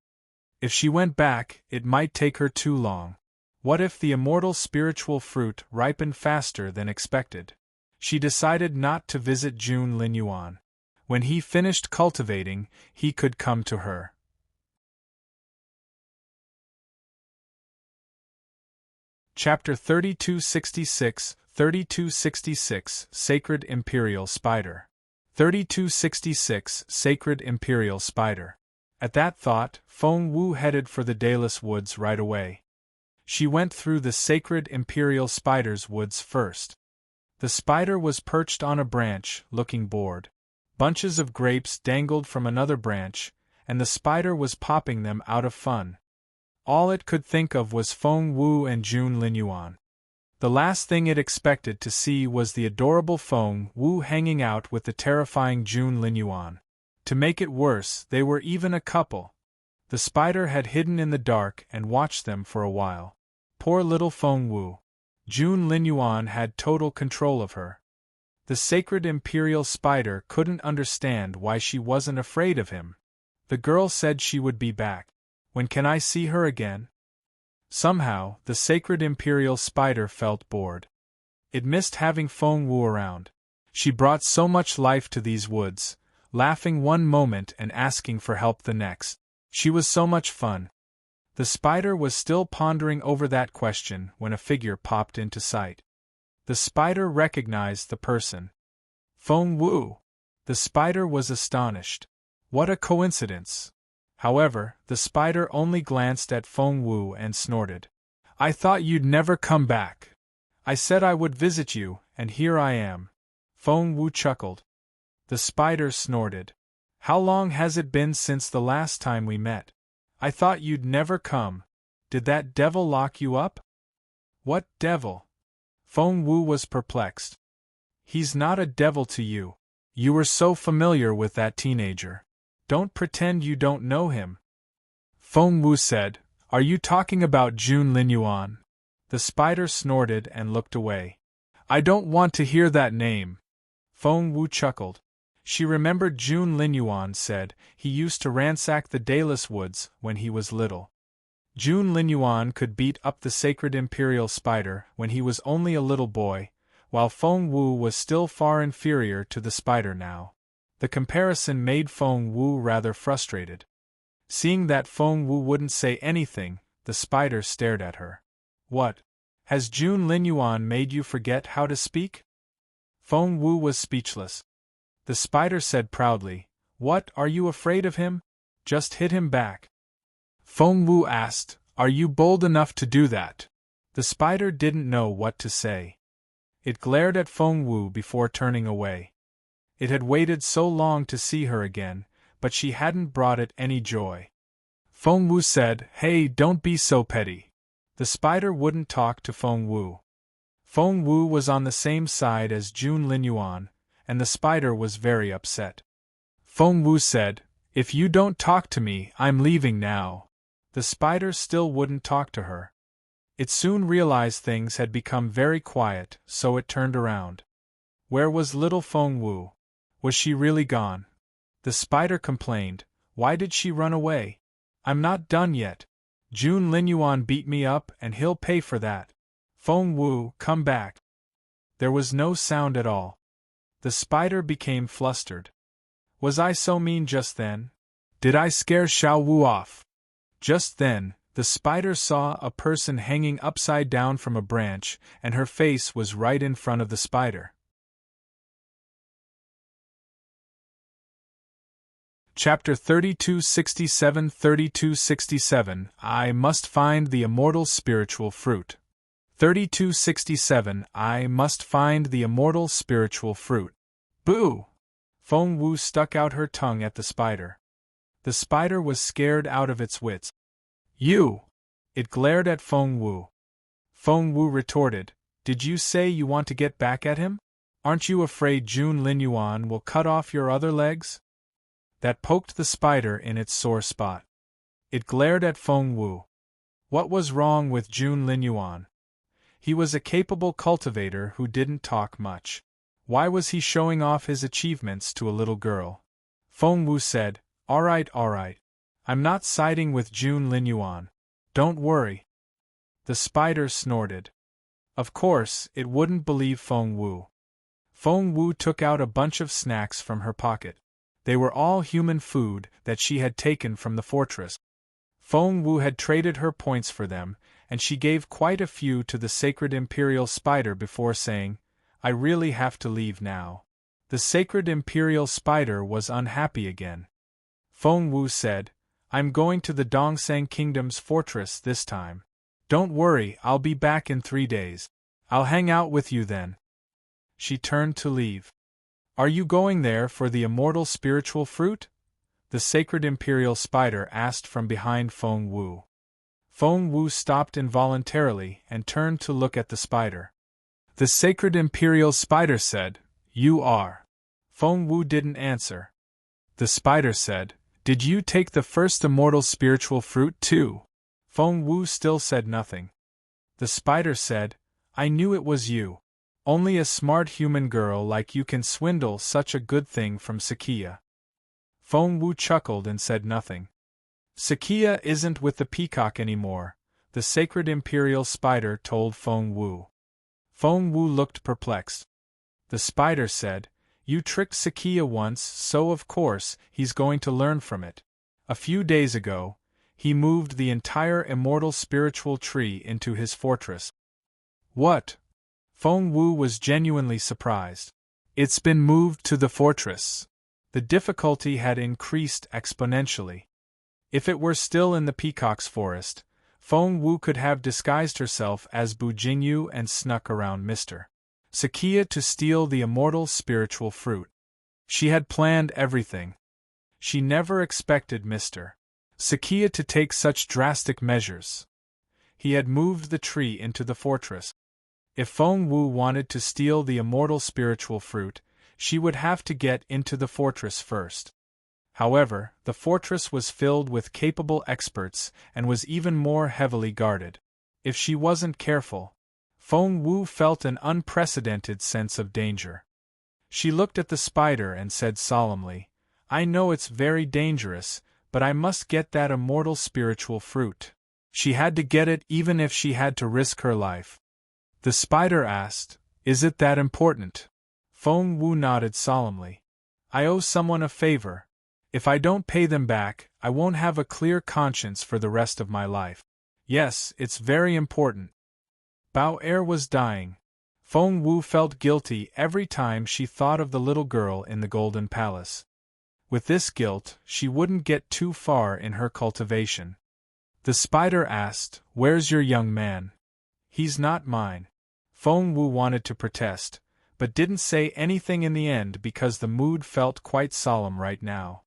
If she went back, it might take her too long. What if the immortal spiritual fruit ripened faster than expected? She decided not to visit Jun Linyuan. When he finished cultivating, he could come to her. Chapter 3266, 3266, Sacred Imperial Spider. 3266, Sacred Imperial Spider. At that thought, Feng Wu headed for the Dayless Woods right away. She went through the Sacred Imperial Spider's woods first. The spider was perched on a branch, looking bored. Bunches of grapes dangled from another branch, and the spider was popping them out of fun. All it could think of was Feng Wu and Jun Linyuan. The last thing it expected to see was the adorable Feng Wu hanging out with the terrifying Jun Linyuan. To make it worse, they were even a couple. The spider had hidden in the dark and watched them for a while. Poor little Feng Wu. Jun Linyuan had total control of her. The sacred imperial spider couldn't understand why she wasn't afraid of him. The girl said she would be back. When can I see her again? Somehow, the sacred imperial spider felt bored. It missed having Feng Wu around. She brought so much life to these woods, laughing one moment and asking for help the next. She was so much fun. The spider was still pondering over that question when a figure popped into sight. The spider recognized the person. Feng Wu! The spider was astonished. What a coincidence! However, the spider only glanced at Feng Wu and snorted. I thought you'd never come back. I said I would visit you, and here I am. Feng Wu chuckled. The spider snorted. How long has it been since the last time we met? I thought you'd never come. Did that devil lock you up? What devil? Feng Wu was perplexed. He's not a devil to you. You were so familiar with that teenager. Don't pretend you don't know him. Feng Wu said, Are you talking about Jun Linyuan? The spider snorted and looked away. I don't want to hear that name. Feng Wu chuckled. She remembered Jun Linyuan said he used to ransack the Dayless Woods when he was little. Jun Linyuan could beat up the sacred imperial spider when he was only a little boy, while Feng Wu was still far inferior to the spider now. The comparison made Feng Wu rather frustrated. Seeing that Feng Wu wouldn't say anything, the spider stared at her. What? Has Jun Linyuan made you forget how to speak? Feng Wu was speechless. The spider said proudly, What, are you afraid of him? Just hit him back. Feng Wu asked, Are you bold enough to do that? The spider didn't know what to say. It glared at Feng Wu before turning away. It had waited so long to see her again, but she hadn't brought it any joy. Feng Wu said, Hey, don't be so petty. The spider wouldn't talk to Feng Wu. Feng Wu was on the same side as Jun Linyuan, and the spider was very upset. Feng Wu said, If you don't talk to me, I'm leaving now. The spider still wouldn't talk to her. It soon realized things had become very quiet, so it turned around. Where was little Feng Wu? Was she really gone? The spider complained, Why did she run away? I'm not done yet. Jun Linyuan beat me up and he'll pay for that. Feng Wu, come back. There was no sound at all. The spider became flustered. Was I so mean just then? Did I scare Xiao Wu off? Just then, the spider saw a person hanging upside down from a branch, and her face was right in front of the spider. Chapter 3267 I must find the immortal spiritual fruit. 3267 I must find the immortal spiritual fruit. Boo! Feng Wu stuck out her tongue at the spider. The spider was scared out of its wits. You! It glared at Feng Wu. Feng Wu retorted, Did you say you want to get back at him? Aren't you afraid Jun Linyuan will cut off your other legs? That poked the spider in its sore spot. It glared at Feng Wu. What was wrong with Jun Linyuan? He was a capable cultivator who didn't talk much. Why was he showing off his achievements to a little girl? Feng Wu said, All right. I'm not siding with Jun Linyuan. Don't worry. The spider snorted. Of course, it wouldn't believe Feng Wu. Feng Wu took out a bunch of snacks from her pocket. They were all human food that she had taken from the fortress. Feng Wu had traded her points for them, and she gave quite a few to the sacred imperial spider before saying, I really have to leave now. The sacred imperial spider was unhappy again. Feng Wu said, I'm going to the Dongsang Kingdom's fortress this time. Don't worry, I'll be back in 3 days. I'll hang out with you then. She turned to leave. Are you going there for the immortal spiritual fruit? The sacred imperial spider asked from behind Feng Wu. Feng Wu stopped involuntarily and turned to look at the spider. The sacred imperial spider said, You are. Feng Wu didn't answer. The spider said, Did you take the first immortal spiritual fruit too? Feng Wu still said nothing. The spider said, I knew it was you. Only a smart human girl like you can swindle such a good thing from Sakia. Feng Wu chuckled and said nothing. Sakia isn't with the peacock anymore, the sacred imperial spider told Feng Wu. Feng Wu looked perplexed. The spider said, You tricked Sakia once, so of course he's going to learn from it. A few days ago, he moved the entire immortal spiritual tree into his fortress. What? Feng Wu was genuinely surprised. It's been moved to the fortress. The difficulty had increased exponentially. If it were still in the peacock's forest, Feng Wu could have disguised herself as Bu Jingyu and snuck around Mr. Sakia to steal the immortal spiritual fruit. She had planned everything. She never expected Mr. Sakia to take such drastic measures. He had moved the tree into the fortress. If Feng Wu wanted to steal the immortal spiritual fruit, she would have to get into the fortress first. However, the fortress was filled with capable experts and was even more heavily guarded. If she wasn't careful, Feng Wu felt an unprecedented sense of danger. She looked at the spider and said solemnly, "I know it's very dangerous, but I must get that immortal spiritual fruit." She had to get it even if she had to risk her life. The spider asked, "Is it that important?" Feng Wu nodded solemnly. "I owe someone a favor. If I don't pay them back, I won't have a clear conscience for the rest of my life." "Yes, it's very important." Bao Er was dying. Feng Wu felt guilty every time she thought of the little girl in the Golden Palace. With this guilt, she wouldn't get too far in her cultivation. The spider asked, "Where's your young man?" "He's not mine." Feng Wu wanted to protest, but didn't say anything in the end because the mood felt quite solemn right now.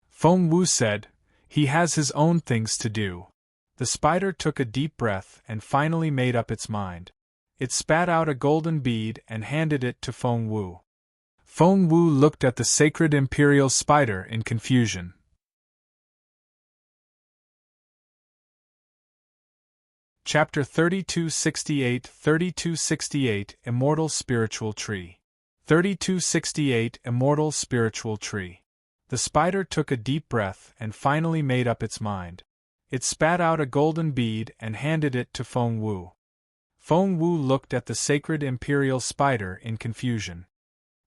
Feng Wu said, "He has his own things to do." The spider took a deep breath and finally made up its mind. It spat out a golden bead and handed it to Feng Wu. Feng Wu looked at the sacred imperial spider in confusion. Chapter 3268 Immortal Spiritual Tree. 3268 Immortal Spiritual Tree. The spider took a deep breath and finally made up its mind. It spat out a golden bead and handed it to Feng Wu. Feng Wu looked at the sacred imperial spider in confusion.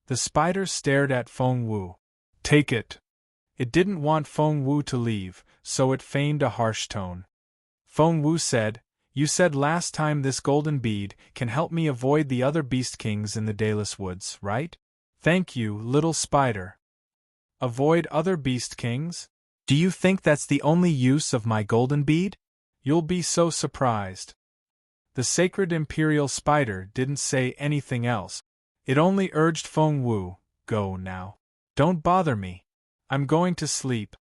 The spider stared at Feng Wu. "Take it." It didn't want Feng Wu to leave, so it feigned a harsh tone. Feng Wu said, "You said last time this golden bead can help me avoid the other beast kings in the Dayless Woods, right?" "Thank you, little spider." "Avoid other beast kings? Do you think that's the only use of my golden bead? You'll be so surprised." The sacred imperial spider didn't say anything else. It only urged Feng Wu, "Go now. Don't bother me. I'm going to sleep."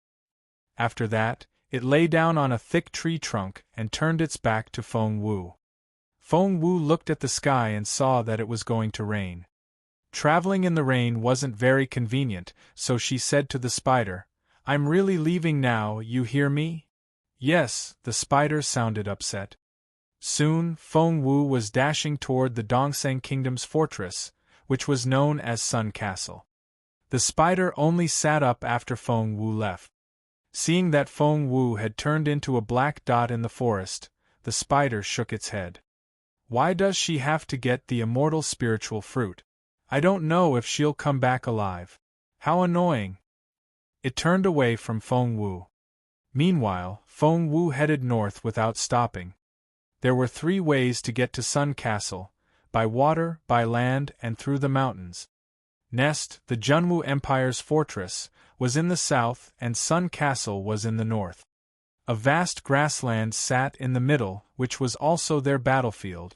After that, it lay down on a thick tree trunk and turned its back to Feng Wu. Feng Wu looked at the sky and saw that it was going to rain. Traveling in the rain wasn't very convenient, so she said to the spider, "I'm really leaving now, you hear me?" "Yes," the spider sounded upset. Soon, Feng Wu was dashing toward the Dongseng Kingdom's fortress, which was known as Sun Castle. The spider only sat up after Feng Wu left. Seeing that Feng Wu had turned into a black dot in the forest, the spider shook its head. "Why does she have to get the immortal spiritual fruit? I don't know if she'll come back alive. How annoying." It turned away from Feng Wu. Meanwhile, Feng Wu headed north without stopping. There were 3 ways to get to Sun Castle: by water, by land, and through the mountains. Nest, the Junwu Empire's fortress, was in the south and Sun Castle was in the north. A vast grassland sat in the middle, which was also their battlefield.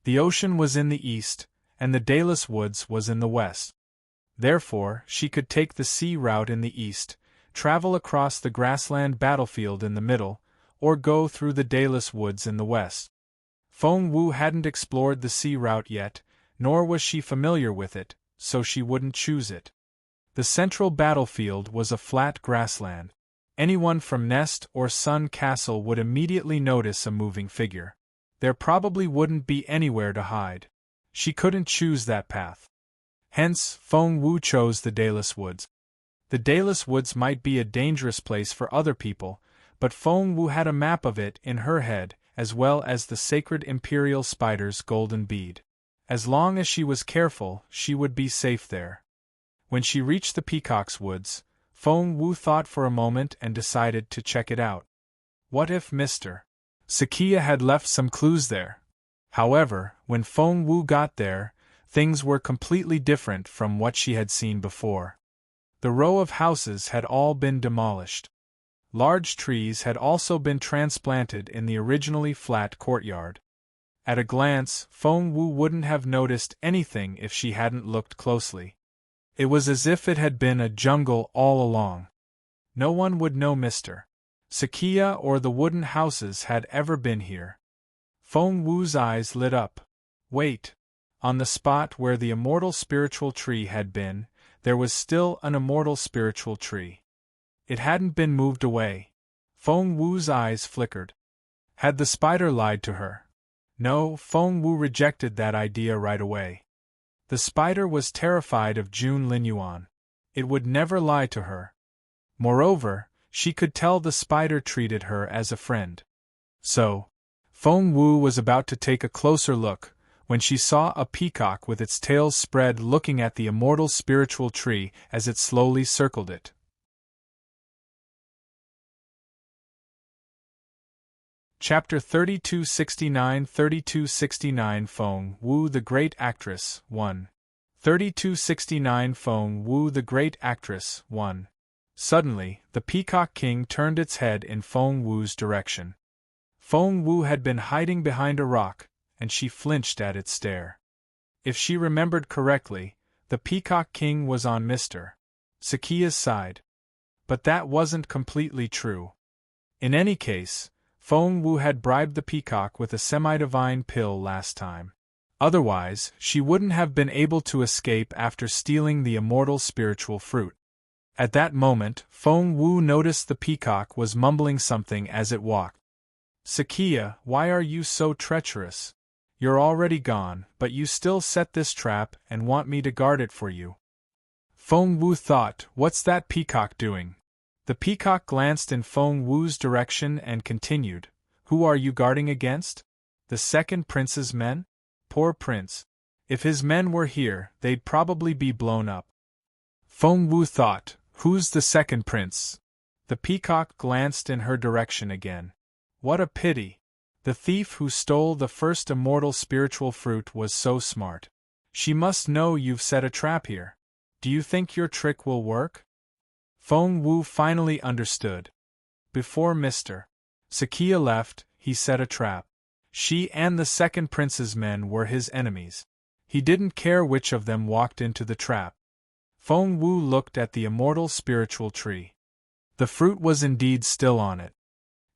The ocean was in the east, and the Dayless Woods was in the west. Therefore, she could take the sea route in the east, travel across the grassland battlefield in the middle, or go through the Dayless Woods in the west. Feng Wu hadn't explored the sea route yet, nor was she familiar with it, so she wouldn't choose it. The central battlefield was a flat grassland. Anyone from Nest or Sun Castle would immediately notice a moving figure. There probably wouldn't be anywhere to hide. She couldn't choose that path. Hence, Feng Wu chose the Dayless Woods. The Dayless Woods might be a dangerous place for other people, but Feng Wu had a map of it in her head, as well as the sacred imperial spider's golden bead. As long as she was careful, she would be safe there. When she reached the Peacock's Woods, Feng Wu thought for a moment and decided to check it out. What if Mr. Sakia had left some clues there? However, when Feng Wu got there, things were completely different from what she had seen before. The row of houses had all been demolished. Large trees had also been transplanted in the originally flat courtyard. At a glance, Feng Wu wouldn't have noticed anything if she hadn't looked closely. It was as if it had been a jungle all along. No one would know Mr. Sakia or the wooden houses had ever been here. Feng Wu's eyes lit up. Wait. On the spot where the immortal spiritual tree had been, there was still an immortal spiritual tree. It hadn't been moved away. Feng Wu's eyes flickered. Had the spider lied to her? No, Feng Wu rejected that idea right away. The spider was terrified of Jun Linyuan. It would never lie to her. Moreover, she could tell the spider treated her as a friend. So, Feng Wu was about to take a closer look, when she saw a peacock with its tails spread looking at the immortal spiritual tree as it slowly circled it. Chapter 3269 Feng Wu the Great Actress 1. 3269 Feng Wu the Great Actress 1. Suddenly, the Peacock King turned its head in Feng Wu's direction. Feng Wu had been hiding behind a rock, and she flinched at its stare. If she remembered correctly, the Peacock King was on Mr. Sakia's side. But that wasn't completely true. In any case, Feng Wu had bribed the peacock with a semi-divine pill last time. Otherwise, she wouldn't have been able to escape after stealing the immortal spiritual fruit. At that moment, Feng Wu noticed the peacock was mumbling something as it walked. "Sakia, why are you so treacherous? You're already gone, but you still set this trap and want me to guard it for you." Feng Wu thought, what's that peacock doing? The peacock glanced in Feng Wu's direction and continued, "Who are you guarding against? The second prince's men? Poor prince. If his men were here, they'd probably be blown up." Feng Wu thought, who's the second prince? The peacock glanced in her direction again. What a pity. The thief who stole the first immortal spiritual fruit was so smart. She must know you've set a trap here. Do you think your trick will work? Feng Wu finally understood. Before Mr. Sakia left, he set a trap. She and the second prince's men were his enemies. He didn't care which of them walked into the trap. Feng Wu looked at the immortal spiritual tree. The fruit was indeed still on it.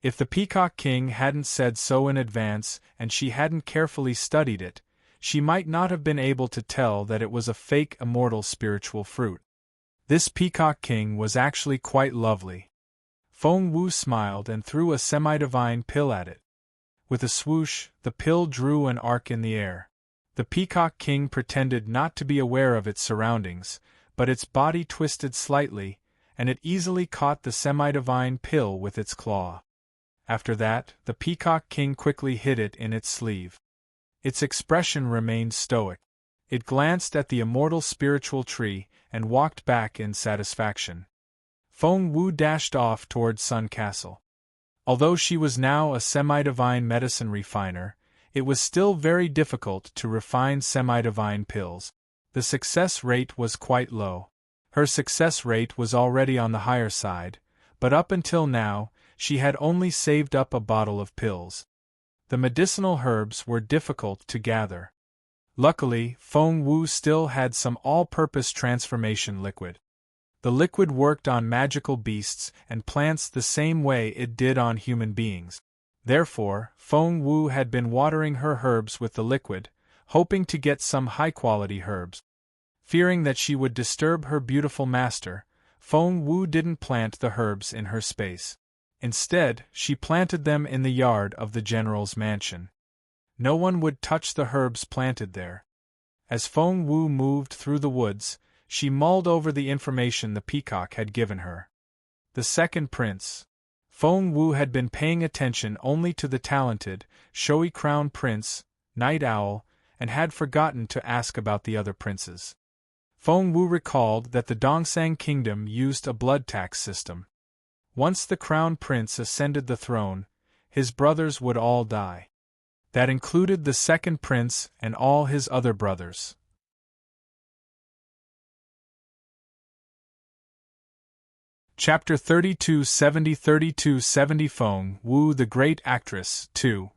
If the Peacock King hadn't said so in advance and she hadn't carefully studied it, she might not have been able to tell that it was a fake immortal spiritual fruit. This Peacock King was actually quite lovely. Feng Wu smiled and threw a semi-divine pill at it. With a swoosh, the pill drew an arc in the air. The Peacock King pretended not to be aware of its surroundings, but its body twisted slightly, and it easily caught the semi-divine pill with its claw. After that, the Peacock King quickly hid it in its sleeve. Its expression remained stoic. It glanced at the immortal spiritual tree and walked back in satisfaction. Feng Wu dashed off towards Sun Castle. Although she was now a semi-divine medicine refiner, it was still very difficult to refine semi-divine pills. The success rate was quite low. Her success rate was already on the higher side, but up until now, she had only saved up a bottle of pills. The medicinal herbs were difficult to gather. Luckily, Feng Wu still had some all-purpose transformation liquid. The liquid worked on magical beasts and plants the same way it did on human beings. Therefore, Feng Wu had been watering her herbs with the liquid, hoping to get some high-quality herbs. Fearing that she would disturb her beautiful master, Feng Wu didn't plant the herbs in her space. Instead, she planted them in the yard of the general's mansion. No one would touch the herbs planted there. As Feng Wu moved through the woods, she mulled over the information the peacock had given her. The second prince. Feng Wu had been paying attention only to the talented, showy crown prince, Night Owl, and had forgotten to ask about the other princes. Feng Wu recalled that the Dongsang kingdom used a blood tax system. Once the crown prince ascended the throne, his brothers would all die. That included the second prince and all his other brothers. Chapter 3270 Feng Wu the Great Actress 2.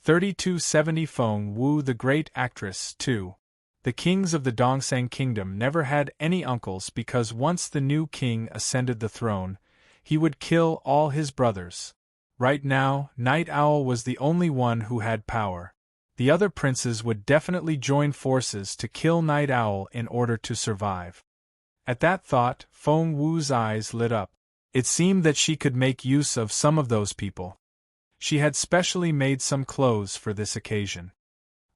3270 Feng Wu the Great Actress 2. The kings of the Dongsang kingdom never had any uncles because once the new king ascended the throne, he would kill all his brothers. Right now, Night Owl was the only one who had power. The other princes would definitely join forces to kill Night Owl in order to survive. At that thought, Feng Wu's eyes lit up. It seemed that she could make use of some of those people. She had specially made some clothes for this occasion.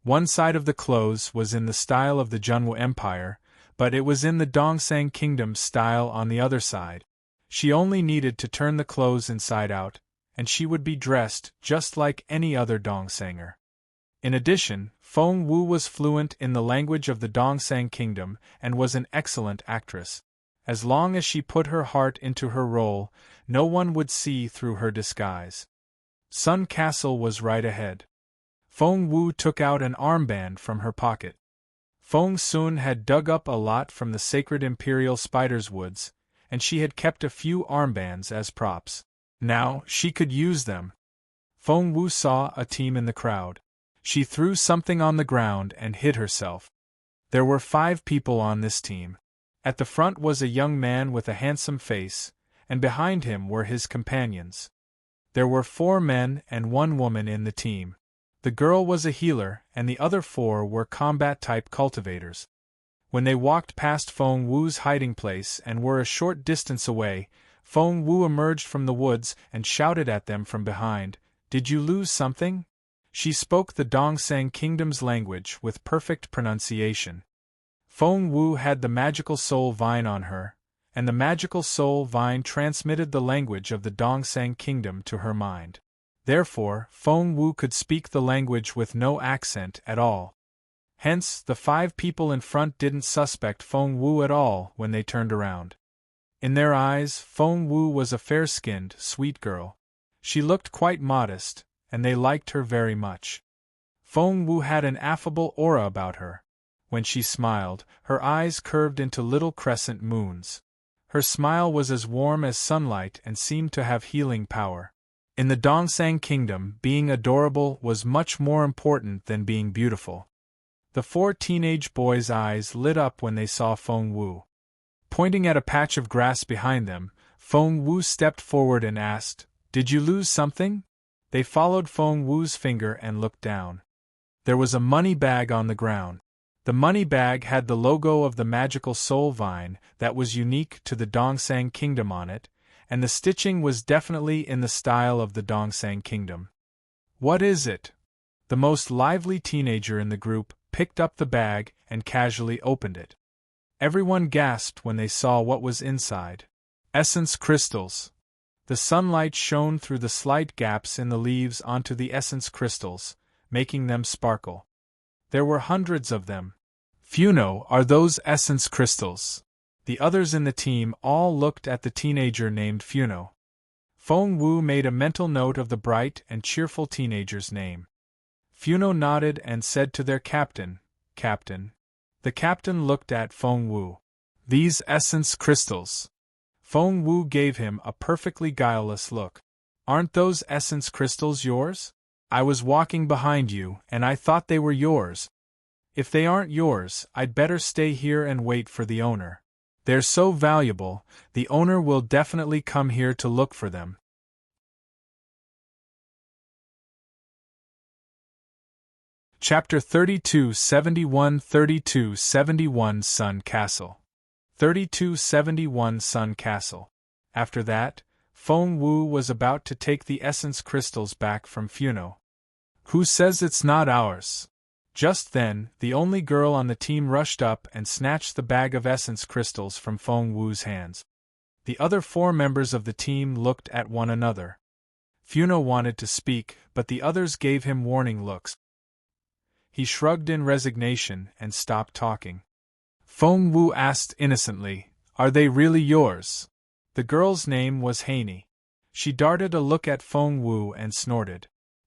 One side of the clothes was in the style of the Junwu Empire, but it was in the Dongsang Kingdom's style on the other side. She only needed to turn the clothes inside out, and she would be dressed just like any other Dongsanger. In addition, Feng Wu was fluent in the language of the Dongsang Kingdom and was an excellent actress. As long as she put her heart into her role, no one would see through her disguise. Sun Castle was right ahead. Feng Wu took out an armband from her pocket. Feng Sun had dug up a lot from the sacred imperial spider's woods, and she had kept a few armbands as props. Now, she could use them. Feng Wu saw a team in the crowd. She threw something on the ground and hid herself. There were 5 people on this team. At the front was a young man with a handsome face, and behind him were his companions. There were 4 men and 1 woman in the team. The girl was a healer, and the other 4 were combat-type cultivators. When they walked past Feng Wu's hiding place and were a short distance away, Feng Wu emerged from the woods and shouted at them from behind, "Did you lose something?" She spoke the Dongsang Kingdom's language with perfect pronunciation. Feng Wu had the magical soul vine on her, and the magical soul vine transmitted the language of the Dongsang Kingdom to her mind. Therefore, Feng Wu could speak the language with no accent at all. Hence, the 5 people in front didn't suspect Feng Wu at all when they turned around. In their eyes, Feng Wu was a fair-skinned, sweet girl. She looked quite modest, and they liked her very much. Feng Wu had an affable aura about her. When she smiled, her eyes curved into little crescent moons. Her smile was as warm as sunlight and seemed to have healing power. In the Dongsang Kingdom, being adorable was much more important than being beautiful. The 4 teenage boys' eyes lit up when they saw Feng Wu. Pointing at a patch of grass behind them, Feng Wu stepped forward and asked, "Did you lose something?" They followed Feng Wu's finger and looked down. There was a money bag on the ground. The money bag had the logo of the magical soul vine that was unique to the Dongsang Kingdom on it, and the stitching was definitely in the style of the Dongsang Kingdom. "What is it?" The most lively teenager in the group picked up the bag and casually opened it. Everyone gasped when they saw what was inside. Essence crystals. The sunlight shone through the slight gaps in the leaves onto the essence crystals, making them sparkle. There were hundreds of them. "Funo, are those essence crystals?" The others in the team all looked at the teenager named Funo. Feng Wu made a mental note of the bright and cheerful teenager's name. Funo nodded and said to their captain, "Captain." The captain looked at Feng Wu. "These essence crystals." Feng Wu gave him a perfectly guileless look. "Aren't those essence crystals yours? I was walking behind you, and I thought they were yours. If they aren't yours, I'd better stay here and wait for the owner. They're so valuable, the owner will definitely come here to look for them." Chapter 3271 Sun Castle. 3271 Sun Castle. After that, Feng Wu was about to take the essence crystals back from Funo. "Who says it's not ours?" Just then, the only girl on the team rushed up and snatched the bag of essence crystals from Feng Wu's hands. The other 4 members of the team looked at one another. Funo wanted to speak, but the others gave him warning looks. He shrugged in resignation and stopped talking. Feng Wu asked innocently, "Are they really yours?" The girl's name was Haney. She darted a look at Feng Wu and snorted.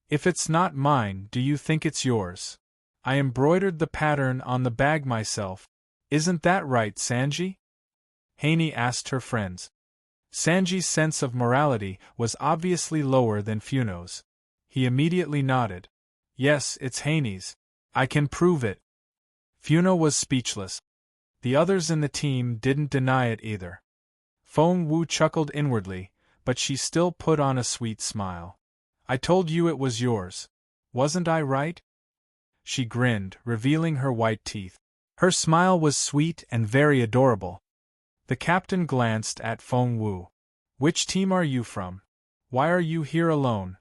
"If it's not mine, do you think it's yours? I embroidered the pattern on the bag myself. Isn't that right, Sanji?" Haney asked her friends. Sanji's sense of morality was obviously lower than Funo's. He immediately nodded. "Yes, it's Haney's. I can prove it." Funo was speechless. The others in the team didn't deny it either. Feng Wu chuckled inwardly, but she still put on a sweet smile. "I told you it was yours. Wasn't I right?" she grinned, revealing her white teeth. Her smile was sweet and very adorable. The captain glanced at Feng Wu. "Which team are you from? Why are you here alone?"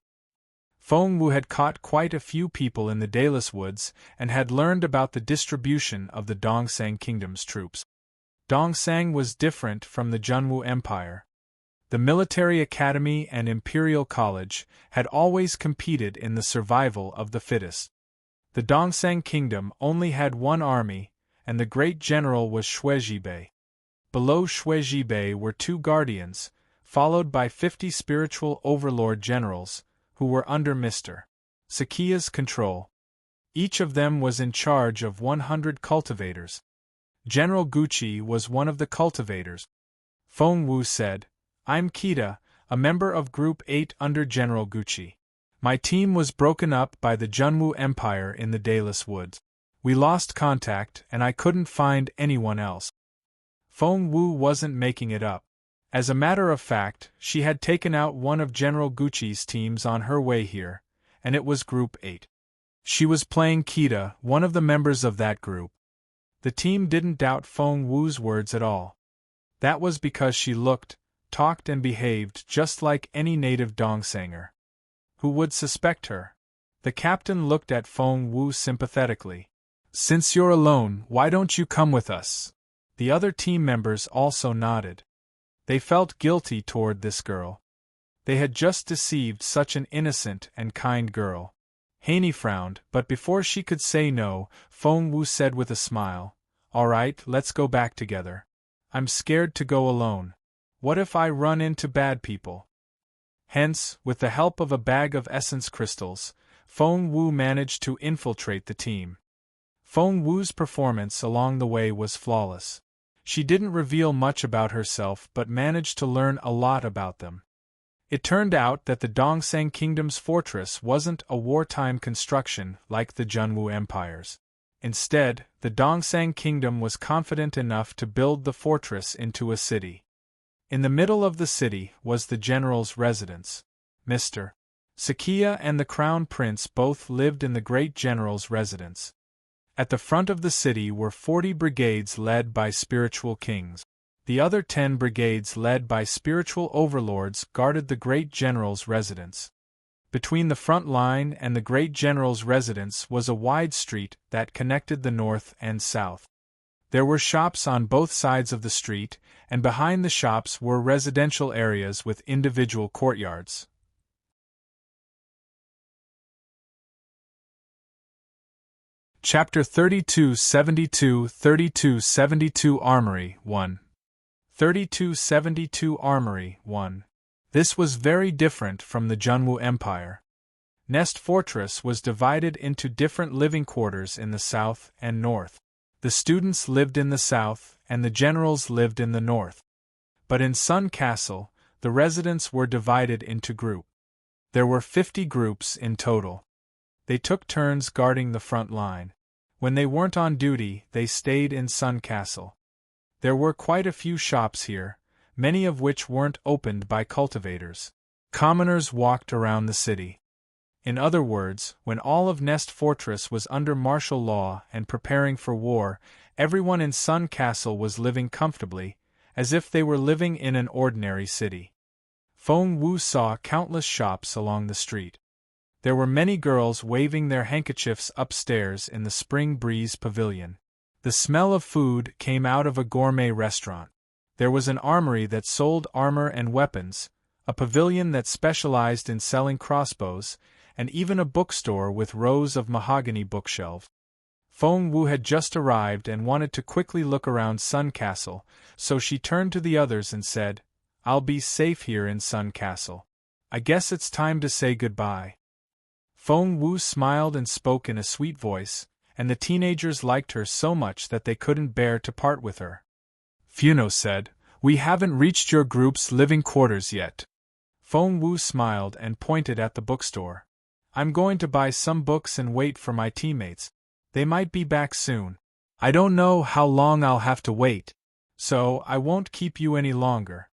Feng Wu had caught quite a few people in the Dayless Woods and had learned about the distribution of the Dongsang Kingdom's troops. Dongsang was different from the Junwu Empire. The military academy and imperial college had always competed in the survival of the fittest. The Dongsang Kingdom only had one army, and the great general was Shuizhibei. Below Shuizhibei were 2 guardians, followed by 50 spiritual overlord generals, who were under Mr. Sakiya's control. Each of them was in charge of 100 cultivators. General Gucci was one of the cultivators. Feng Wu said, "I'm Kita, a member of Group 8 under General Gucci. My team was broken up by the Junwu Empire in the Dayless Woods. We lost contact and I couldn't find anyone else." Feng Wu wasn't making it up. As a matter of fact, she had taken out one of General Gucci's teams on her way here, and it was Group 8. She was playing Kita, one of the members of that group. The team didn't doubt Feng Wu's words at all. That was because she looked, talked and behaved just like any native Dongsanger. Who would suspect her? The captain looked at Feng Wu sympathetically. "Since you're alone, why don't you come with us?" The other team members also nodded. They felt guilty toward this girl. They had just deceived such an innocent and kind girl. Haney frowned, but before she could say no, Feng Wu said with a smile, "All right, let's go back together. I'm scared to go alone. What if I run into bad people?" Hence, with the help of a bag of essence crystals, Feng Wu managed to infiltrate the team. Feng Wu's performance along the way was flawless. She didn't reveal much about herself but managed to learn a lot about them. It turned out that the Dongsang Kingdom's fortress wasn't a wartime construction like the Junwu Empire's. Instead, the Dongsang Kingdom was confident enough to build the fortress into a city. In the middle of the city was the general's residence. Mr. Sakiya and the Crown Prince both lived in the great general's residence. At the front of the city were 40 brigades led by spiritual kings. The other 10 brigades led by spiritual overlords guarded the great general's residence. Between the front line and the great general's residence was a wide street that connected the north and south. There were shops on both sides of the street, and behind the shops were residential areas with individual courtyards. Chapter 3272 Armory 1 3272 Armory 1. This was very different from the Junwu Empire. Nest Fortress was divided into different living quarters in the south and north. The students lived in the south, and the generals lived in the north. But in Sun Castle, the residents were divided into groups. There were 50 groups in total. They took turns guarding the front line. When they weren't on duty, they stayed in Sun Castle. There were quite a few shops here, many of which weren't opened by cultivators. Commoners walked around the city. In other words, when all of Nest Fortress was under martial law and preparing for war, everyone in Sun Castle was living comfortably, as if they were living in an ordinary city. Feng Wu saw countless shops along the street. There were many girls waving their handkerchiefs upstairs in the Spring Breeze Pavilion. The smell of food came out of a gourmet restaurant. There was an armory that sold armor and weapons, a pavilion that specialized in selling crossbows, and even a bookstore with rows of mahogany bookshelves. Feng Wu had just arrived and wanted to quickly look around Sun Castle, so she turned to the others and said, "I'll be safe here in Sun Castle. I guess it's time to say goodbye." Feng Wu smiled and spoke in a sweet voice, and the teenagers liked her so much that they couldn't bear to part with her. Funo said, "We haven't reached your group's living quarters yet." Feng Wu smiled and pointed at the bookstore. "I'm going to buy some books and wait for my teammates. They might be back soon. I don't know how long I'll have to wait, so I won't keep you any longer."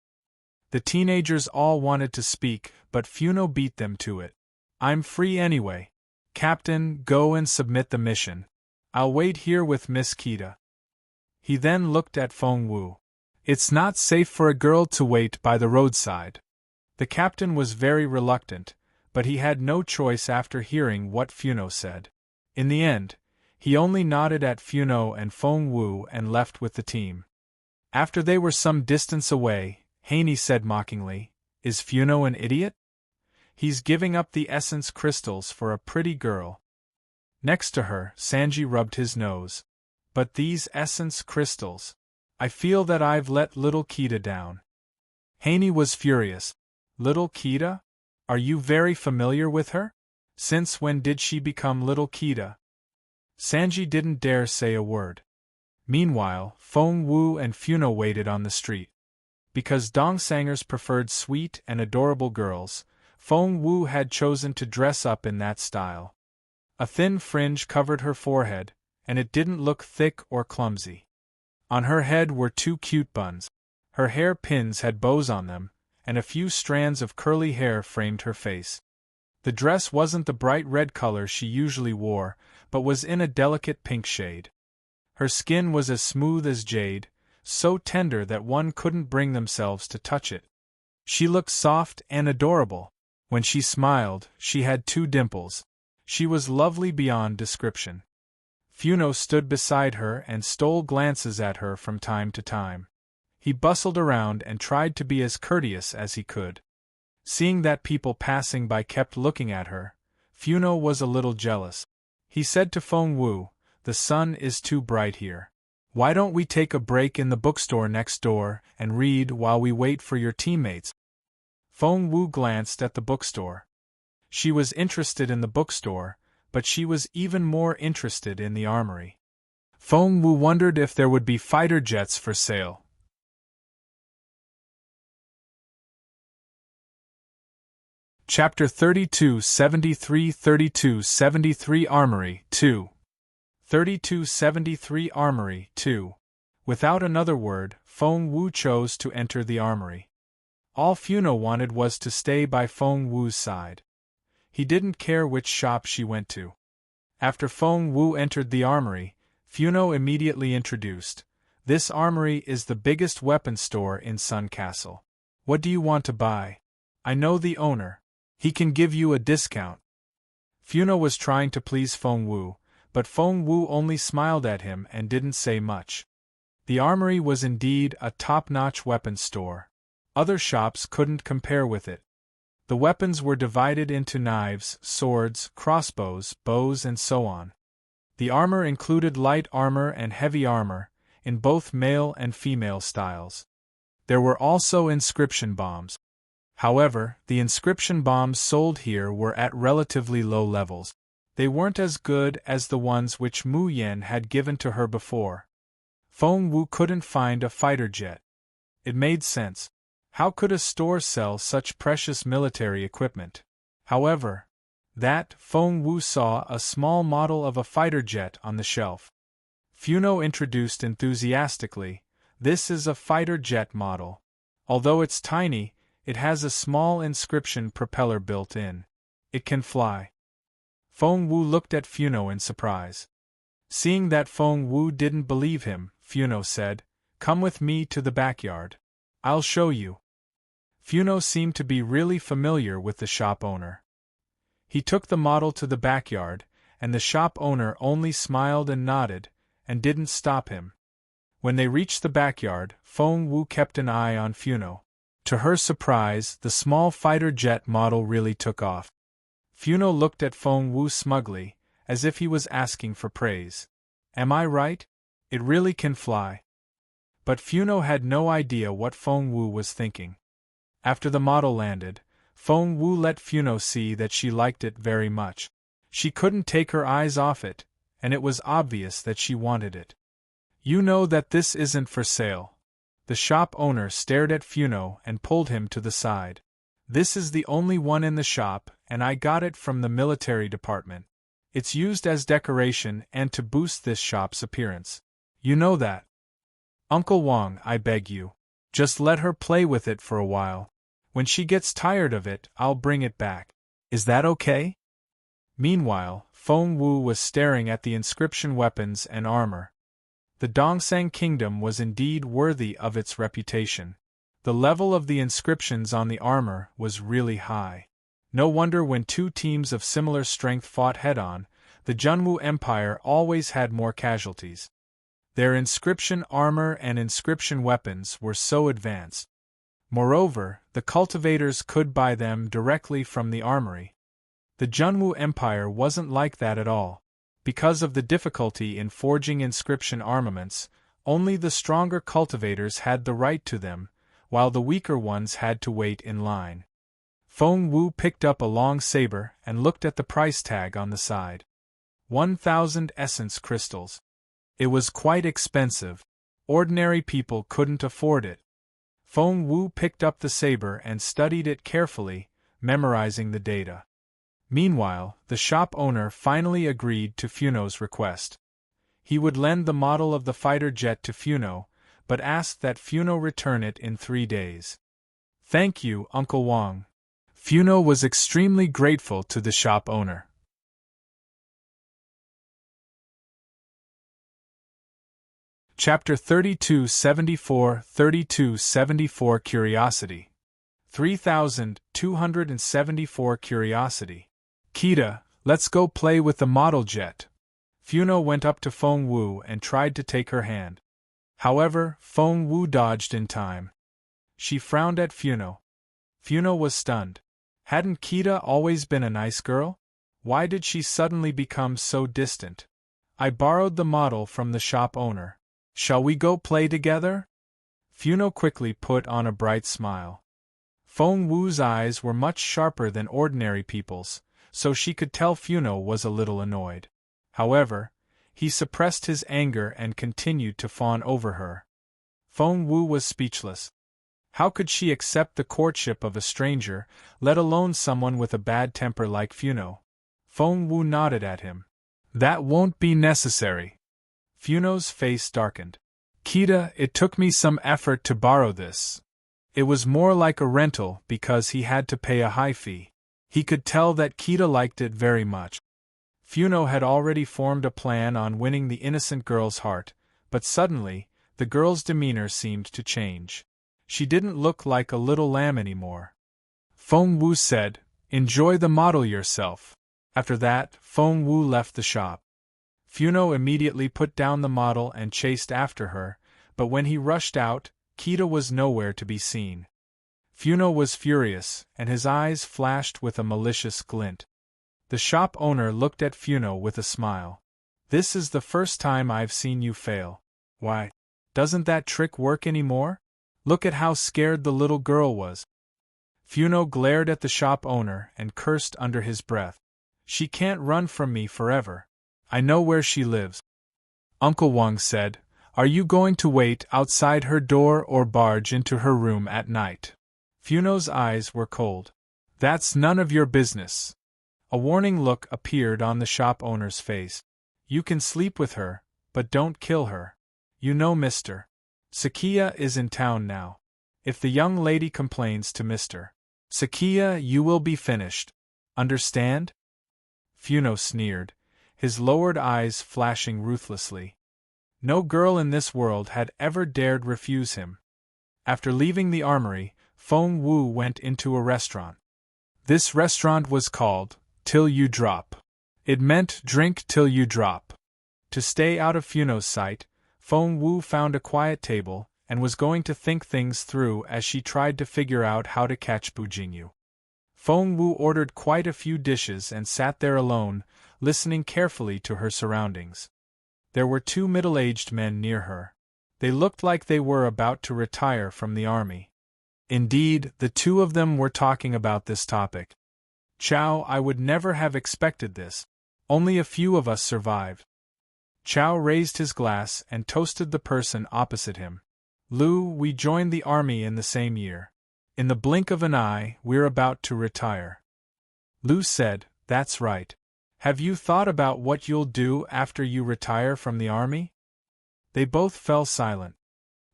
The teenagers all wanted to speak, but Funo beat them to it. "I'm free anyway. Captain, go and submit the mission. I'll wait here with Miss Kita. He then looked at Feng Wu. It's not safe for a girl to wait by the roadside. The captain was very reluctant, but he had no choice after hearing what Funo said. In the end, he only nodded at Funo and Feng Wu and left with the team. After they were some distance away, Haney said mockingly, "Is Funo an idiot? He's giving up the essence crystals for a pretty girl." Next to her, Sanji rubbed his nose. "But these essence crystals. I feel that I've let little Kita down." Haney was furious. "Little Kita? Are you very familiar with her? Since when did she become little Kita?" Sanji didn't dare say a word. Meanwhile, Feng Wu and Funo waited on the street. Because Dongsangers preferred sweet and adorable girls, Feng Wu had chosen to dress up in that style. A thin fringe covered her forehead, and it didn't look thick or clumsy. On her head were 2 cute buns. Her hair pins had bows on them, and a few strands of curly hair framed her face. The dress wasn't the bright red color she usually wore, but was in a delicate pink shade. Her skin was as smooth as jade, so tender that one couldn't bring themselves to touch it. She looked soft and adorable. When she smiled, she had 2 dimples. She was lovely beyond description. Funo stood beside her and stole glances at her from time to time. He bustled around and tried to be as courteous as he could. Seeing that people passing by kept looking at her, Funo was a little jealous. He said to Feng Wu, "The sun is too bright here. Why don't we take a break in the bookstore next door and read while we wait for your teammates?" Feng Wu glanced at the bookstore. She was interested in the bookstore, but she was even more interested in the armory. Feng Wu wondered if there would be fighter jets for sale. Chapter 3273 3273 Armory 2 3273 Armory 2 Without another word, Feng Wu chose to enter the armory. All Funo wanted was to stay by Feng Wu's side. He didn't care which shop she went to. After Feng Wu entered the armory, Funo immediately introduced, "This armory is the biggest weapons store in Sun Castle. What do you want to buy? I know the owner. He can give you a discount." Funo was trying to please Feng Wu, but Feng Wu only smiled at him and didn't say much. The armory was indeed a top-notch weapons store. Other shops couldn't compare with it. The weapons were divided into knives, swords, crossbows, bows and so on. The armor included light armor and heavy armor, in both male and female styles. There were also inscription bombs. However, the inscription bombs sold here were at relatively low levels. They weren't as good as the ones which Mu Yen had given to her before. Feng Wu couldn't find a fighter jet. It made sense. How could a store sell such precious military equipment? However, Feng Wu saw a small model of a fighter jet on the shelf. Funo introduced enthusiastically, "This is a fighter jet model. Although it's tiny, it has a small inscription propeller built in. It can fly." Feng Wu looked at Funo in surprise. Seeing that Feng Wu didn't believe him, Funo said, "Come with me to the backyard. I'll show you." Funo seemed to be really familiar with the shop owner. He took the model to the backyard, and the shop owner only smiled and nodded, and didn't stop him. When they reached the backyard, Feng Wu kept an eye on Funo. To her surprise, the small fighter jet model really took off. Funo looked at Feng Wu smugly, as if he was asking for praise. "Am I right? It really can fly." But Funo had no idea what Feng Wu was thinking. After the model landed, Feng Wu let Funo see that she liked it very much. She couldn't take her eyes off it, and it was obvious that she wanted it. "You know that this isn't for sale." The shop owner stared at Funo and pulled him to the side. "This is the only one in the shop, and I got it from the military department. It's used as decoration and to boost this shop's appearance. You know that. Uncle Wang, I beg you, just let her play with it for a while. When she gets tired of it, I'll bring it back. Is that okay?" Meanwhile, Feng Wu was staring at the inscription weapons and armor. The Dongsang Kingdom was indeed worthy of its reputation. The level of the inscriptions on the armor was really high. No wonder when two teams of similar strength fought head-on, the Junwu Empire always had more casualties. Their inscription armor and inscription weapons were so advanced. Moreover, the cultivators could buy them directly from the armory. The Junwu Empire wasn't like that at all. Because of the difficulty in forging inscription armaments, only the stronger cultivators had the right to them, while the weaker ones had to wait in line. Feng Wu picked up a long saber and looked at the price tag on the side. 1,000 essence crystals. It was quite expensive. Ordinary people couldn't afford it. Feng Wu picked up the saber and studied it carefully, memorizing the data. Meanwhile, the shop owner finally agreed to Funo's request. He would lend the model of the fighter jet to Funo, but asked that Funo return it in 3 days. "Thank you, Uncle Wang." Funo was extremely grateful to the shop owner. Chapter 3274 Curiosity. 3274 Curiosity. "Kita, let's go play with the model jet." Funo went up to Feng Wu and tried to take her hand. However, Feng Wu dodged in time. She frowned at Funo. Funo was stunned. Hadn't Kita always been a nice girl? Why did she suddenly become so distant? "I borrowed the model from the shop owner. Shall we go play together?" Funo quickly put on a bright smile. Feng Wu's eyes were much sharper than ordinary people's, so she could tell Funo was a little annoyed. However, he suppressed his anger and continued to fawn over her. Feng Wu was speechless. How could she accept the courtship of a stranger, let alone someone with a bad temper like Funo? Feng Wu nodded at him. "That won't be necessary." Funo's face darkened. "Kita, it took me some effort to borrow this. It was more like a rental because he had to pay a high fee." He could tell that Kita liked it very much. Funo had already formed a plan on winning the innocent girl's heart, but suddenly, the girl's demeanor seemed to change. She didn't look like a little lamb anymore. Feng Wu said, "Enjoy the model yourself." After that, Feng Wu left the shop. Funo immediately put down the model and chased after her, but when he rushed out, Kita was nowhere to be seen. Funo was furious, and his eyes flashed with a malicious glint. The shop owner looked at Funo with a smile. "This is the first time I've seen you fail. Why, doesn't that trick work anymore? Look at how scared the little girl was." Funo glared at the shop owner and cursed under his breath. "She can't run from me forever. I know where she lives." Uncle Wang said, "Are you going to wait outside her door or barge into her room at night?" Funo's eyes were cold. "That's none of your business." A warning look appeared on the shop owner's face. "You can sleep with her, but don't kill her. You know Mr. Sakia is in town now. If the young lady complains to Mr. Sakia, you will be finished. Understand?" Funo sneered, his lowered eyes flashing ruthlessly. No girl in this world had ever dared refuse him. After leaving the armory, Feng Wu went into a restaurant. This restaurant was called Till You Drop. It meant drink till you drop. To stay out of Funo's sight, Feng Wu found a quiet table and was going to think things through as she tried to figure out how to catch Bujingyu. Feng Wu ordered quite a few dishes and sat there alone, listening carefully to her surroundings. There were 2 middle-aged men near her. They looked like they were about to retire from the army. Indeed, the 2 of them were talking about this topic. "Chow, I would never have expected this. Only a few of us survived." Chow raised his glass and toasted the person opposite him. "Lu, we joined the army in the same year. In the blink of an eye, we're about to retire." Lu said, "That's right. Have you thought about what you'll do after you retire from the army?" They both fell silent.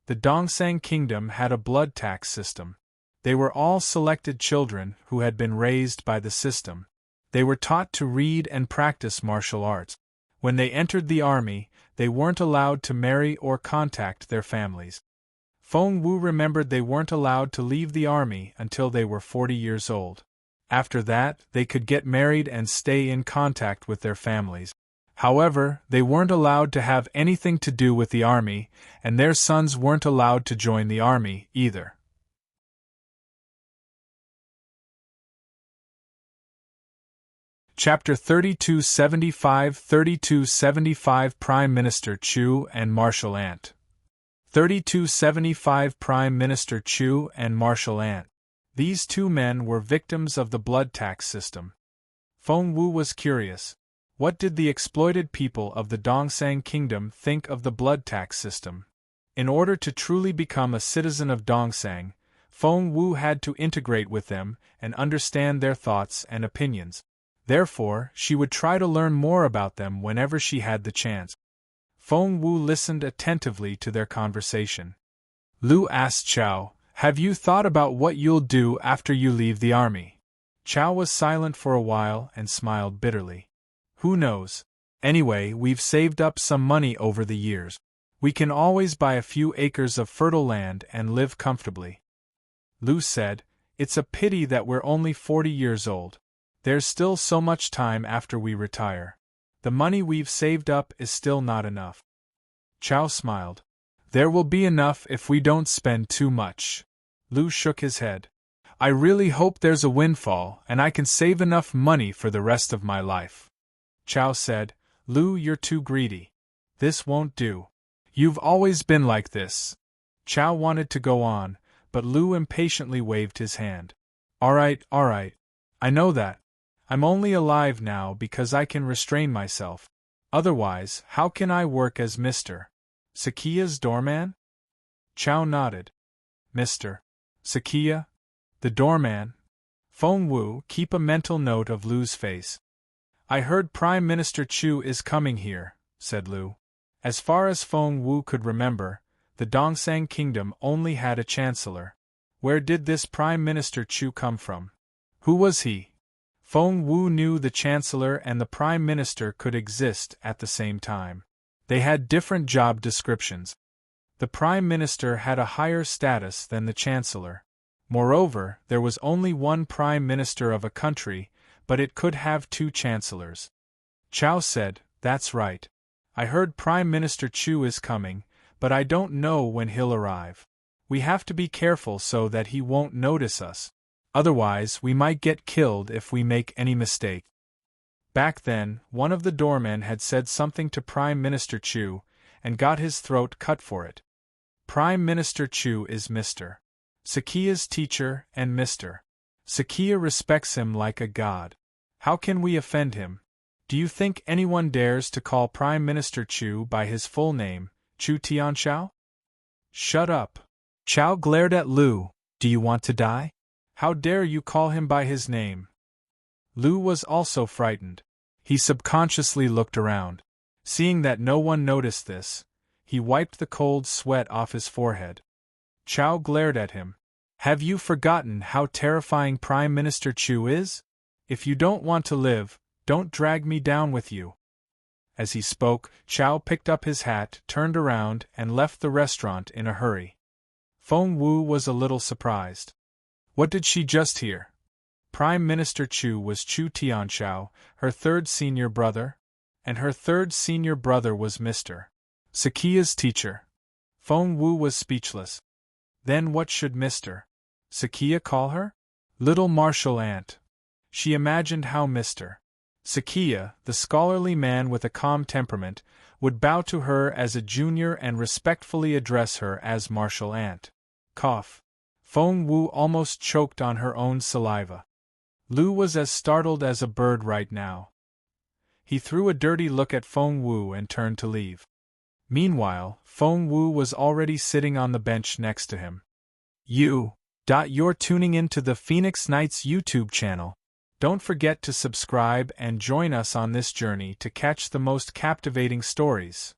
The Dongsang Kingdom had a blood tax system. They were all selected children who had been raised by the system. They were taught to read and practice martial arts. When they entered the army, they weren't allowed to marry or contact their families. Feng Wu remembered they weren't allowed to leave the army until they were 40 years old. After that, they could get married and stay in contact with their families. However, they weren't allowed to have anything to do with the army, and their sons weren't allowed to join the army either. Chapter 3275 Prime Minister Chu and Martial Ant. 3275 Prime Minister Chu and Martial Ant. These two men were victims of the blood tax system. Feng Wu was curious. What did the exploited people of the Dongsang Kingdom think of the blood tax system? In order to truly become a citizen of Dongsang, Feng Wu had to integrate with them and understand their thoughts and opinions. Therefore, she would try to learn more about them whenever she had the chance. Feng Wu listened attentively to their conversation. Lu asked Chao, "Have you thought about what you'll do after you leave the army?" Chao was silent for a while and smiled bitterly. "Who knows? Anyway, we've saved up some money over the years. We can always buy a few acres of fertile land and live comfortably." Lu said, "It's a pity that we're only 40 years old. There's still so much time after we retire. The money we've saved up is still not enough." Chao smiled. "There will be enough if we don't spend too much." Lu shook his head. "I really hope there's a windfall and I can save enough money for the rest of my life." Chao said, "Lu, you're too greedy. This won't do. You've always been like this." Chao wanted to go on, but Lu impatiently waved his hand. All right. I know that. I'm only alive now because I can restrain myself. Otherwise, how can I work as Mr. Sakia's doorman?" Chao nodded. "Mr. Sakia? The doorman?" Feng Wu, keep a mental note of Lu's face. "I heard Prime Minister Chu is coming here," said Lu. As far as Feng Wu could remember, the Dongsang Kingdom only had a chancellor. Where did this Prime Minister Chu come from? Who was he? Feng Wu knew the Chancellor and the Prime Minister could exist at the same time. They had different job descriptions. The Prime Minister had a higher status than the Chancellor. Moreover, there was only one Prime Minister of a country, but it could have two Chancellors. Chao said, "That's right. I heard Prime Minister Chu is coming, but I don't know when he'll arrive. We have to be careful so that he won't notice us. Otherwise, we might get killed if we make any mistake." Back then, one of the doormen had said something to Prime Minister Chu, and got his throat cut for it. Prime Minister Chu is Mr. Sakia's teacher and Mr. Sakia respects him like a god. How can we offend him? Do you think anyone dares to call Prime Minister Chu by his full name, Chu Tianxiao? Shut up. Chao glared at Lu. "Do you want to die? How dare you call him by his name?" Lu was also frightened. He subconsciously looked around. Seeing that no one noticed this, he wiped the cold sweat off his forehead. Chao glared at him. "Have you forgotten how terrifying Prime Minister Chu is? If you don't want to live, don't drag me down with you." As he spoke, Chao picked up his hat, turned around, and left the restaurant in a hurry. Feng Wu was a little surprised. What did she just hear? Prime Minister Chu was Chu Tianxiao, her third senior brother? And her third senior brother was Mr. Sakia's teacher. Feng Wu was speechless. Then what should Mr. Sakia call her? Little Martial Ant. She imagined how Mr. Sakia, the scholarly man with a calm temperament, would bow to her as a junior and respectfully address her as Martial Ant. Cough. Feng Wu almost choked on her own saliva. Lu was as startled as a bird right now. He threw a dirty look at Feng Wu and turned to leave. Meanwhile, Feng Wu was already sitting on the bench next to him. You're tuning in to the Phoenix Knights YouTube channel. Don't forget to subscribe and join us on this journey to catch the most captivating stories.